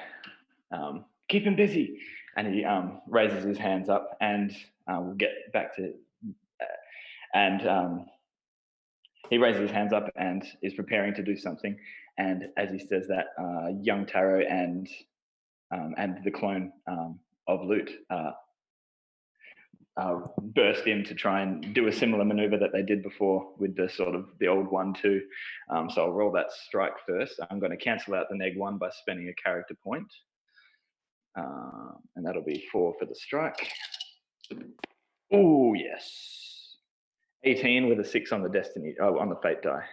D: keep him busy, and he raises his hands up, and we'll get back to, and he raises his hands up and is preparing to do something. And as he says that, young Taro and the clone of Loot burst in to try and do a similar maneuver that they did before with the sort of the old 1-2. So I'll roll that strike first. I'm going to cancel out the -1 by spending a character point. And that'll be 4 for the strike. Oh, yes. 18 with a 6 on the destiny, on the fate die.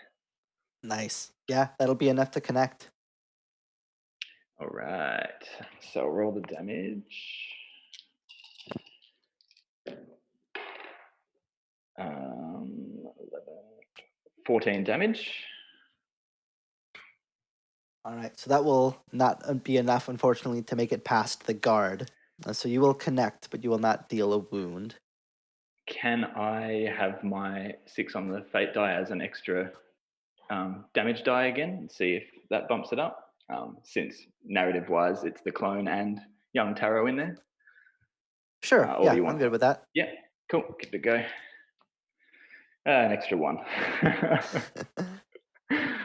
A: Nice. Yeah, that'll be enough to connect.
D: All right. So roll the damage. 14 damage.
A: All right, so that will not be enough, unfortunately, to make it past the guard. So you will connect, but you will not deal a wound.
D: Can I have my 6 on the fate die as an extra damage die again and see if that bumps it up? Since narrative-wise, it's the clone and young Taro in there.
A: Sure,
D: Or
A: yeah,
D: do you
A: I'm
D: want
A: good with that.
D: Yeah, cool. Give it a go. An extra 1.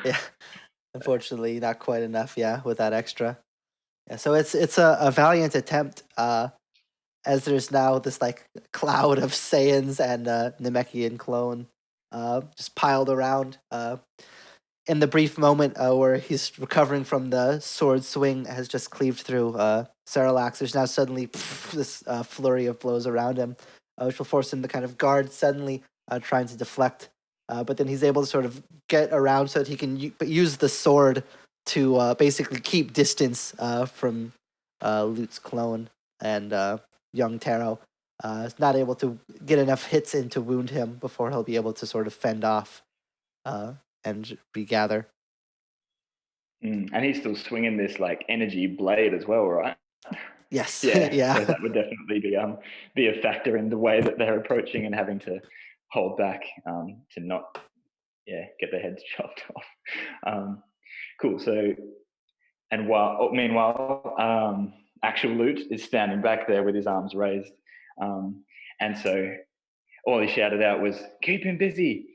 A: Yeah, unfortunately, not quite enough. Yeah, with that extra. Yeah, so it's a valiant attempt. As there's now this like cloud of Saiyans and Namekian clone, just piled around. In the brief moment where he's recovering from the sword swing has just cleaved through Ceralax, there's now suddenly this flurry of blows around him, which will force him to kind of guard suddenly, trying to deflect. But then he's able to sort of get around so that he can use the sword to basically keep distance from Lute's clone and young Taro. Is not able to get enough hits in to wound him before he'll be able to sort of fend off and regather.
D: And he's still swinging this like energy blade as well, right?
A: Yes.
D: Yeah.
A: Yeah.
D: So that would definitely be a factor in the way that they're approaching and having to hold back to not get their heads chopped off. Cool. So, and meanwhile, actual Loot is standing back there with his arms raised, and so all he shouted out was, "Keep him busy."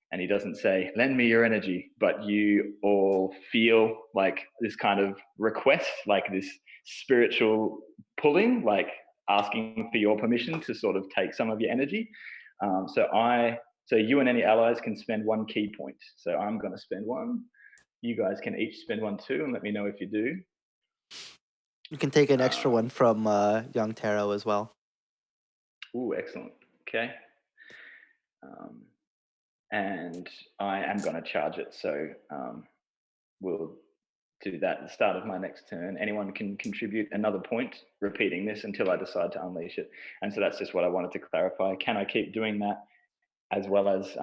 D: And he doesn't say, "Lend me your energy," but you all feel like this kind of request, like this spiritual pulling, like asking for your permission to sort of take some of your energy. So you and any allies can spend 1 key point. So I'm going to spend 1. You guys can each spend 1 too, and let me know if you do.
A: You can take an extra one from young Taro as well.
D: Ooh, excellent. Okay. And I am going to charge it, so we'll do that at the start of my next turn. Anyone can contribute another point, repeating this until I decide to unleash it. And so that's just what I wanted to clarify. Can I keep doing that as well as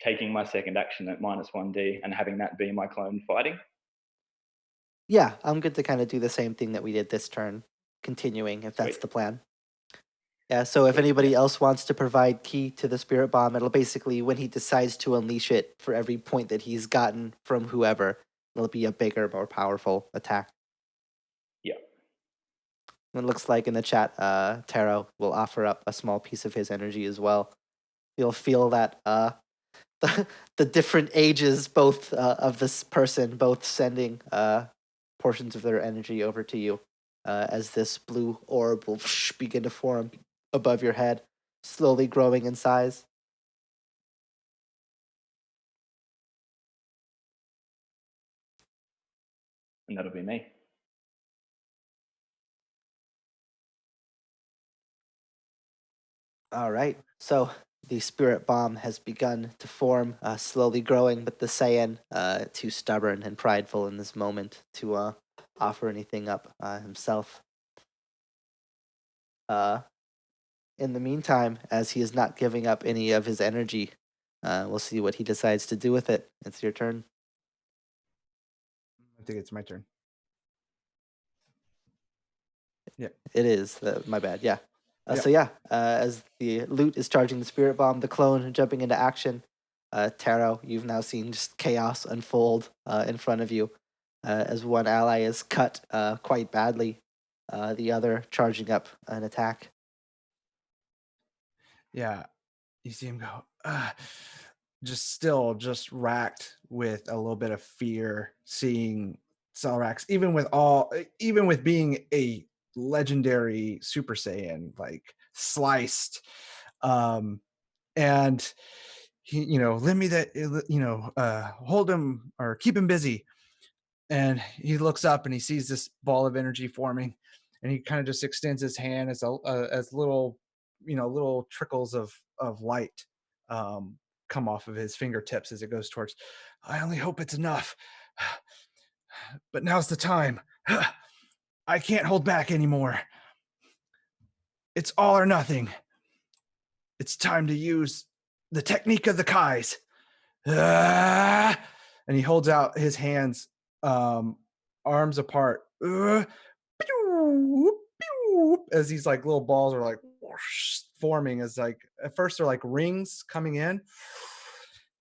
D: taking my second action at -1d and having that be my clone fighting?
A: Yeah, I'm good to kind of do the same thing that we did this turn, continuing if that's
D: Sweet.
A: the plan. Yeah, so if anybody else wants to provide key to the spirit bomb, it'll basically, when he decides to unleash it, for every point that he's gotten from whoever, it'll be a bigger, more powerful attack.
D: Yeah.
A: It looks like in the chat, Taro will offer up a small piece of his energy as well. You'll feel that the different ages, both of this person, both sending portions of their energy over to you as this blue orb will begin to form above your head, slowly growing in size.
D: And that'll be me.
A: All right. So the spirit bomb has begun to form, slowly growing, but the Saiyan, too stubborn and prideful in this moment to offer anything up himself. In the meantime, as he is not giving up any of his energy, we'll see what he decides to do with it. It's your turn.
C: I think it's my turn. Yeah.
A: It is. My bad. Yeah.
C: Yeah.
A: So as the Loot is charging the spirit bomb, the clone jumping into action. Taro, you've now seen just chaos unfold in front of you, as one ally is cut quite badly, the other charging up an attack.
C: Yeah. You see him go, just racked with a little bit of fear, seeing Selrax, even with being a legendary Super Saiyan, like sliced, and he, lend me that, hold him or keep him busy. And he looks up and he sees this ball of energy forming, and he kind of just extends his hand as little, little trickles of light come off of his fingertips as it goes towards. I only hope it's enough, but now's the time. I can't hold back anymore. It's all or nothing. It's time to use the technique of the Kais. And he holds out his hands, arms apart, as these like little balls are like forming, as like at first they're like rings coming in.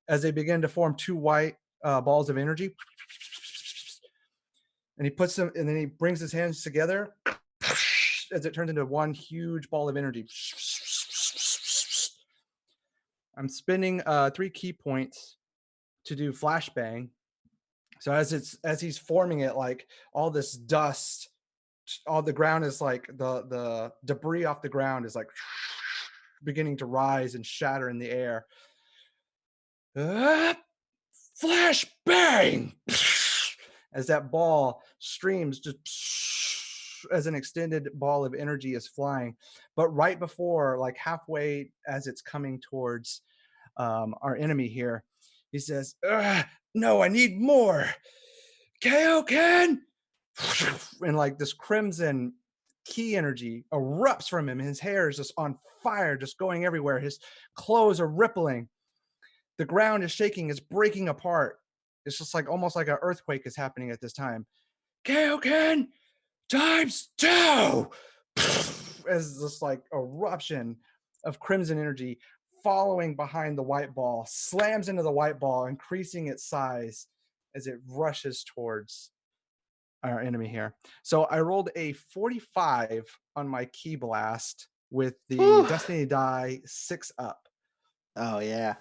C: As they begin to form two white balls of energy, and he puts them, and then he brings his hands together as it turns into one huge ball of energy. I'm spending 3 key points to do flashbang. So as he's forming it, like all this dust, all the ground is like the debris off the ground is like beginning to rise and shatter in the air. Flashbang! As that ball streams just as an extended ball of energy is flying. But right before, like halfway as it's coming towards our enemy here, he says, no, I need more. Kaioken! And like this crimson ki energy erupts from him. His hair is just on fire, just going everywhere. His clothes are rippling. The ground is shaking, it's breaking apart. It's just like almost like an earthquake is happening at this time. Kaioken ×2! As this like eruption of crimson energy following behind the white ball, slams into the white ball, increasing its size as it rushes towards our enemy here. So I rolled a 45 on my ki blast with the Destiny die 6 up.
A: Oh yeah.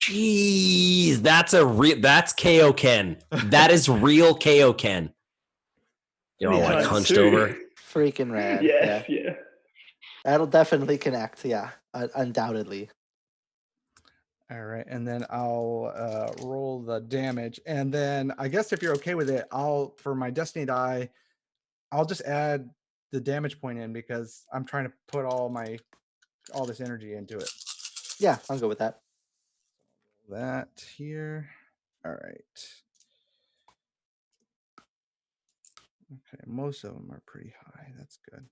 B: Jeez, that's Kaioken. That is real Kaioken. You're all
D: Yeah,
B: like hunched
D: too.
B: over.
A: Freaking rad.
D: Yeah.
A: That'll definitely connect. Yeah, undoubtedly.
C: All right, and then I'll roll the damage, and then I guess if you're okay with it, for my Destiny die, I'll just add the damage point in because I'm trying to put all this energy into it.
A: Yeah, I'll go with that.
C: That here. All right. Okay, most of them are pretty high. That's good.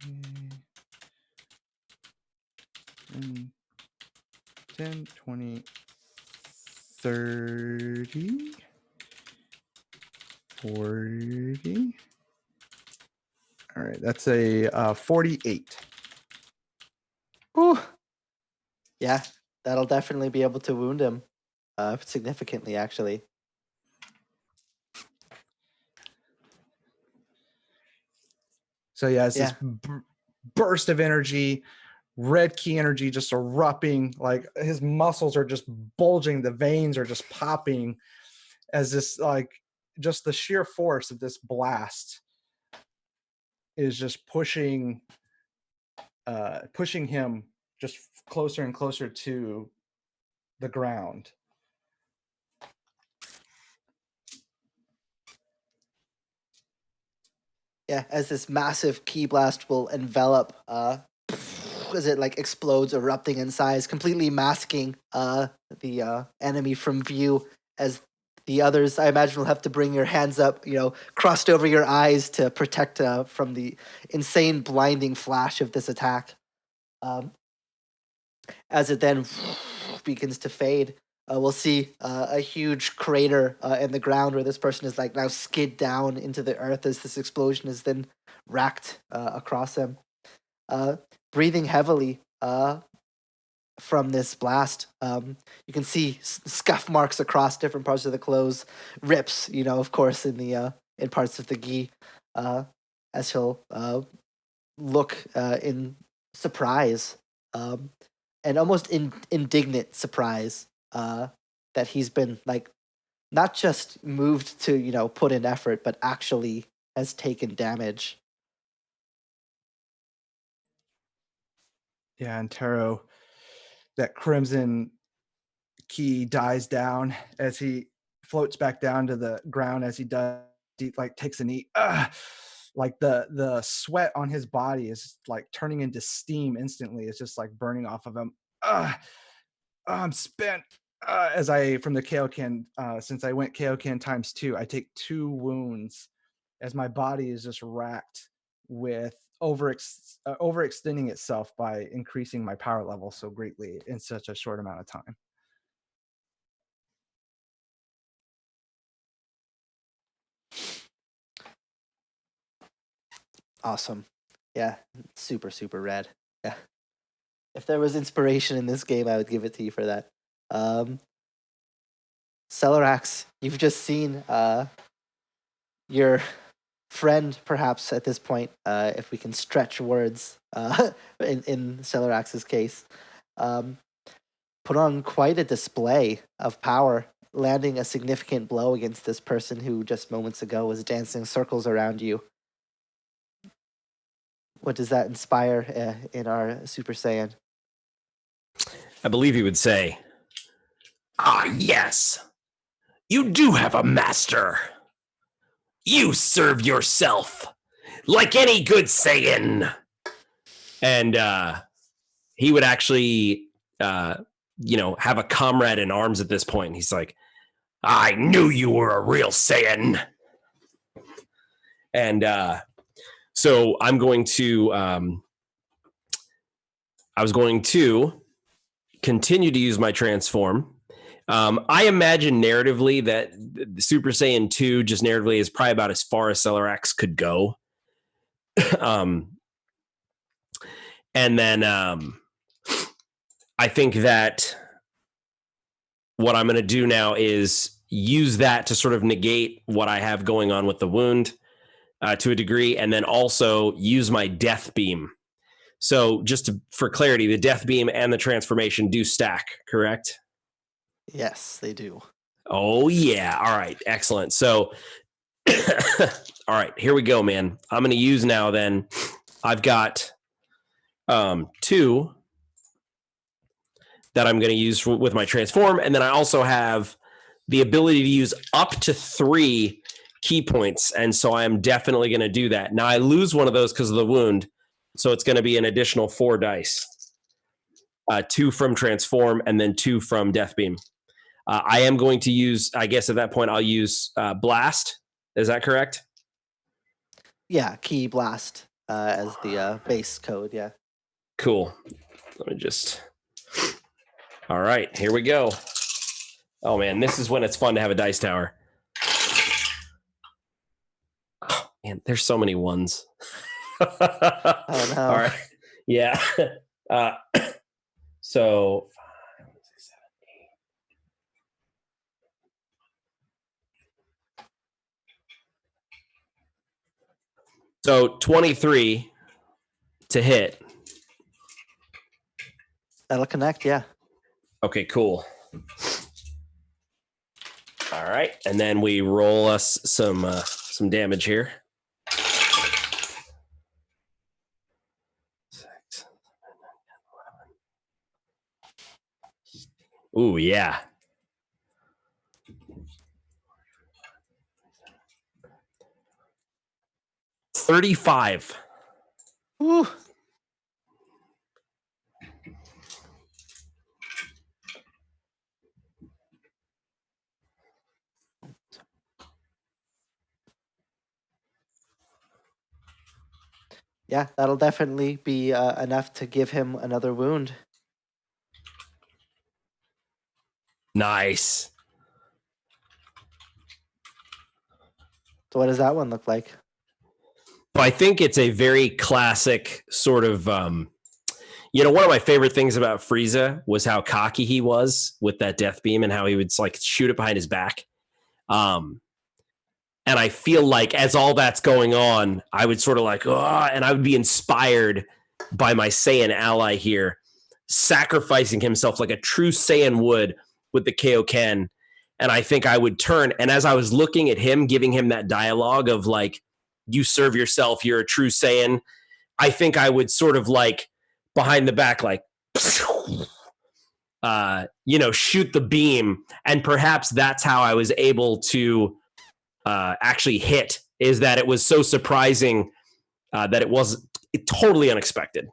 C: Okay. 10, 20, 30, 40. All right, that's a 48.
A: Whew. Yeah, that'll definitely be able to wound him significantly, actually.
C: So yeah, it's this burst of energy, red ki energy just erupting, like his muscles are just bulging, the veins are just popping as this, like, just the sheer force of this blast is just pushing him just closer and closer to the ground.
A: Yeah, as this massive ki blast will envelop as it like explodes, erupting in size, completely masking the enemy from view, as the others, I imagine, will have to bring your hands up, crossed over your eyes to protect from the insane blinding flash of this attack. As it then begins to fade, we'll see a huge crater in the ground where this person is like now skid down into the earth as this explosion is then racked across him. Breathing heavily from this blast, you can see scuff marks across different parts of the clothes, rips, of course, in parts of the gi, as he'll look in surprise, and almost indignant surprise, that he's been like not just moved to put in effort, but actually has taken damage.
C: Yeah, and Taro, that crimson key dies down as he floats back down to the ground. As he does, he like takes a knee. Like the sweat on his body is like turning into steam instantly. It's just like burning off of him. I'm spent. As I from the Kaioken, since I went Kaioken ×2, I take 2 wounds as my body is just racked with overextending itself by increasing my power level so greatly in such a short amount of time.
A: Awesome. Yeah, super, super rad. Yeah. If there was inspiration in this game, I would give it to you for that. Celerax, you've just seen your friend, perhaps at this point, if we can stretch words in Celerax's case, put on quite a display of power, landing a significant blow against this person who just moments ago was dancing circles around you. What does that inspire in our Super Saiyan?
B: I believe he would say, "Ah, yes, you do have a master. You serve yourself like any good Saiyan." And he would actually, have a comrade in arms at this point. He's like, "I knew you were a real Saiyan." And so I'm going to, I was going to continue to use my transform. I imagine narratively that the Super Saiyan 2 just narratively is probably about as far as Celerax could go. And then I think that what I'm going to do now is use that to sort of negate what I have going on with the wound to a degree, and then also use my death beam. So just for clarity, the death beam and the transformation do stack, correct?
A: Yes, they do.
B: Oh, yeah. All right. Excellent. So, all right, here we go, man. I'm going to use now then. I've got 2 that I'm going to use with my transform. And then I also have the ability to use up to 3 key points. And so I am definitely going to do that. Now I lose one of those because of the wound. So it's going to be an additional 4 dice. 2 from transform and then 2 from death beam. I am going to use, I guess at that point, I'll use blast. Is that correct?
A: Yeah, key blast as the base code, yeah.
B: Cool. Let me just... All right, here we go. Oh, man, this is when it's fun to have a dice tower. Oh, man, there's so many ones.
A: Oh, no.
B: All right. Yeah. So... 5, 6, 7, 8. So 23 to hit.
A: That'll connect, yeah.
B: Okay, cool. All right, and then we roll us some damage here. 6, 7, 11. Ooh, yeah. $35.
A: Woo. Yeah, that'll definitely be enough to give him another wound.
B: Nice.
A: So what does that one look like?
B: I think it's a very classic sort of, one of my favorite things about Frieza was how cocky he was with that death beam and how he would like shoot it behind his back. And I feel like as all that's going on, I would sort of like, and I would be inspired by my Saiyan ally here, sacrificing himself like a true Saiyan would with the Kaioken. And I think I would turn. And as I was looking at him, giving him that dialogue of like, you serve yourself, you're a true Saiyan, I think I would sort of like behind the back, like, shoot the beam. And perhaps that's how I was able to actually hit, is that it was so surprising that it was totally unexpected.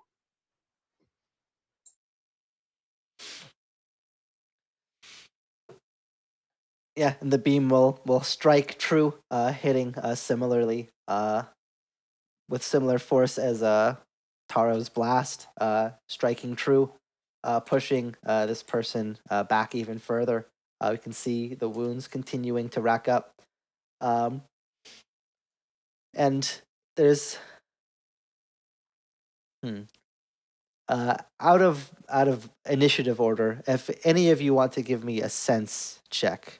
A: Yeah, and the beam will strike true, hitting similarly with similar force as Taro's blast, striking true, pushing this person back even further. We can see the wounds continuing to rack up, and there's out of initiative order. If any of you want to give me a sense check.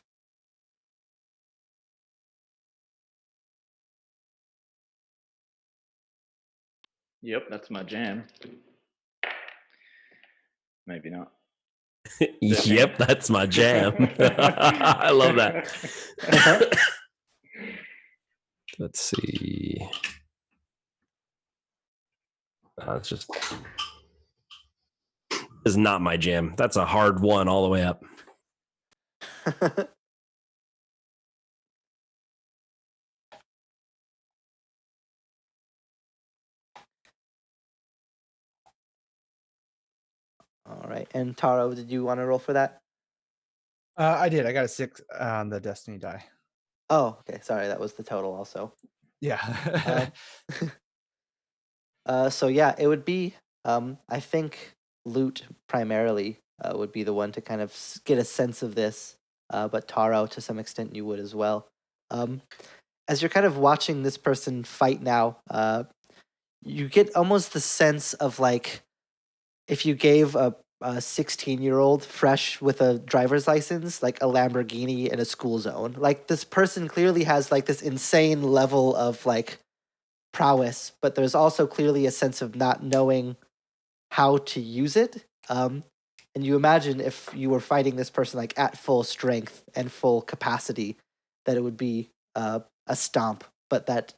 D: Yep, that's my jam. Maybe not.
B: Yep, that's my jam. I love that. Let's see. It's just is not my jam. That's a hard one all the way up.
A: All right, and Taro, did you want to roll for that?
C: I did. I got a 6 on the Destiny die.
A: Oh, okay. Sorry, that was the total also.
C: Yeah.
A: So yeah, it would be, I think Loot primarily would be the one to kind of get a sense of this, but Taro, to some extent, you would as well. As you're kind of watching this person fight now, you get almost the sense of like if you gave a 16-year-old fresh with a driver's license, like a Lamborghini in a school zone. Like this person clearly has like this insane level of like prowess, but there's also clearly a sense of not knowing how to use it. And you imagine if you were fighting this person like at full strength and full capacity, that it would be a stomp, but that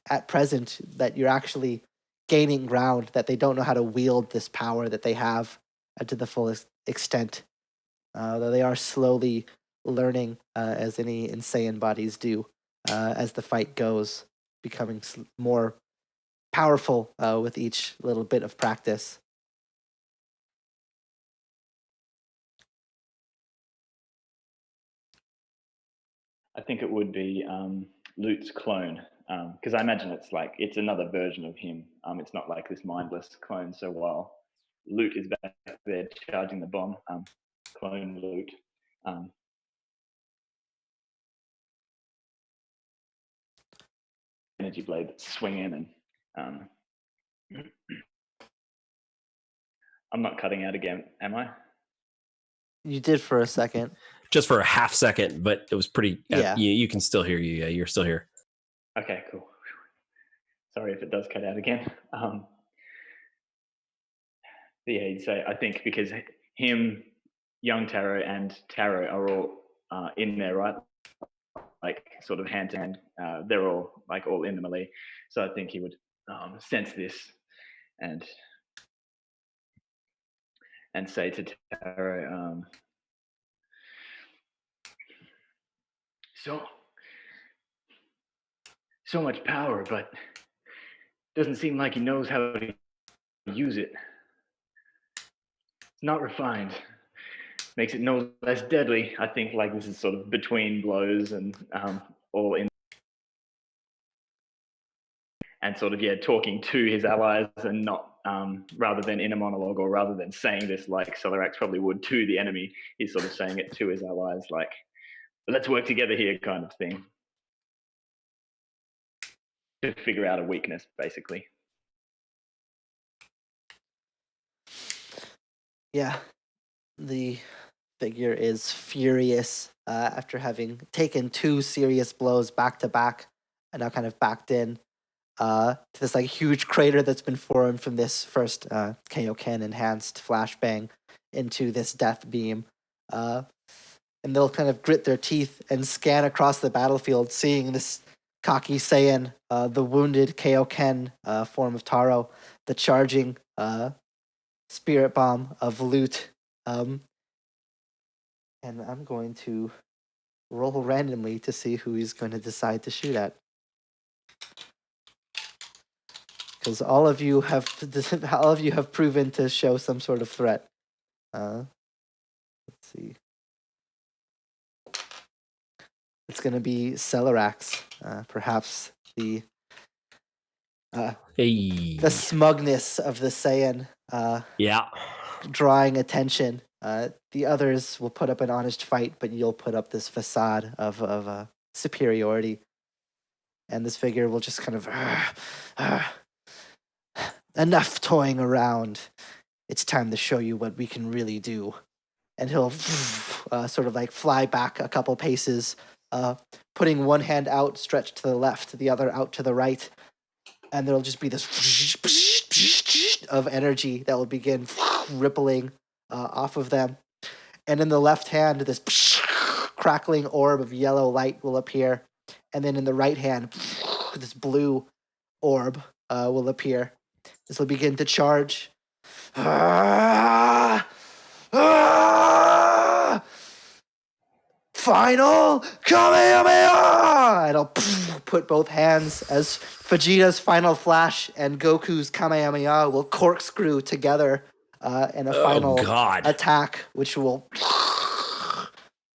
A: at present that you're actually gaining ground, that they don't know how to wield this power that they have to the fullest extent. Though they are slowly learning, as any insane bodies do, as the fight goes, becoming more powerful with each little bit of practice.
D: I think it would be Loot's clone, because I imagine it's another version of him. It's not like this mindless clone. So while Loot is back there charging the bomb, clone Loot. Energy blade that's swinging, and I'm not cutting out again, am I?
A: You did for a second.
B: Just for a half second, but it was pretty.
A: Yeah.
B: You can still hear you. Yeah, you're still here.
D: Okay, cool. Sorry if it does cut out again. Yeah, you'd say, I think because him, young Taro, and Taro are all in there, right? Like sort of hand to hand. They're all in the melee. So I think he would sense this and say to Taro, so much power, but doesn't seem like he knows how to use it. It's not refined. Makes it no less deadly. I think like this is sort of between blows and all in, and sort of talking to his allies and not rather than in a monologue, or rather than saying this like Solarax probably would to the enemy, he's sort of saying it to his allies, like, let's work together here, kind of thing, to figure out a weakness, basically.
A: Yeah, the figure is furious after having taken 2 serious blows back to back and now kind of backed in. to this like huge crater that's been formed from this first Kaioken enhanced flashbang into this death beam. And they'll kind of grit their teeth and scan across the battlefield, seeing this Kaki Saiyan, the wounded Kaioken form of Taro, the charging spirit bomb of Loot. And I'm going to roll randomly to see who he's going to decide to shoot at. Because all of you have proven to show some sort of threat. Let's see. It's going to be Celerax, perhaps the smugness of the Saiyan. Drawing attention. The others will put up an honest fight, but you'll put up this facade of superiority. And this figure will just kind of... enough toying around. It's time to show you what we can really do. And he'll sort of like fly back a couple paces, putting one hand out, stretched to the left, the other out to the right. And there'll just be this of energy that will begin rippling off of them. And in the left hand, this crackling orb of yellow light will appear. And then in the right hand, this blue orb will appear. This will begin to charge. Final Kamehameha! And I'll put both hands as Vegeta's final flash and Goku's Kamehameha will corkscrew together in a final attack, which will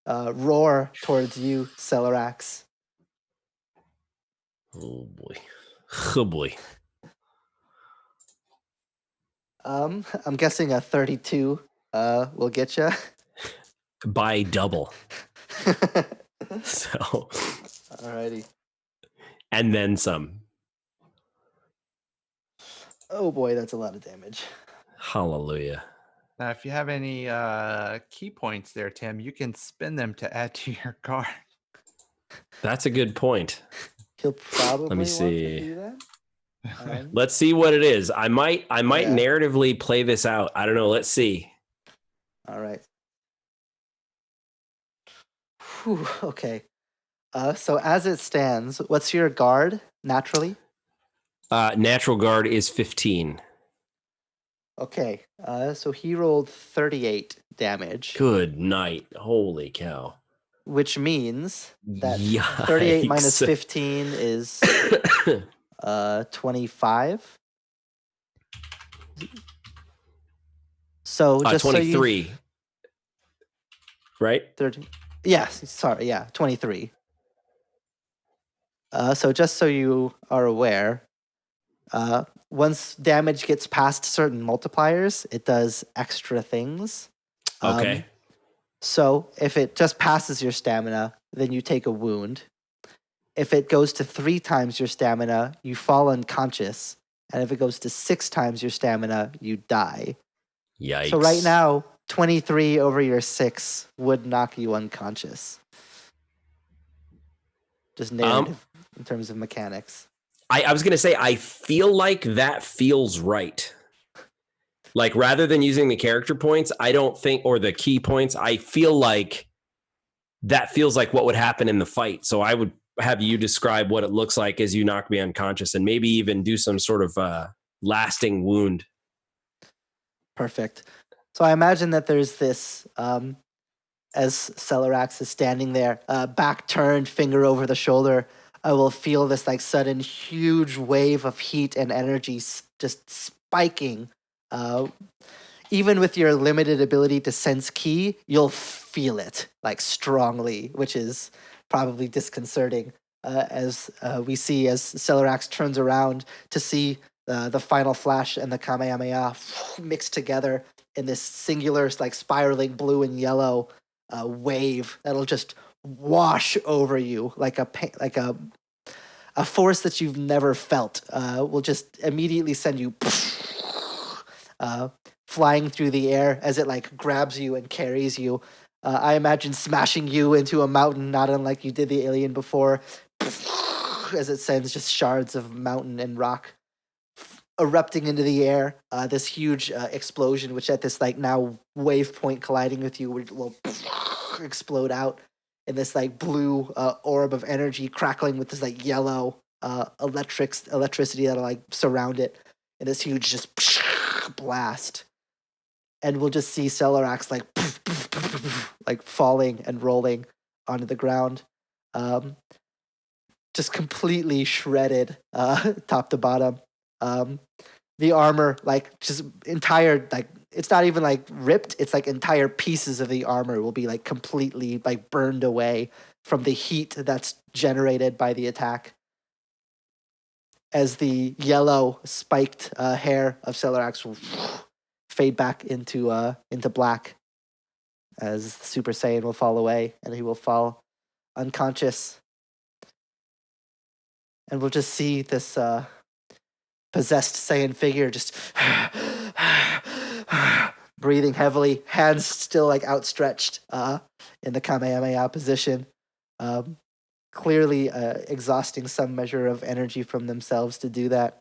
A: roar towards you, Celerax.
B: Oh boy. Oh boy.
A: I'm guessing a 32 will get you.
B: By double. So.
A: Alrighty.
B: And then some.
A: Oh boy, that's a lot of damage.
B: Hallelujah.
C: Now, if you have any key points there, Tim, you can spend them to add to your card.
B: That's a good point.
A: He'll probably
B: Let me see.
A: want to do that.
B: Let's see what it is. I might narratively play this out. I don't know. Let's see.
A: All right. Whew, okay. So as it stands, what's your guard naturally?
B: Natural guard is 15.
A: Okay. So he rolled 38 damage.
B: Good night. Holy cow.
A: Which means that
B: Yikes.
A: 38 minus 15 is 25. So just
B: 23.
A: So you,
B: right?
A: 30. Yes, sorry, yeah, 23. So just so you are aware, once damage gets past certain multipliers, it does extra things.
B: Okay.
A: So if it just passes your stamina, then you take a wound. If it goes to 3 times your stamina, you fall unconscious. And if it goes to 6 times your stamina, you die.
B: Yikes.
A: So right now, 23 over your 6 would knock you unconscious. Just narrative in terms of mechanics.
B: I was going to say, I feel like that feels right. Like, rather than using the character points, I don't think, or the key points, I feel like that feels like what would happen in the fight. So I would have you describe what it looks like as you knock me unconscious and maybe even do some sort of lasting wound.
A: Perfect. So I imagine that there's this, as Celerax is standing there, back turned, finger over the shoulder, I will feel this like sudden huge wave of heat and energy just spiking. Even with your limited ability to sense ki, you'll feel it like strongly, which is probably disconcerting as we see as Celerax turns around to see the final flash and the Kamehameha mixed together in this singular like spiraling blue and yellow wave that'll just wash over you like a force that you've never felt. Will just immediately send you flying through the air as it like grabs you and carries you. I imagine smashing you into a mountain, not unlike you did the alien before. as it sends just shards of mountain and rock erupting into the air. This huge explosion, which at this like now wave point colliding with you, will explode out in this like blue orb of energy, crackling with this like yellow electricity that'll like surround it in this huge just blast. And we'll just see Celerax like falling and rolling onto the ground, just completely shredded, top to bottom. The armor, like just entire, like it's not even like ripped. It's like entire pieces of the armor will be like completely like burned away from the heat that's generated by the attack. As the yellow spiked hair of Celerax will fade back into black, as Super Saiyan will fall away and he will fall unconscious. And we'll just see this possessed Saiyan figure just breathing heavily, hands still like outstretched in the Kamehameha position, clearly exhausting some measure of energy from themselves to do that.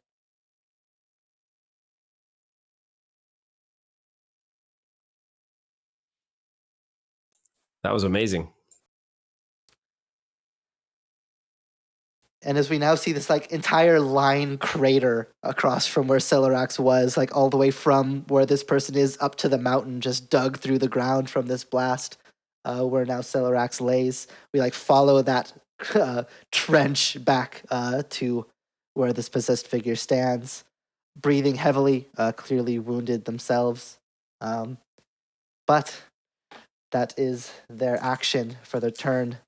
B: That was amazing.
A: And as we now see this like entire line crater across from where Celerax was, like all the way from where this person is up to the mountain, just dug through the ground from this blast, where now Celerax lays. We like follow that trench back to where this possessed figure stands, breathing heavily, clearly wounded themselves. But that is their action for their turn,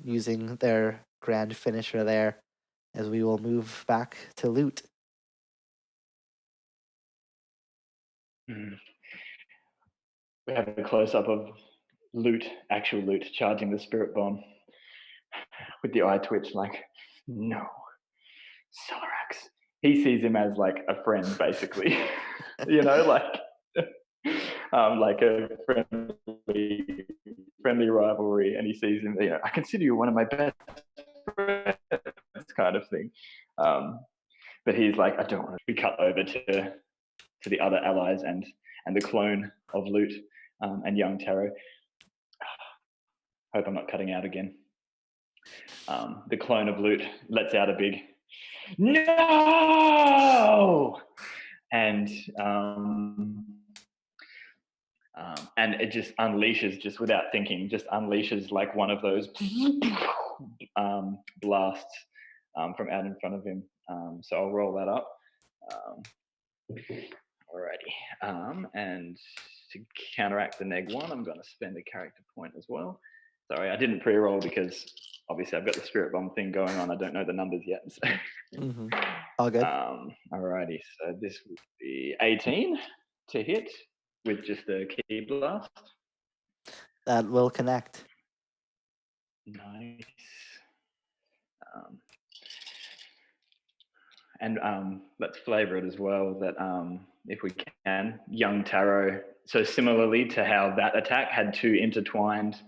A: using their grand finisher there, as we will move back to loot.
D: We have a close-up of actual loot, charging the spirit bomb with the eye twitch, like, no, Celerax. He sees him as like a friend, basically. Like a friendly rivalry, and he sees him. I consider you one of my best friends, kind of thing. But he's like, I don't want to be cut over to the other allies and the clone of Loot and young Taro. Hope I'm not cutting out again. The clone of Loot lets out a big no, and it just unleashes, just without thinking, like one of those blasts from out in front of him. So I'll roll that up. Alrighty. And to counteract the -1, I'm going to spend a character point as well. Sorry, I didn't pre-roll because obviously I've got the spirit bomb thing going on. I don't know the numbers yet. So.
A: All good.
D: Alrighty. So this would be 18 to hit with just a key blast.
A: That will connect.
D: Nice. And let's flavor it as well, that if we can, young Taro. So similarly to how that attack had 2 intertwined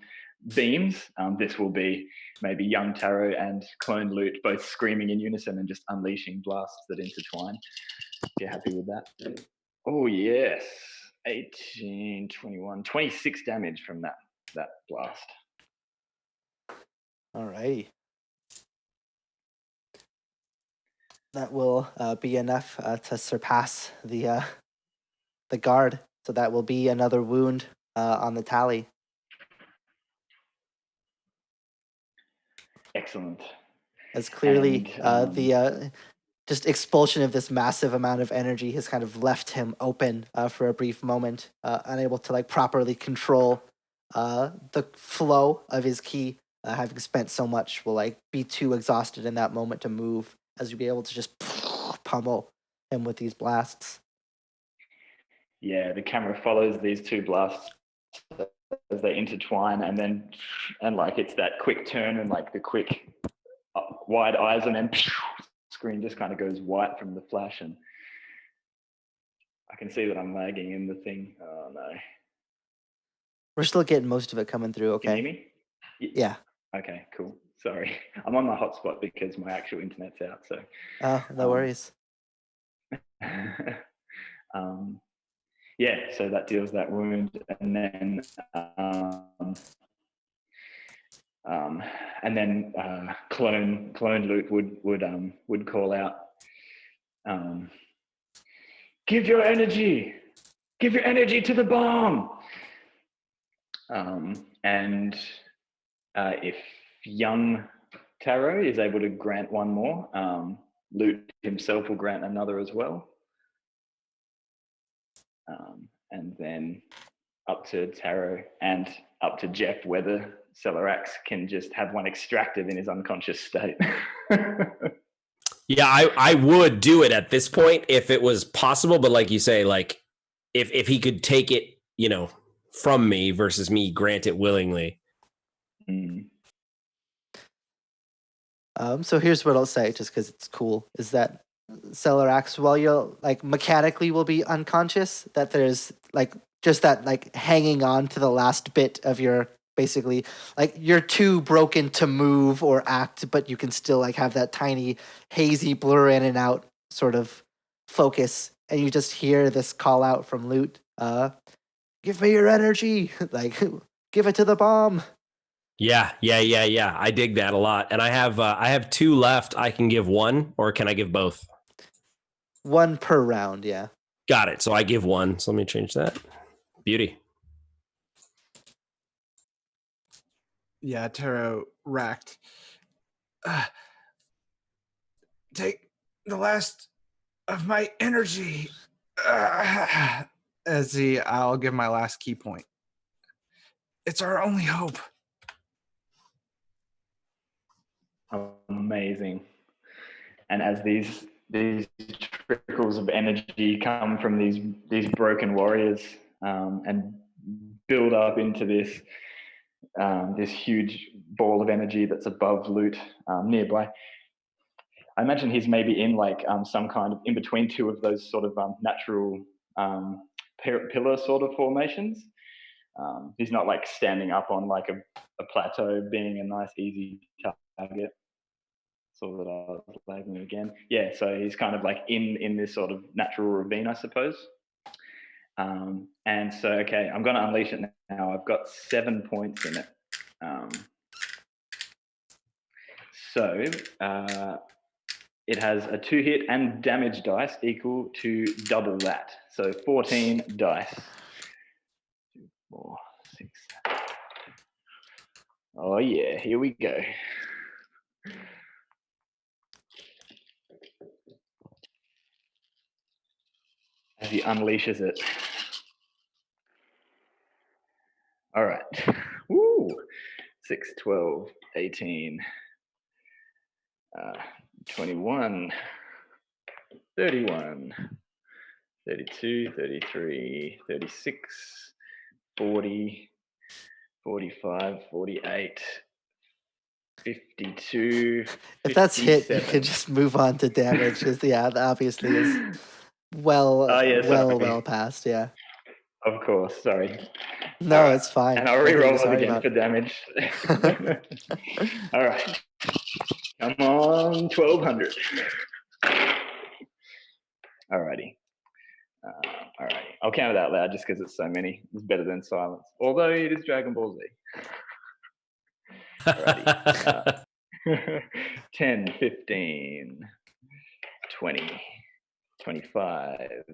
D: beams, this will be maybe young Taro and cloned Loot both screaming in unison and just unleashing blasts that intertwine. If you're happy with that. Oh yes, 18, 21, 26 damage from that blast.
A: All righty. That will be enough to surpass the guard. So that will be another wound on the tally.
D: Excellent.
A: As clearly
D: And,
A: the just expulsion of this massive amount of energy has kind of left him open for a brief moment, unable to like properly control the flow of his ki, having spent so much, will like be too exhausted in that moment to move, as you'll be able to just pummel him with these blasts.
D: Yeah, the camera follows these 2 blasts as they intertwine, and like it's that quick turn and like the quick wide eyes, and then screen just kind of goes white from the flash, and I can see that I'm lagging in the thing. Oh no.
A: We're still getting most of it coming through, okay?
D: Can you hear me?
A: Yeah.
D: Okay, cool. Sorry, I'm on my hotspot because my actual internet's out. So,
A: Oh, no worries.
D: Yeah, so that deals that wound, and then clone Luke would call out, give your energy to the bomb. And if young Taro is able to grant one more, Luke himself will grant another as well. And then up to Taro and up to Jeff whether Celerax can just have one extracted in his unconscious state.
B: Yeah, I would do it at this point if it was possible, but like you say, like if he could take it, from me versus me grant it willingly.
A: So here's what I'll say, just because it's cool, is that Celerax, while you'll mechanically will be unconscious, that there's just that hanging on to the last bit of your, basically you're too broken to move or act, but you can still have that tiny hazy blur in and out sort of focus, and you just hear this call out from Loot, give me your energy, give it to the bomb.
B: Yeah. I dig that a lot. And I have 2 left. I can give 1, or can I give both?
A: 1 per round, yeah.
B: Got it. So I give 1. So let me change that. Beauty.
C: Yeah, Taro racked. Take the last of my energy. I'll give my last key point. It's our only hope.
D: Amazing. And as these trickles of energy come from these broken warriors and build up into this huge ball of energy that's above Loot nearby, I imagine he's maybe in some kind of in between 2 of those sort of natural pillar sort of formations. He's not standing up on a plateau being a nice easy target. So that I was labeling again. Yeah, so he's kind of in this sort of natural ravine, I suppose. And so, okay, I'm going to unleash it now. I've got 7 points in it. It has a 2-hit and damage dice equal to double that. So 14 dice. 2, 4, 6. Oh yeah, here we go. As he unleashes it. All right. Woo! 6, 12, 18, 21, 31, 32, 33, 36, 40, 45, 48, 52.
A: If that's hit, you can just move on to damage, because that obviously is well past, yeah.
D: Of course, sorry.
A: No, it's fine.
D: And I'll re-roll it again for damage. All right. Come on, 1,200. Alrighty. Alrighty. I'll count it out loud just because it's so many. It's better than silence. Although it is Dragon Ball Z. Alrighty. 10, 15, 20, 25,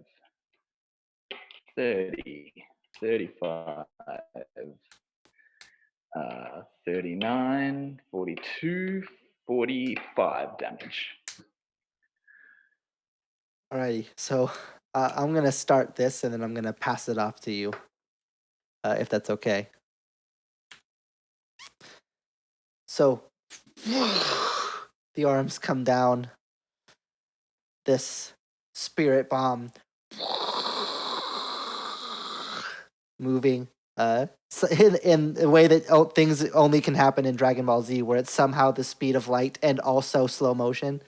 D: 30, 35, 39, 42, 45 damage.
A: Alrighty, so I'm going to start this, and then I'm going to pass it off to you, if that's okay. So, the arms come down. This spirit bomb moving so in a way that things only can happen in Dragon Ball Z, where it's somehow the speed of light and also slow motion,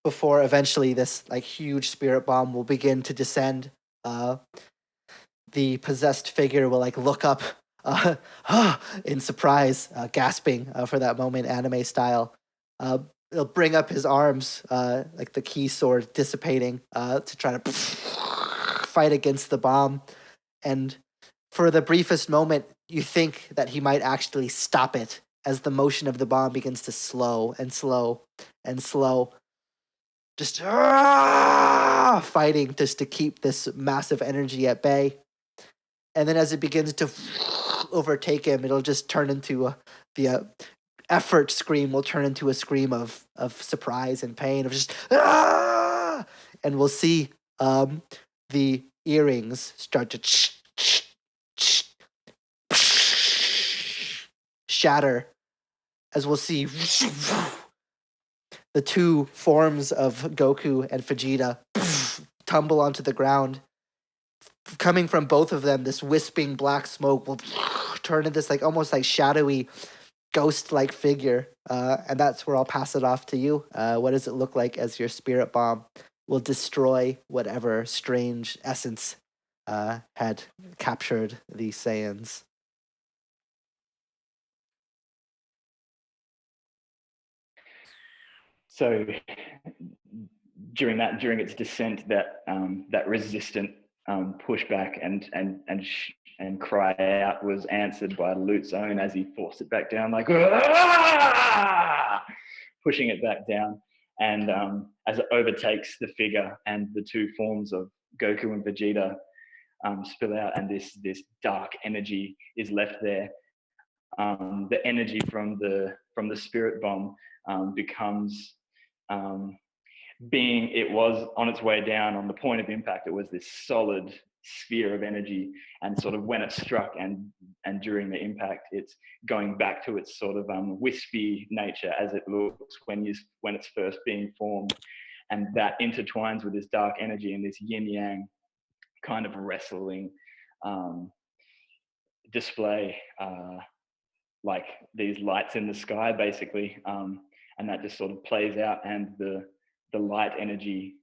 A: before eventually this huge spirit bomb will begin to descend. The possessed figure will look up in surprise, gasping for that moment, anime style. He'll bring up his arms, like the key sword dissipating, to try to fight against the bomb. And for the briefest moment, you think that he might actually stop it as the motion of the bomb begins to slow and slow and slow. Just fighting just to keep this massive energy at bay. And then as it begins to overtake him, it'll just turn into the effort scream will turn into a scream of surprise and pain, of just and we'll see the earrings start to shatter, as we'll see the two forms of Goku and Vegeta tumble onto the ground. Coming from both of them, this wisping black smoke will turn into this like almost like shadowy ghost-like figure, and that's where I'll pass it off to you. What does it look like as your spirit bomb will destroy whatever strange essence had captured the Saiyans?
D: So during its descent, that resistant pushback and cry out was answered by Lute's own as he forced it back down, like pushing it back down. And as it overtakes the figure and the two forms of Goku and Vegeta spill out, and this dark energy is left there. The energy from the spirit bomb becomes being it was on its way down on the point of impact. It was this solid sphere of energy, and sort of when it struck and during the impact, it's going back to its sort of wispy nature as it looks when it's first being formed, and that intertwines with this dark energy and this yin yang kind of wrestling display, like these lights in the sky basically, and that just sort of plays out, and the light energy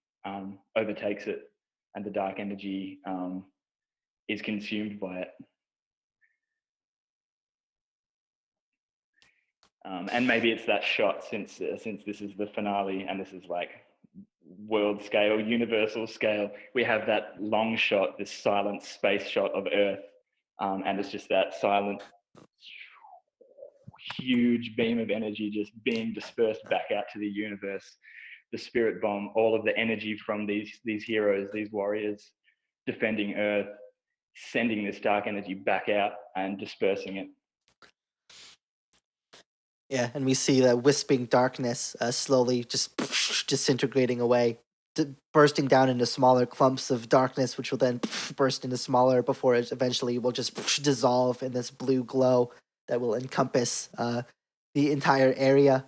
D: overtakes it, and the dark energy is consumed by it. And maybe it's that shot, since this is the finale and this is like world scale, universal scale, we have that long shot, this silent space shot of Earth, and it's just that silent huge beam of energy just being dispersed back out to the universe. The spirit bomb, all of the energy from these heroes, these warriors defending Earth, sending this dark energy back out and dispersing it.
A: Yeah, and we see that wisping darkness slowly just disintegrating away, bursting down into smaller clumps of darkness, which will then burst into smaller before it eventually will just dissolve in this blue glow that will encompass the entire area.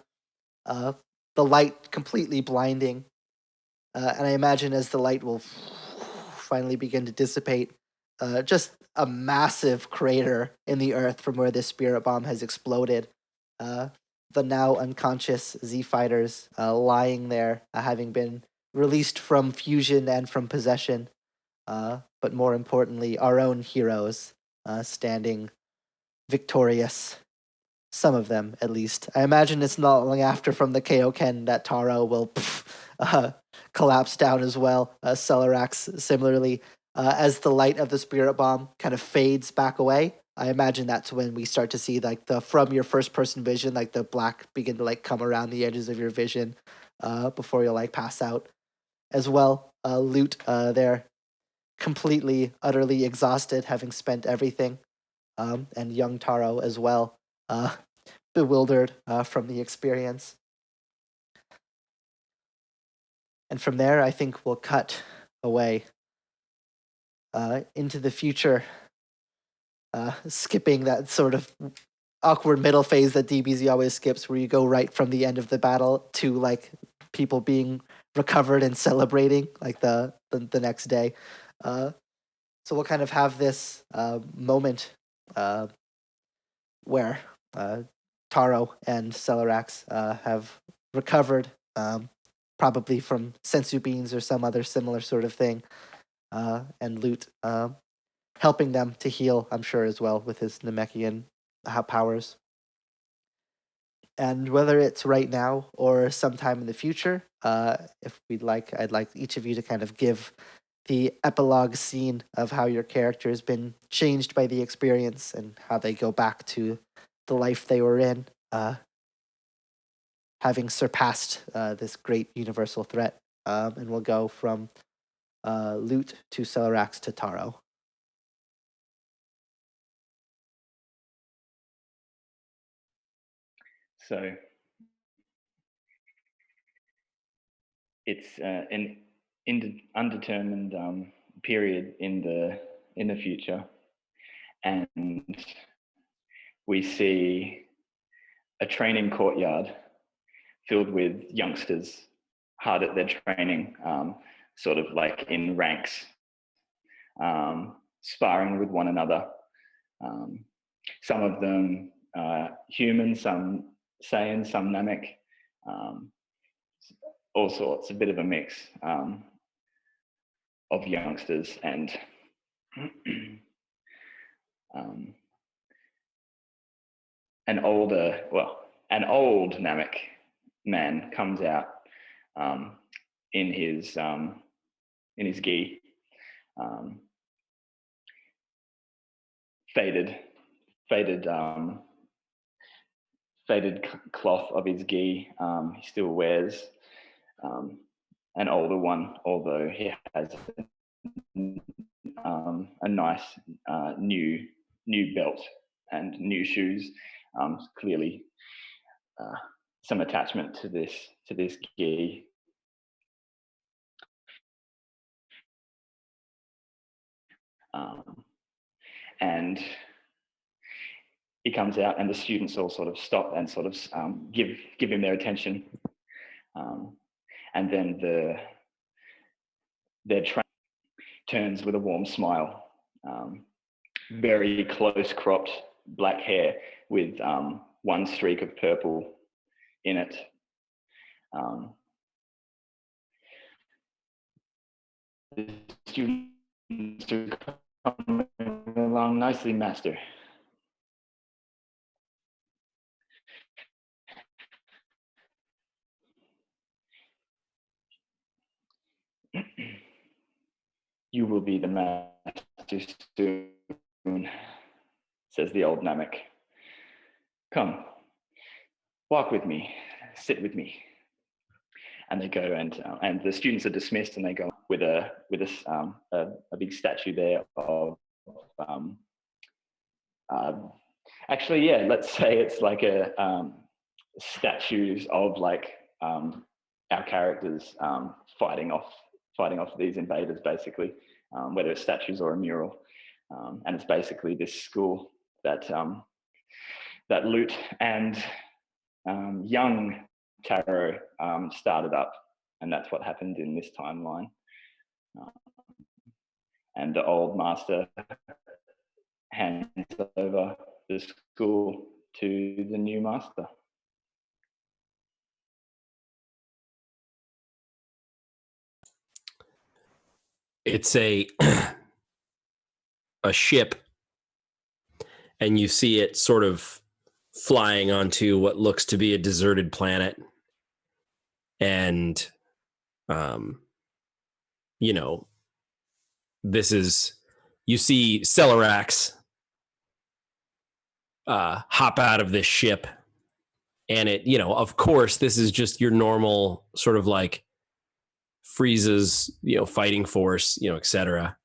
A: The light completely blinding. And I imagine as the light will finally begin to dissipate, just a massive crater in the earth from where this spirit bomb has exploded. The now unconscious Z fighters lying there, having been released from fusion and from possession. But more importantly, our own heroes standing victorious. Some of them, at least. I imagine it's not long after from the Kaioken that Taro will collapse down as well. Celerax, similarly, as the light of the spirit bomb kind of fades back away. I imagine that's when we start to see like from your first person vision, like the black begin to like come around the edges of your vision before you'll like pass out. As well, Lute there, completely, utterly exhausted, having spent everything, and young Taro as well. Bewildered from the experience. And from there, I think we'll cut away into the future, skipping that sort of awkward middle phase that DBZ always skips, where you go right from the end of the battle to like people being recovered and celebrating like the next day. So we'll kind of have this moment where Taro and Celerax have recovered, probably from sensu beans or some other similar sort of thing, and Lute helping them to heal, I'm sure, as well, with his Namekian powers. And whether it's right now or sometime in the future, if I'd like each of you to kind of give the epilogue scene of how your character has been changed by the experience and how they go back to the life they were in, having surpassed this great universal threat. And we'll go from Lute to Celerax to Taro.
D: So it's an undetermined period in the future, and we see a training courtyard filled with youngsters hard at their training, sort of like in ranks, sparring with one another. Some of them human, some Saiyan, some Namek, all sorts, a bit of a mix of youngsters. And an old Namek man comes out in his gi, faded cloth of his gi. He still wears an older one, although he has a nice new belt and new shoes. Clearly, some attachment to this gi. And he comes out, and the students all sort of stop and sort of give him their attention. And then their train turns with a warm smile. Very close cropped black hair with one streak of purple in it. The students are coming along nicely, Master. You will be the master soon, says the old Namek. Come, walk with me, sit with me. And they go, and the students are dismissed, and they go with a big statue there of actually, yeah, let's say it's like a statues of like our characters fighting off these invaders, basically, whether it's statues or a mural. And it's basically this school that Lute and young Taro started up, and that's what happened in this timeline. And the old master hands over the school to the new master.
B: It's a ship, and you see it sort of flying onto what looks to be a deserted planet. And, you see Celerax hop out of this ship, and it, of course, this is just your normal sort of like Frieza's, fighting force, etc.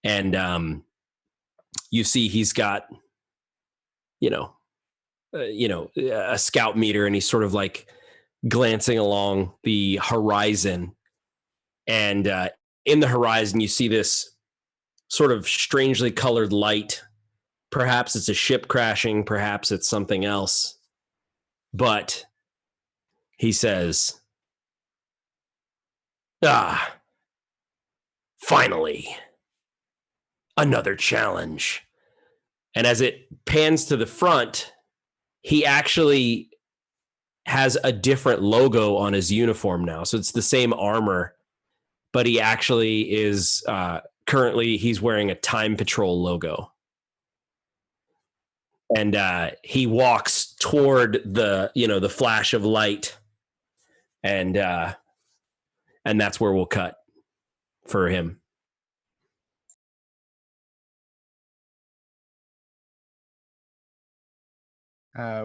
B: And you see he's got, a scout meter, and he's sort of like glancing along the horizon. And in the horizon, you see this sort of strangely colored light. Perhaps it's a ship crashing, perhaps it's something else. But he says, finally, another challenge. And as it pans to the front, he actually has a different logo on his uniform now. So it's the same armor, but he actually is currently he's wearing a Time Patrol logo. And he walks toward the flash of light, and that's where we'll cut for him.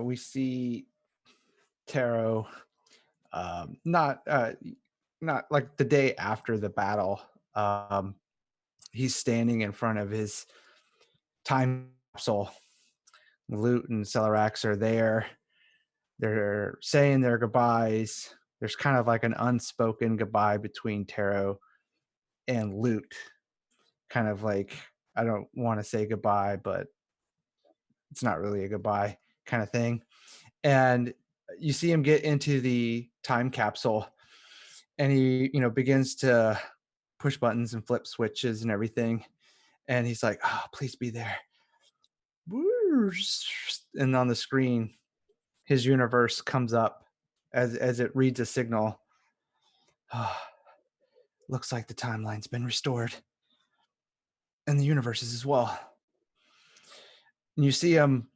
C: We see Taro, not like the day after the battle. He's standing in front of his time capsule. Loot and Celerax are there. They're saying their goodbyes. There's kind of like an unspoken goodbye between Taro and Loot. Kind of like, I don't want to say goodbye, but it's not really a goodbye kind of thing. And you see him get into the time capsule, and he, begins to push buttons and flip switches and everything. And he's like, "Oh, please be there." And on the screen, his universe comes up as it reads a signal. "Oh, looks like the timeline's been restored. And the universes as well." And you see him,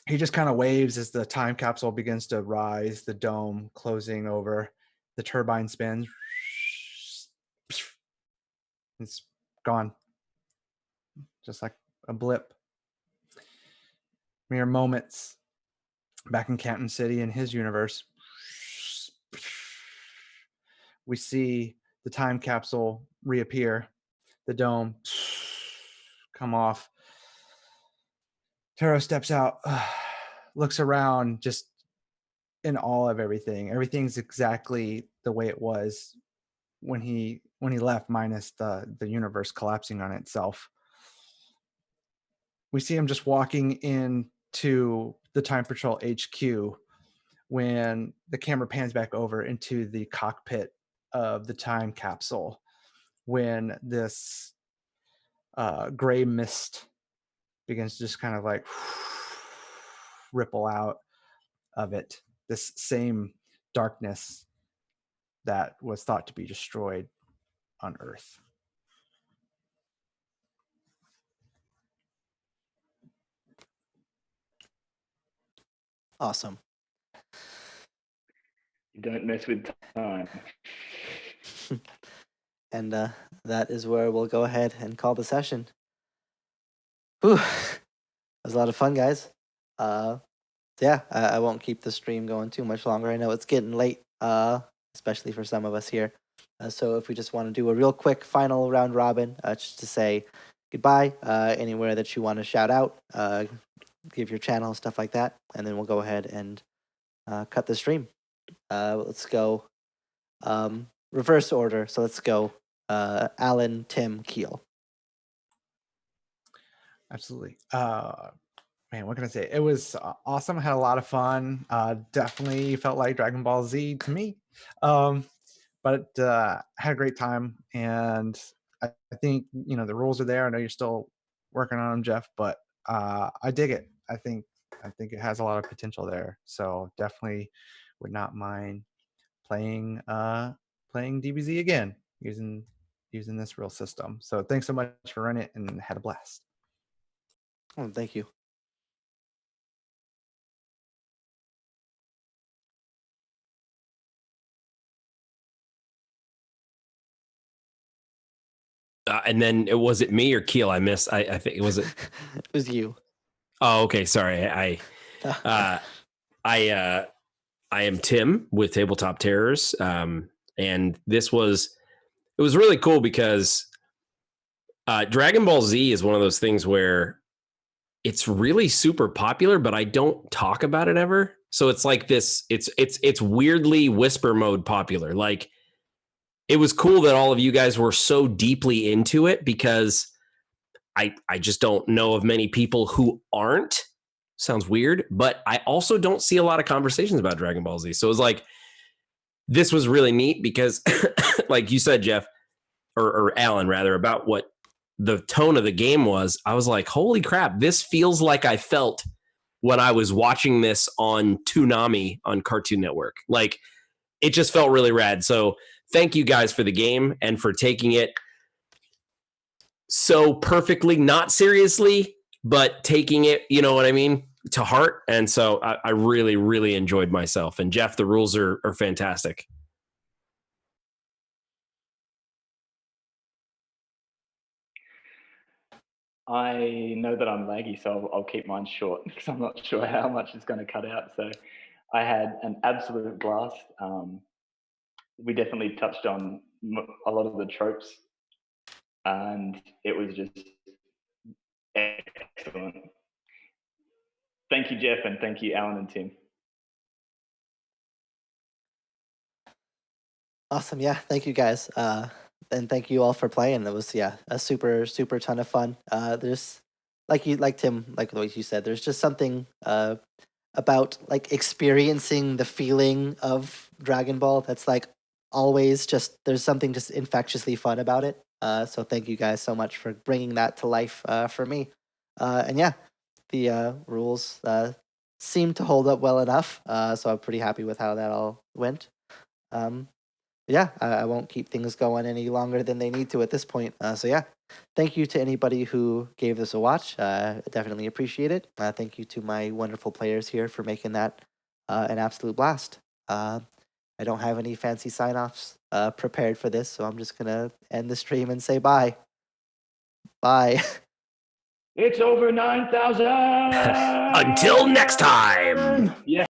C: he just kind of waves as the time capsule begins to rise, the dome closing over, the turbine spins. It's gone. Just like a blip. Mere moments back in Canton City in his universe. We see the time capsule reappear, the dome come off. Taro steps out, looks around, just in awe of everything. Everything's exactly the way it was when he left, minus the universe collapsing on itself. We see him just walking into the Time Patrol HQ when the camera pans back over into the cockpit of the time capsule, when this gray mist begins to just kind of like ripple out of it. This same darkness that was thought to be destroyed on Earth.
A: Awesome.
D: You don't mess with time.
A: And that is where we'll go ahead and call the session. Whew. That was a lot of fun, guys. Yeah, I won't keep the stream going too much longer. I know it's getting late, especially for some of us here. So if we just want to do a real quick final round robin, just to say goodbye, anywhere that you want to shout out, give your channel, stuff like that, and then we'll go ahead and cut the stream. Let's go reverse order. So let's go Alan, Tim, Keel.
C: Absolutely. Man, what can I say? It was awesome. Had a lot of fun. Definitely felt like Dragon Ball Z to me. But had a great time. And I think, the rules are there. I know you're still working on them, Jeff, but I dig it. I think it has a lot of potential there. So definitely would not mind playing DBZ again using this real system. So thanks so much for running it, and had a blast.
A: Oh, thank you.
B: And then was it me or Keel? I missed. I think it was it.
A: It was you.
B: Oh, okay. Sorry. I am Tim with Tabletop Terrors. And it was really cool because Dragon Ball Z is one of those things where it's really super popular, but I don't talk about it ever. So it's like this, it's weirdly whisper mode popular. Like, it was cool that all of you guys were so deeply into it, because I just don't know of many people who aren't. Sounds weird, but I also don't see a lot of conversations about Dragon Ball Z. So it was like, this was really neat because like you said, Jeff, or Alan rather, about what the tone of the game was. I was like, holy crap, this feels like I felt when I was watching this on Toonami on Cartoon Network. Like, it just felt really rad. So thank you guys for the game and for taking it so perfectly, not seriously, but taking it, you know what I mean, to heart. And so I really, really enjoyed myself. And Jeff, the rules are fantastic.
D: I know that I'm laggy, so I'll keep mine short because I'm not sure how much is going to cut out. So I had an absolute blast. We definitely touched on a lot of the tropes, and it was just excellent. Thank you, Jeff, and thank you, Alan and Tim.
A: Awesome. Yeah. Thank you guys. And thank you all for playing. It was, a super, super ton of fun. There's like Tim, like what you said, there's just something, about like experiencing the feeling of Dragon Ball. That's like always just, there's something just infectiously fun about it. So thank you guys so much for bringing that to life, for me. And yeah, the, rules, seem to hold up well enough. So I'm pretty happy with how that all went. Yeah, I won't keep things going any longer than they need to at this point. So yeah, thank you to anybody who gave this a watch. Definitely appreciate it. Thank you to my wonderful players here for making that, an absolute blast. I don't have any fancy sign-offs, prepared for this, so I'm just gonna end the stream and say bye. Bye.
D: It's over 9,000.
B: Until next time.
D: Yeah.